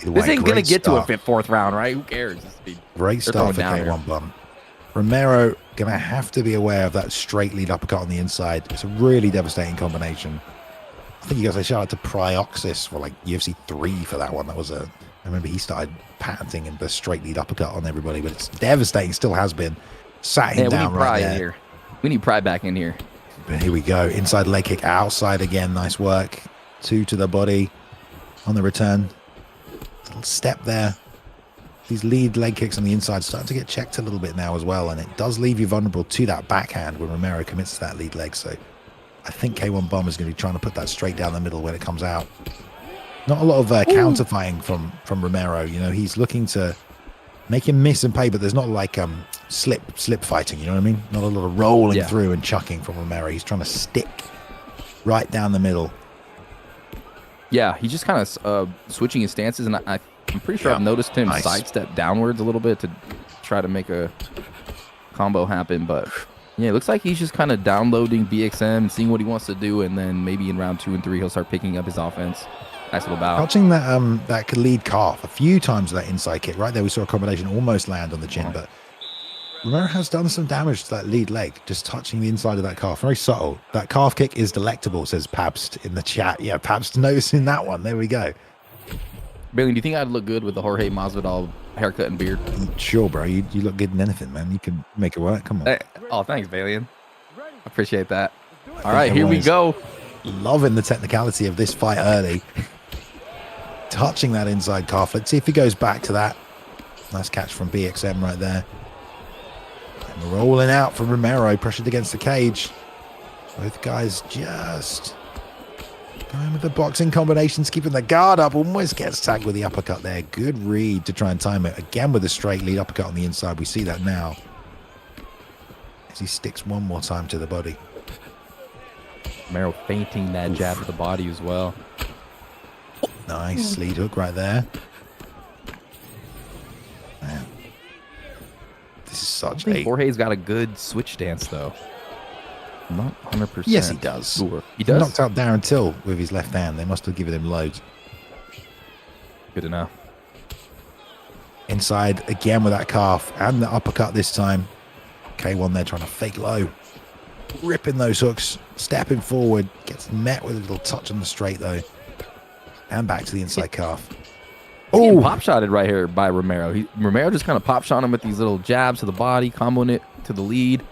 This ain't going to get to a 4th round, right? Who cares? Great start for K1 Bum. Romero going to have to be aware of that straight lead uppercut on the inside. It's a really devastating combination. I think you guys say shout out to Prioxis for like UFC 3 for that one. That was I remember he started patenting the straight lead uppercut on everybody, but it's devastating. Still has been. Sat him down right there. Here. We need Pride back in here. But here we go. Inside leg kick, outside again. Nice work. 2 to the body on the return. Little step there. These lead leg kicks on the inside starting to get checked a little bit now as well, and it does leave you vulnerable to that backhand when Romero commits to that lead leg. So I think K1 Bum is going to be trying to put that straight down the middle when it comes out. Not a lot of counter fighting from Romero. He's looking to make him miss and pay, but there's not like slip fighting. You know what I mean? Not a lot of rolling through and chucking from Romero. He's trying to stick right down the middle. Yeah, he's just kind of switching his stances, and I'm pretty sure I've noticed him sidestep downwards a little bit to try to make a combo happen. But yeah, it looks like he's just kind of downloading BXM, seeing what he wants to do, and then maybe in round 2 and 3 he'll start picking up his offense. Nice little bow. Touching that lead calf a few times with that inside kick. Right there, we saw a combination almost land on the chin, but Romero has done some damage to that lead leg, just touching the inside of that calf. Very subtle. That calf kick is delectable, says Pabst in the chat. Yeah, Pabst noticing that one. There we go. Billy, do you think I'd look good with the Jorge Masvidal haircut and beard? Sure, bro. You look good in anything, man. You can make it work. Come on. Hey, thanks, Balian. Appreciate that. All right, here we go. Loving the technicality of this fight early. Touching that inside calf. Let's see if he goes back to that. Nice catch from BXM right there. And rolling out from Romero, pressured against the cage. Both guys just going with the boxing combinations, keeping the guard up. Almost gets tagged with the uppercut there. Good read to try and time it. Again with the straight lead uppercut on the inside. We see that now. As he sticks one more time to the body. Romero feinting that jab to the body as well. Nice lead hook right there. Man. This is such a... Jorge's got a good switch stance, though. Not 100%. Yes, he does. Sure. He does? Knocked out Darren Till with his left hand. They must have given him loads. Good to know. Inside again with that calf and the uppercut this time. K1 there trying to fake low. Ripping those hooks. Stepping forward. Gets met with a little touch on the straight, though. And back to the inside calf. Oh, pop shotted right here by Romero. Romero just kind of pop shot him with these little jabs to the body, comboing it to the lead.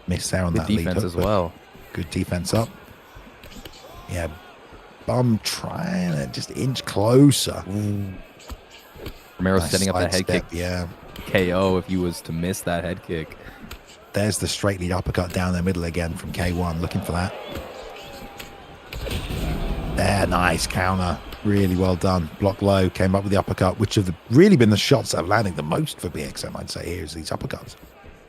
Missed there on good that lead defense hook, as well. Good defense up. Yeah, Bum trying to just inch closer. Romero setting up that head kick. Yeah. KO if he was to miss that head kick. There's the straight lead uppercut down the middle again from K1. Looking for that. There, nice counter. Really well done. Block low, came up with the uppercut, which have really been the shots that have landed the most for BXM, I'd say, here is these uppercuts.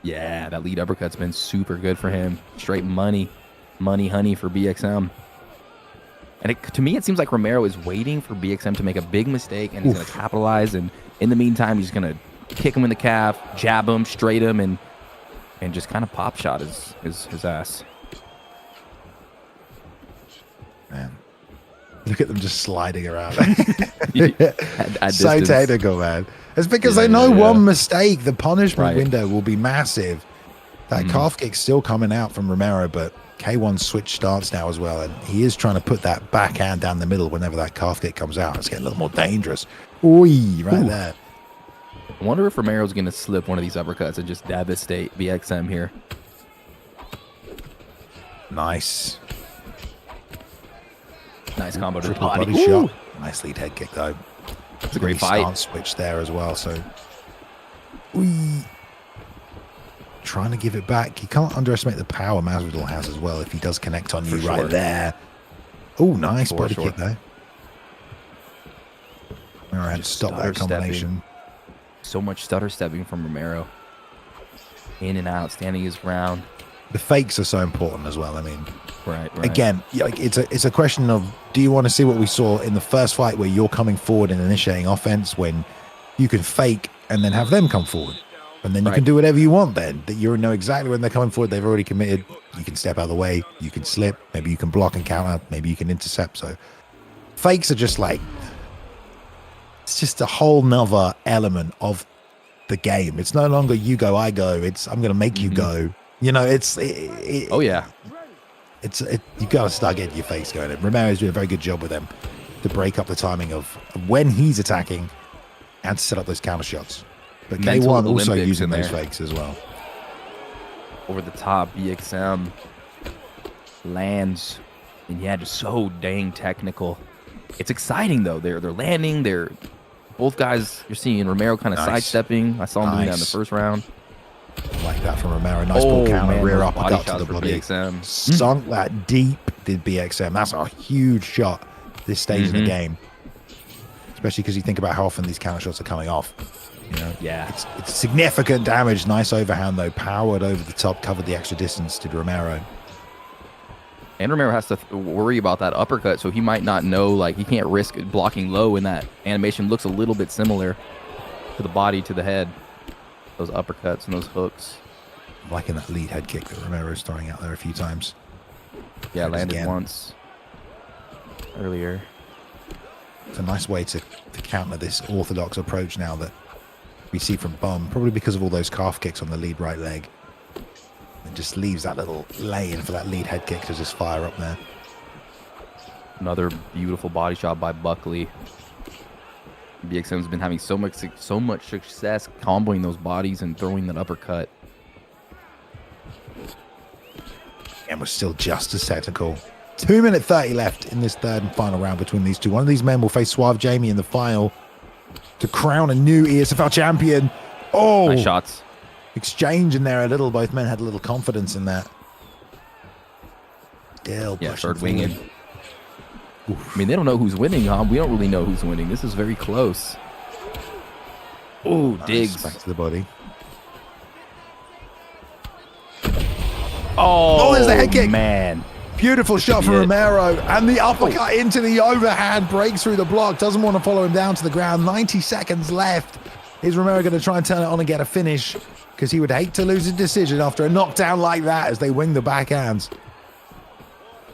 Yeah, that lead uppercut's been super good for him. Straight money honey for BXM. And to me, it seems like Romero is waiting for BXM to make a big mistake, and he's going to capitalize. And in the meantime, he's going to kick him in the calf, jab him, straight him, and just kind of pop shot his ass. Man, look at them just sliding around. at So distance. technical, man. It's because they know one mistake, the punishment Right. window will be massive. That calf kick's still coming out from Romero, but K1 switched stance now as well, and he is trying to put that backhand down the middle whenever that calf kick comes out. It's getting a little more dangerous. Oi, right there. I wonder if Romero's going to slip one of these uppercuts and just devastate BXM here. Nice. Nice combo to the Triple body. body shot. Nice lead head kick, though. It's a great fight. Stance switch there as well, so... Oi. Trying to give it back. You can't underestimate the power Masvidal has as well if he does connect on you right there. Oh, nice body kick there. Romero had to stop that combination. So much stutter stepping from Romero. In and out, standing his ground. The fakes are so important as well. I mean, Right. again, like it's a question of, do you want to see what we saw in the first fight where you're coming forward and initiating offense, when you can fake and then have them come forward? And then you can do whatever you want then. That you know exactly when they're coming forward, they've already committed. You can step out of the way. You can slip. Maybe you can block and counter. Maybe you can intercept. So fakes are just like, it's just a whole nother element of the game. It's no longer you go, I go. It's I'm going to make you go. You know, Oh, yeah. You got to start getting your face going. And Romero's doing a very good job with them to break up the timing of when he's attacking and to set up those counter shots. But Mental K1 also Olympics using in those there. fakes as well. Over the top, BXM lands, and yeah, just so dang technical. It's exciting though. They're landing. They're both guys. You're seeing Romero kind of sidestepping. I saw him doing that in the first round. Like that from Romero. Nice ball counter, man, rear those uppercut body to the shots for body. BXM. Sunk that deep, did BXM. That's a huge shot this stage in the game. Especially because you think about how often these counter shots are coming off. You know, Yeah. it's significant damage. Nice overhand though, powered over the top, covered the extra distance to Romero. And Romero has to worry about that uppercut, so he might not know, like, he can't risk blocking low, and that animation looks a little bit similar to the body, to the head. Those uppercuts and those hooks. I'm liking that lead head kick that Romero's throwing out there a few times. Yeah, landed again. once earlier. It's a nice way to counter this orthodox approach now that we see from Bum, probably because of all those calf kicks on the lead right leg. It just leaves that little lane for that lead head kick to just fire up there. Another beautiful body shot by Buckley. BXM's been having so much success comboing those bodies and throwing that uppercut. And we're still just as technical. 2 minute 30 left in this third and final round between these two. One of these men will face Suave Jamie in the final to crown a new ESFL champion. Oh, Nice shots. exchange in there a little. Both men had a little confidence in that. Still pushing Third winging. forward. I mean, they don't know who's winning, huh? We don't really know who's winning. This is very close. Oh, Nice, digs. back to the body. Oh, there's the head kick. Man. Beautiful shot from it. Romero, and the uppercut into the overhand, breaks through the block, doesn't want to follow him down to the ground. 90 seconds left. Is Romero going to try and turn it on and get a finish? Because he would hate to lose a decision after a knockdown like that as they wing the backhands.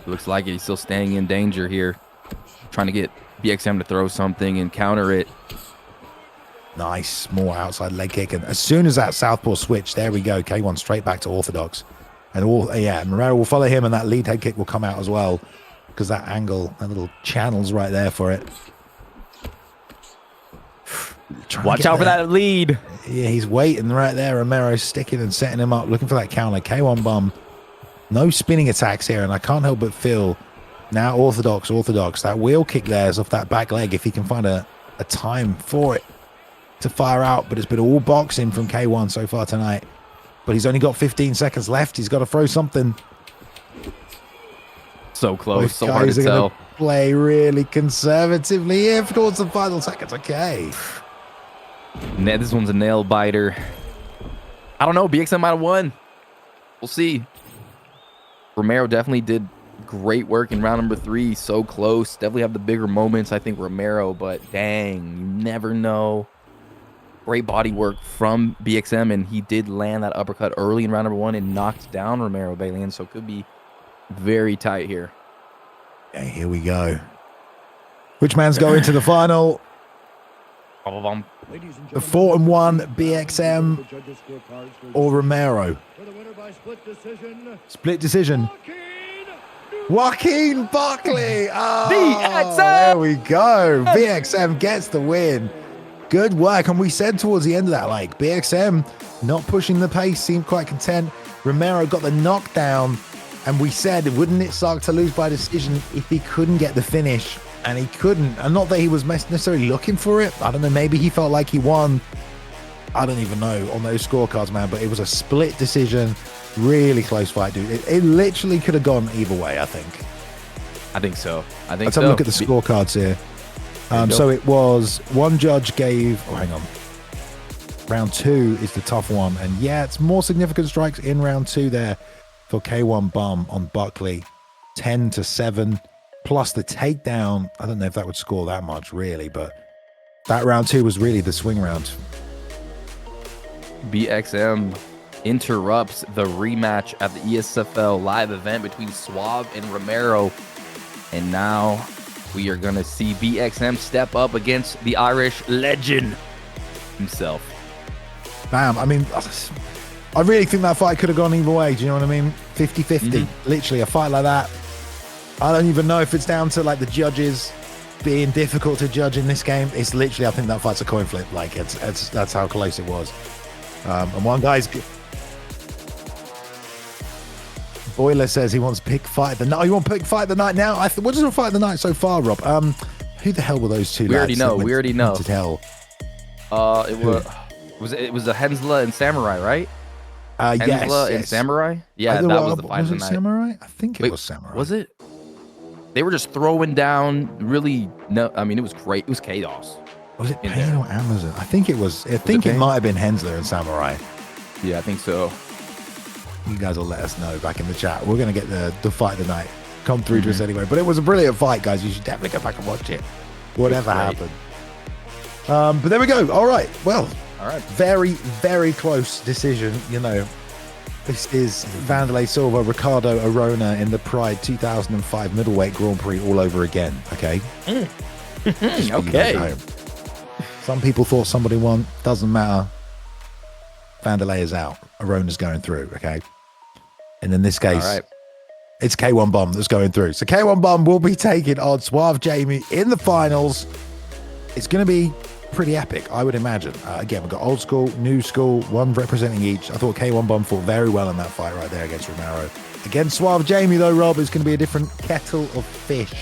Looks like it. He's still staying in danger here. Trying to get BXM to throw something and counter it. Nice, more outside leg kick. And as soon as that southpaw switch, there we go. K1 straight back to orthodox. And Romero will follow him, and that lead head kick will come out as well. Because that angle, that little channel's right there for it. Watch out for that lead. Yeah, he's waiting right there. Romero's sticking and setting him up, looking for that counter. K1 Bum. No spinning attacks here, and I can't help but feel now orthodox. That wheel kick there is off that back leg. If he can find a time for it to fire out, but it's been all boxing from K1 so far tonight. But he's only got 15 seconds left. He's got to throw something. So close, Both so hard guys to are gonna tell. play really conservatively here towards the final seconds. Okay. This one's a nail biter. I don't know. BXM might have won. We'll see. Romero definitely did great work in round number 3. So close. Definitely have the bigger moments, I think, Romero. But dang, you never know. Great body work from BXM, and he did land that uppercut early in round number 1 and knocked down Romero Balian. So it could be very tight here. Okay, here we go. Which man's going to the final? The 4-1 BXM or Romero? Split decision. Joaquin Buckley. Oh, BXM! there we go. BXM gets the win. Good work. And we said towards the end of that, like, BXM not pushing the pace, seemed quite content. Romero got the knockdown. And we said, wouldn't it suck to lose by decision if he couldn't get the finish? And he couldn't. And not that he was necessarily looking for it. I don't know. Maybe he felt like he won. I don't even know on those scorecards, man. But it was a split decision. Really close fight, dude. It literally could have gone either way, I think. I think so. Let's have a look at the scorecards here. So it was one judge gave... Oh, hang on. Round 2 is the tough one. And yeah, it's more significant strikes in round 2 there for K1 Bum on Buckley. 10-7. Plus the takedown. I don't know if that would score that much, really. But that round 2 was really the swing round. BXM interrupts the rematch at the ESFL live event between Suave and Romero. And now we are going to see BXM step up against the Irish legend himself. Bam. I mean, I really think that fight could have gone either way. Do you know what I mean? 50-50. Literally, a fight like that. I don't even know if it's down to like the judges being difficult to judge in this game. It's literally, I think that fight's a coin flip. Like, that's how close it was. And one guy's... Boiler says he wants pick fight of the night. Oh, you want pick fight of the night now? What is a fight of the night so far, Rob? Who the hell were those two? We already know. We already know. To tell. It was a Henzla and Samurai, right? Henzla and Samurai. Yeah, that was the fight of the night. Samurai? I think it was Samurai. Was it? They were just throwing down. Really, no. I mean, it was great. It was chaos. Was it Payne or Amazon? I think it was. I think it might have been Henzla and Samurai. Yeah, I think so. You guys will let us know back in the chat. We're going to get the fight of the night come through to us anyway. But it was a brilliant fight, guys. You should definitely go back and watch it. Whatever happened. But there we go. All right. Well, very, very close decision. You know, this is Vanderlei Silva, Ricardo Arona in the Pride 2005 Middleweight Grand Prix all over again. Okay. Okay. Some people thought somebody won. Doesn't matter. Vanderlei is out. Arona's going through. Okay. And in this case, it's K1 Bum that's going through. So K1 Bum will be taking on Suave Jamie in the finals. It's going to be pretty epic, I would imagine. Again, we've got old school, new school, one representing each. I thought K1 Bum fought very well in that fight right there against Romero. Against Suave Jamie, though, Rob, it's going to be a different kettle of fish.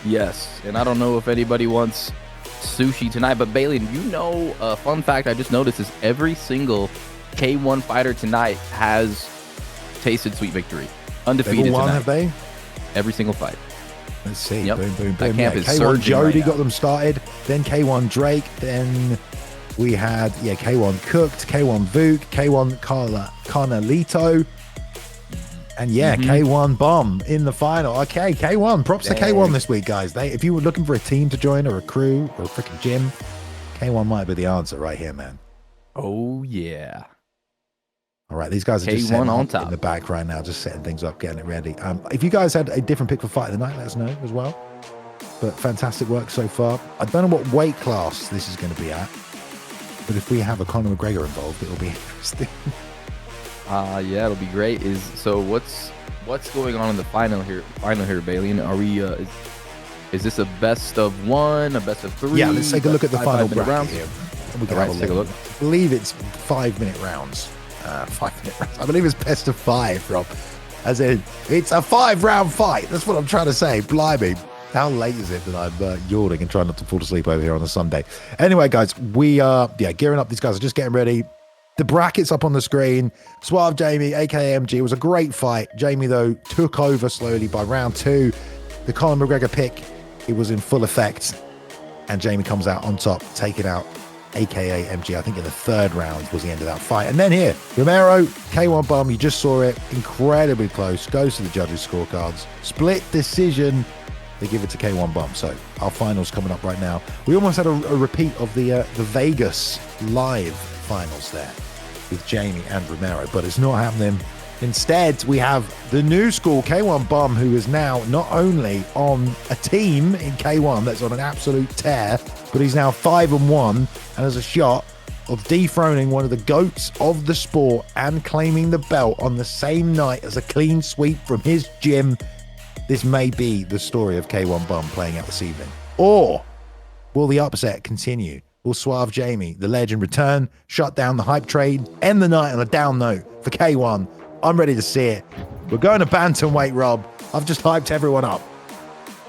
Yes, and I don't know if anybody wants sushi tonight, but Balian, you know, a fun fact I just noticed is every single K1 fighter tonight has tasted sweet victory. Undefeated tonight. Have they? Every single fight. Let's see. Yep. Boom, boom, boom. That camp is K1 surging Joby right got now. them started. Then K1 Drake. Then we had, K1 Cooked, K1 Vuk, K1 Carnalito. And K1 Bomb in the final. Okay, K1. Props to K1 this week, guys. If you were looking for a team to join or a crew or a freaking gym, K1 might be the answer right here, man. Oh, yeah. All right, these guys are just K1 setting on up top in the back right now, just setting things up, getting it ready. If you guys had a different pick for fight of the night, let us know as well. But fantastic work so far. I don't know what weight class this is going to be at, but if we have a Conor McGregor involved, it'll be interesting. Yeah, it'll be great. What's going on in the final here, Balian? Are we is this a best of one, a best of three? Yeah, let's take a look at the final bracket rounds here. We can let's take a look. I believe it's 5-minute rounds. 5-minute rounds. I believe it's best of 5, Rob. As in, it's a 5-round fight. That's what I'm trying to say. Blimey. How late is it that I'm yawning and trying not to fall asleep over here on a Sunday? Anyway, guys, we are gearing up. These guys are just getting ready. The brackets up on the screen. Suave Jamie, aka MG, it was a great fight. Jamie, though, took over slowly by round 2. The Conor McGregor pick, it was in full effect. And Jamie comes out on top, taking out aka MG. I think in the 3rd round was the end of that fight. And then here, Romero, K1 bum, you just saw it, incredibly close, goes to the judges' scorecards. Split decision, they give it to K1 bum. So our finals coming up right now. We almost had a repeat of the Vegas live finals there with Jamie and Romero, but it's not happening. Instead, we have the new school, K1 Bum, who is now not only on a team in K1 that's on an absolute tear, but he's now 5-1 and has a shot of dethroning one of the GOATs of the sport and claiming the belt on the same night as a clean sweep from his gym. This may be the story of K1 Bum playing out this evening. Or will the upset continue? Will Suave Jamie, the legend, return, shut down the hype train, end the night on a down note for K1? I'm ready to see it. We're going to bantamweight, Rob. I've just hyped everyone up.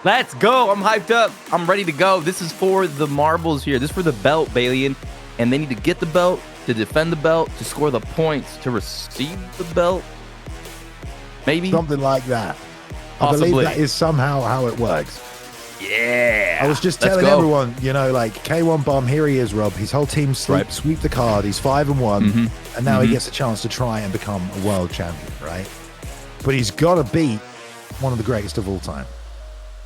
Let's go. I'm hyped up. I'm ready to go. This is for the marbles here. This is for the belt, Balian. And they need to get the belt, to defend the belt, to score the points, to receive the belt. Maybe. Something like that. Possibly. I believe that is somehow how it works. Yeah. I was just telling everyone, you know, like K1 Bum, here he is, Rob. His whole team sweep the card. He's 5-1. And now he gets a chance to try and become a world champion, right? But he's got to beat one of the greatest of all time.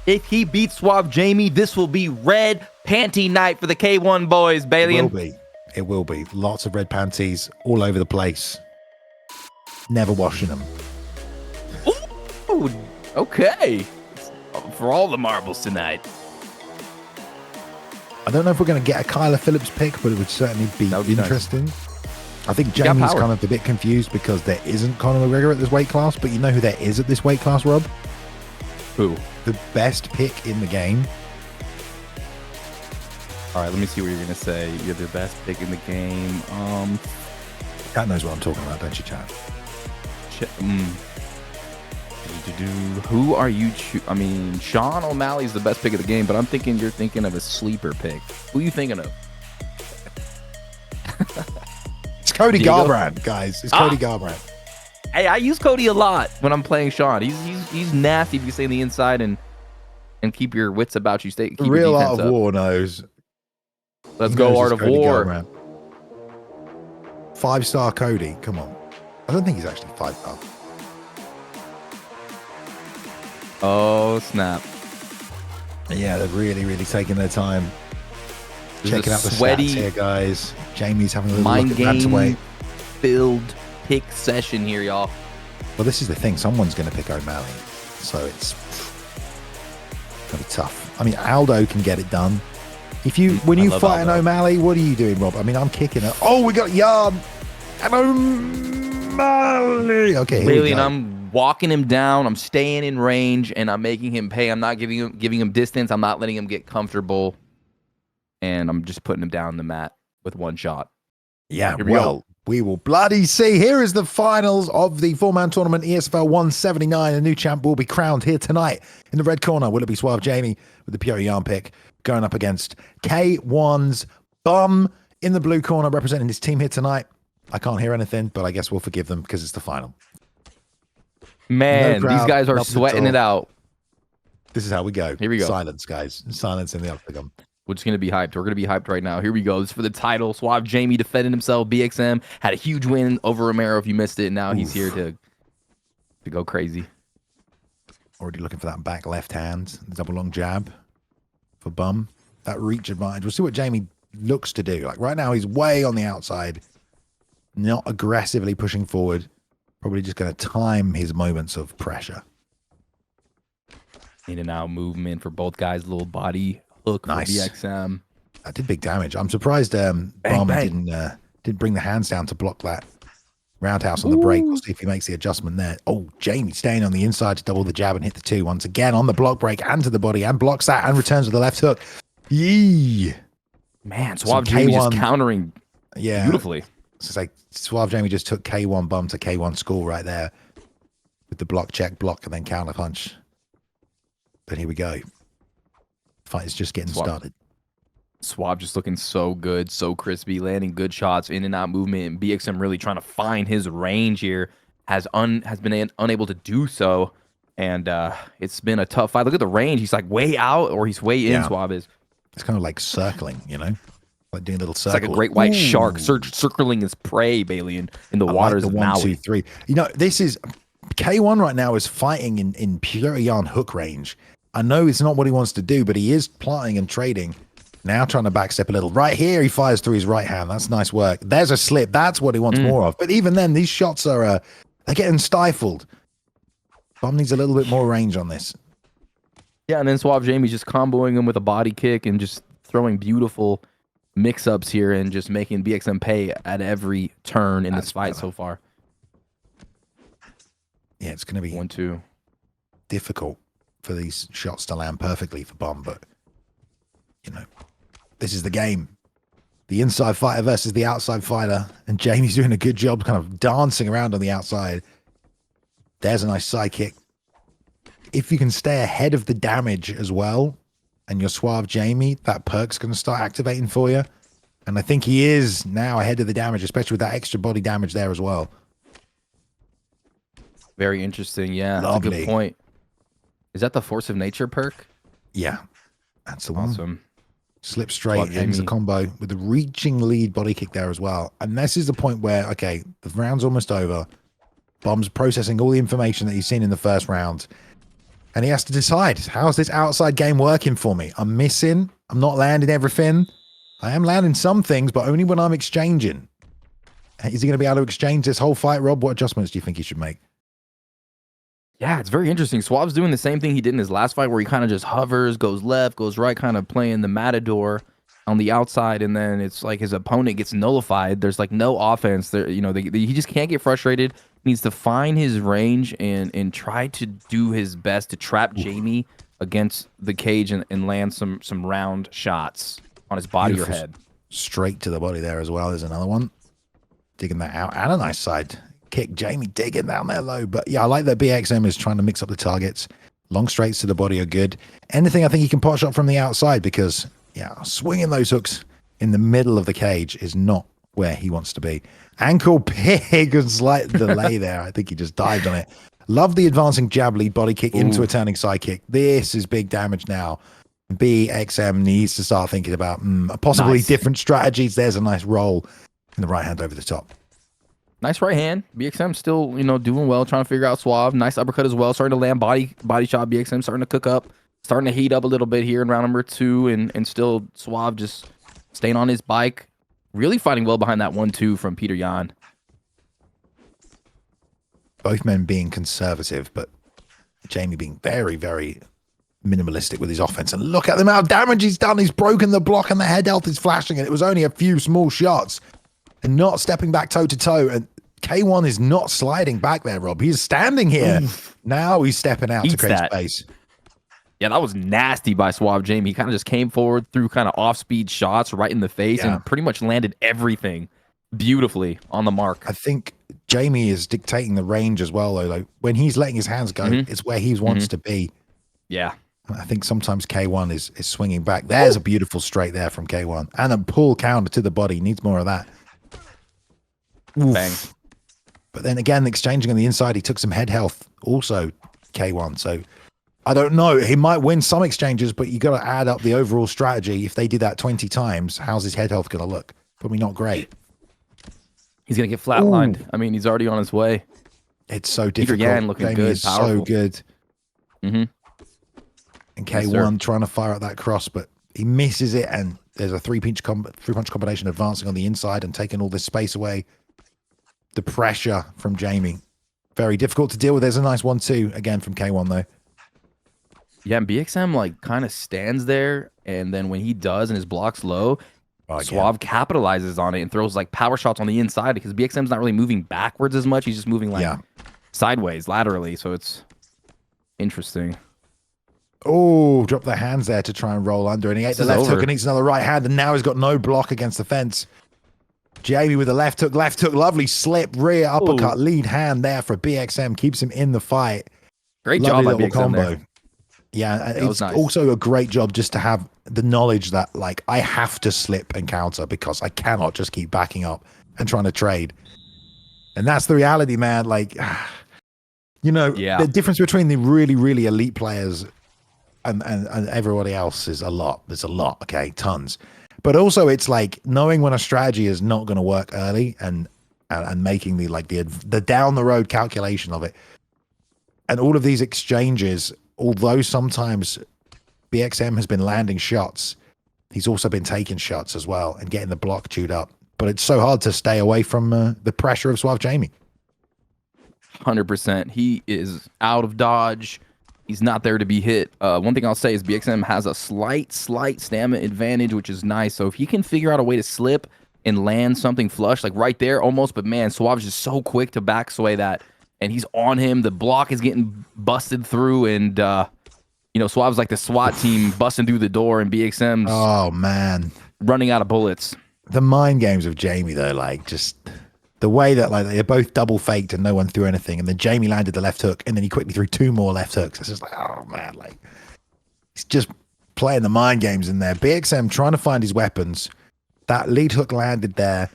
If he beats Suave Jamie, this will be red panty night for the K1 boys, Balian. It will be. It will be. Lots of red panties all over the place. Never washing them. Ooh, okay. For all the marbles tonight. I don't know if we're going to get a Kyler Phillips pick, but it would certainly be interesting. Nice. I think Jamie's kind of a bit confused because there isn't Conor McGregor at this weight class, but you know who there is at this weight class, Rob? Who? The best pick in the game. All right, let me see what you're going to say. You're the best pick in the game. Cat knows what I'm talking about, don't you, Chad? Who are you? I mean, Sean O'Malley's the best pick of the game, but I'm thinking you're thinking of a sleeper pick. Who are you thinking of? It's Cody Garbrandt, guys. It's Cody Garbrandt. Hey, I use Cody a lot when I'm playing Sean. He's nasty if you stay on the inside and keep your wits about you. Keep Real Art of War knows. Let's go, Art of War. 5-star Cody. Come on. I don't think he's actually 5-star. Oh, snap. Yeah, they're really, really taking their time. Checking out the sweaty stats here, guys. Jamie's having a little mind look at game filled pick session here, y'all. Well, this is the thing. Someone's going to pick O'Malley. So it's going to be tough. I mean, Aldo can get it done. When you fight an O'Malley, what are you doing, Rob? I mean, I'm kicking it. Oh, we got Yarn and O'Malley. Okay, really, and I'm walking him down. I'm staying in range, and I'm making him pay. I'm not giving him distance. I'm not letting him get comfortable, and I'm just putting him down the mat with one shot. Yeah, we will bloody see. Here is the finals of the 4-man tournament, ESFL 179. A new champ will be crowned here tonight. In the red corner, will it be Suave Jamie with the pure yarn pick going up against K1's Bum in the blue corner representing his team here tonight. I can't hear anything, but I guess we'll forgive them because it's the final. Man, these guys are sweating it out. This is how we go. Here we go. Silence, guys. Silence in the octagon. We're just going to be hyped. We're going to be hyped right now. Here we go. This is for the title. Suave Jamie defending himself. BXM had a huge win over Romero if you missed it. Now he's here to go crazy. Already looking for that back left hand. Double long jab for Bum. That reach advantage. We'll see what Jamie looks to do. Like right now, he's way on the outside. Not aggressively pushing forward. Probably just going to time his moments of pressure. In and out movement for both guys. Little body hook for BXM. That did big damage. I'm surprised Bum didn't bring the hands down to block that roundhouse on the break. We'll see if he makes the adjustment there. Oh, Jamie staying on the inside to double the jab and hit the 2 once again on the block break and to the body and blocks that and returns with the left hook. Yee. Man, Suave Jamie just countering beautifully. It's like Suave Jamie just took K1 Bum to K1 school right there with the block, check, block, and then counter punch. But here we go. Fight is just getting started. Suave just looking so good, so crispy, landing good shots, in and out movement. And BXM really trying to find his range here. Has been unable to do so. And it's been a tough fight. Look at the range. He's like way out or he's way in, Suave is. It's kind of like circling, you know? Like doing a little circle. It's like a great white shark circling his prey, Bailey, in the waters like the of Maui. 1, 2, 3. You know, this is... K1 right now is fighting in pure yarn hook range. I know it's not what he wants to do, but he is plotting and trading. Now trying to backstep a little. Right here, he fires through his right hand. That's nice work. There's a slip. That's what he wants more of. But even then, these shots are they're getting stifled. Bum needs a little bit more range on this. Yeah, and then Suave Jamie's just comboing him with a body kick and just throwing beautiful mix-ups here and just making BXM pay at every turn in this fight so far. Yeah, it's going to be 1-2. Difficult for these shots to land perfectly for Bum, but, you know, this is the game. The inside fighter versus the outside fighter, and Jamie's doing a good job kind of dancing around on the outside. There's a nice side kick. If you can stay ahead of the damage as well, and you're Suave Jamie, that perk's going to start activating for you. And I think he is now ahead of the damage, especially with that extra body damage there as well. Very interesting. Yeah, that's a good point. Is that the Force of Nature perk? Yeah, that's the one. Awesome. Slip straight, ends the combo with a reaching lead body kick there as well. And this is the point where, okay, the round's almost over. Bum's processing all the information that he's seen in the first round. And he has to decide, how's this outside game working for me? I'm missing. I'm not landing everything. I am landing some things, but only when I'm exchanging. Is he going to be able to exchange this whole fight, Rob? What adjustments do you think he should make? Yeah, it's very interesting. Suave's doing the same thing he did in his last fight where he kind of just hovers, goes left, goes right, kind of playing the matador on the outside, and then it's like his opponent gets nullified. There's like no offense there. You know, he just can't get frustrated. He needs to find his range and try to do his best to trap Jamie against the cage and land some round shots on his body or head. Straight to the body there as well. There's another one. Digging that out. And a nice side kick. Jamie digging down there low. But yeah, I like that BXM is trying to mix up the targets. Long straights to the body are good. Anything I think he can pot shot from the outside because, yeah, swinging those hooks in the middle of the cage is not where he wants to be. Ankle pig and slight delay there. I think he just dived on it. Love the advancing jab lead body kick into a turning side kick. This is big damage now. BXM needs to start thinking about possibly different strategies. There's a nice roll in the right hand over the top. Nice right hand. BXM still, doing well, trying to figure out Suave. Nice uppercut as well. Starting to land body shot. BXM starting to cook up, starting to heat up a little bit here in round number 2, and still Suave just staying on his bike. Really fighting well behind that 1-2 from Peter Yan. Both men being conservative, but Jamie being very, very minimalistic with his offense. And look at the amount of damage he's done. He's broken the block and the head health is flashing. And it was only a few small shots and not stepping back toe to toe. And K1 is not sliding back there, Rob. He's standing here. Now he's stepping out to create space. Yeah, that was nasty by Suave Jamie. He kind of just came forward through kind of off-speed shots right in the face and pretty much landed everything beautifully on the mark. I think Jamie is dictating the range as well, though. Like, when he's letting his hands go, it's where he wants to be. Yeah. I think sometimes K1 is swinging back. There's a beautiful straight there from K1. And a pull counter to the body. Needs more of that. Oof. Bang. But then again, exchanging on the inside, he took some head health also, K1. So I don't know. He might win some exchanges, but you got to add up the overall strategy. If they did that 20 times, how's his head health going to look? Probably not great. He's going to get flatlined. I mean, he's already on his way. It's so difficult. Peter Yan looking Jamie good, is powerful. so good. And K1 trying to fire at that cross, but he misses it, and there's a three-punch combination advancing on the inside and taking all this space away. The pressure from Jamie. Very difficult to deal with. There's a nice 1-2 again from K1, though. Yeah, and BXM like kind of stands there, and then when he does and his block's low, Suave capitalizes on it and throws like power shots on the inside because BXM's not really moving backwards as much. He's just moving like sideways, laterally. So it's interesting. Oh, drop the hands there to try and roll under, and he ate the left hook and eats another right hand, and now he's got no block against the fence. Jamie with the left hook, lovely slip, rear uppercut, lead hand there for BXM, keeps him in the fight. Great job by BXM combo. there. Yeah, That was it's nice. also a great job just to have the knowledge that like I have to slip and counter because I cannot just keep backing up and trying to trade. And that's the reality, man. Like, you know, Yeah. the difference between the really, really elite players and everybody else is a lot. There's a lot, okay, tons. But also, it's like knowing when a strategy is not going to work early and making the down the road calculation of it. And all of these exchanges, although sometimes BXM has been landing shots, he's also been taking shots as well and getting the block chewed up. But it's so hard to stay away from the pressure of Suave Jamie. 100%. He is out of dodge. He's not there to be hit. One thing I'll say is BXM has a slight stamina advantage, which is nice. So if he can figure out a way to slip and land something flush, like right there almost, but man, Suave's just so quick to back sway that. And he's on him. The block is getting busted through, and you know, Suave's like the SWAT team busting through the door, and BXM's Oh man, running out of bullets. the mind games of Jamie though, like just the way that like they're both double faked and no one threw anything, and then Jamie landed the left hook, and then he quickly threw 2 more left hooks. It's just like, oh man, like he's just playing the mind games in there. BXM trying to find his weapons. That lead hook landed there.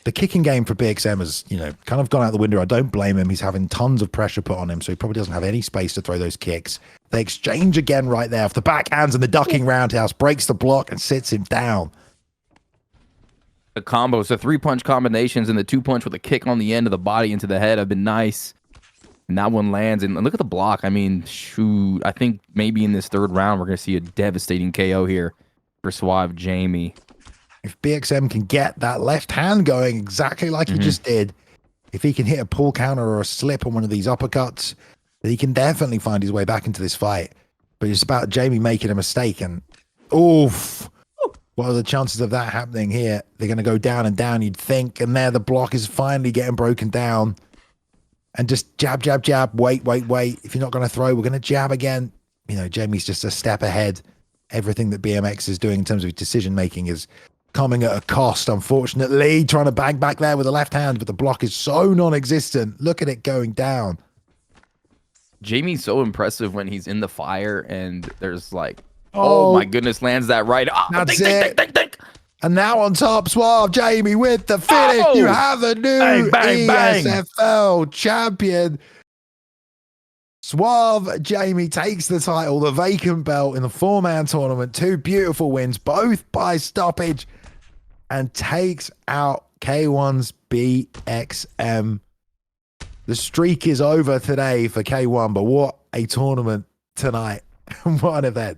The kicking game for BXM has, you know, kind of gone out the window. I don't blame him. He's having tons of pressure put on him, so he probably doesn't have any space to throw those kicks. They exchange again right there. Off the backhands and the ducking roundhouse breaks the block and sits him down. The combos, the 3-punch combinations and the 2-punch with a kick on the end of the body into the head have been nice. And that one lands. And look at the block. I mean, shoot. I think maybe in this 3rd round, we're going to see a devastating KO here for Suave Jamie. If BXM can get that left hand going exactly like he just did, if he can hit a pull counter or a slip on one of these uppercuts, then he can definitely find his way back into this fight. But it's about Jamie making a mistake, and oof, what are the chances of that happening here? They're going to go down and down, you'd think, and there the block is finally getting broken down. And just jab, jab, jab, wait. If you're not going to throw, we're going to jab again. You know, Jamie's just a step ahead. Everything that BMX is doing in terms of decision making is coming at a cost, unfortunately. Trying to bang back there with the left hand, but the block is so non-existent. Look at it going down. Jamie's so impressive when he's in the fire and there's like, oh my goodness, lands that right. Oh, That's dink, it. dink, dink, dink. And now on top, Suave Jamie with the finish. Oh! You have a new Bang, bang, bang. ESFL champion. Suave Jamie takes the title, the vacant belt in the 4-man tournament. 2 beautiful wins, both by stoppage, and takes out K1's BXM. The streak is over today for K1, but what a tournament tonight. What an event.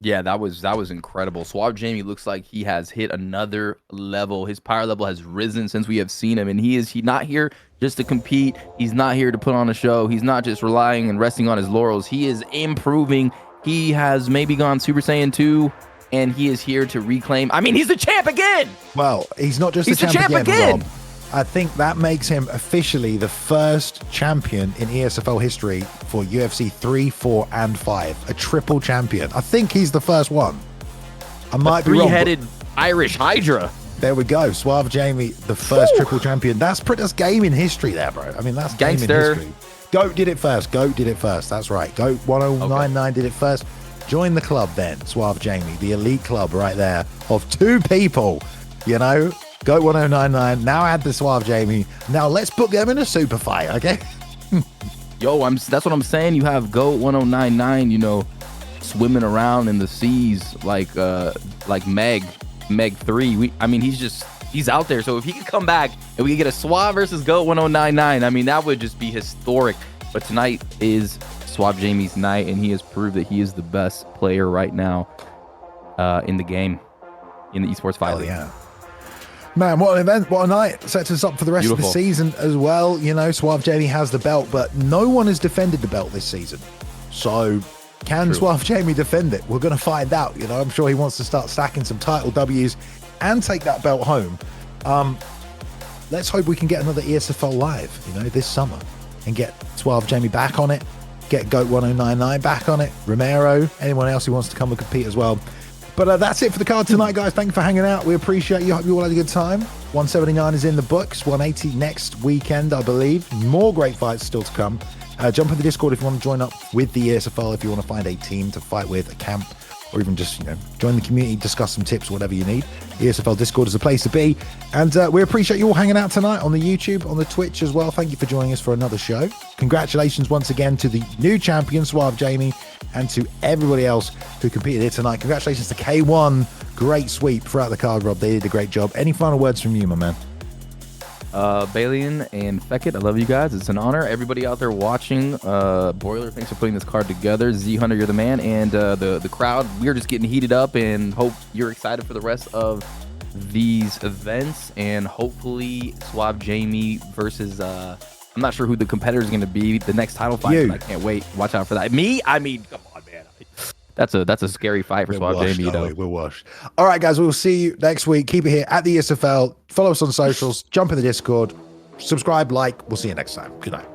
Yeah, that was incredible. Suave Jamie looks like he has hit another level. His power level has risen since we have seen him, and he's not here just to compete. He's not here to put on a show. He's not just relying and resting on his laurels. He is improving. He has maybe gone Super Saiyan 2, and he is here to reclaim. I mean, he's the champ again. Well, he's not just He's the champ again, again. Rob. I think that makes him officially the first champion in ESFL history for UFC 3, 4, and 5. A triple champion. I think he's the first one. I might be wrong. Three-headed Irish Hydra. There we go. Suave Jamie, the first triple champion. That's gaming history there, bro. I mean, that's gaming Gangster. history. Goat did it first. That's right. Goat 1099 did it first. Join the club then, Suave Jamie, the elite club right there of 2 people, you know? Goat 1099. Now add the Suave Jamie. Now let's put them in a super fight, okay? Yo, that's what I'm saying. You have Goat 1099, you know, swimming around in the seas like Meg 3. I mean, he's out there. So if he could come back and we could get a Suave versus Goat 1099, I mean, that would just be historic. But tonight is Suave Jamie's night, and he has proved that he is the best player right now in the game, in the esports fight league. Yeah. Man, what an event, what a night. Sets us up for the rest of the season as well. You know, Suave Jamie has the belt, but no one has defended the belt this season. So can Suave Jamie defend it? We're going to find out. You know, I'm sure he wants to start stacking some title W's and take that belt home. Let's hope we can get another ESFL live, you know, this summer and get Suave Jamie back on it, get Goat 1099 back on it, Romero, anyone else who wants to come and compete as well. But that's it for the card tonight, guys. Thank you for hanging out. We appreciate you. Hope you all had a good time. 179 is in the books. 180 next weekend, I believe. More great fights still to come. Jump in the Discord if you want to join up with the ESFL, if you want to find a team to fight with, a camp, or even just, join the community, discuss some tips, whatever you need. ESFL Discord is the place to be. And we appreciate you all hanging out tonight on the YouTube, on the Twitch as well. Thank you for joining us for another show. Congratulations once again to the new champion, Suave Jamie, and to everybody else who competed here tonight. Congratulations to K1. Great sweep throughout the card, Rob. They did a great job. Any final words from you, my man? Balian and Feckett, I love you guys. It's an honor. Everybody out there watching, Broiler, thanks for putting this card together. Z Hunter, you're the man. And the crowd, we're just getting heated up and hope you're excited for the rest of these events. And hopefully Suave Jamie versus, I'm not sure who the competitor is going to be. The next title fight, I can't wait. Watch out for that. Me? I mean, come on, man. That's a scary fight for Suave Jamie, though. We're washed. All right, guys, we'll see you next week. Keep it here at the ESFL. Follow us on socials. Jump in the Discord. Subscribe, like. We'll see you next time. Good night.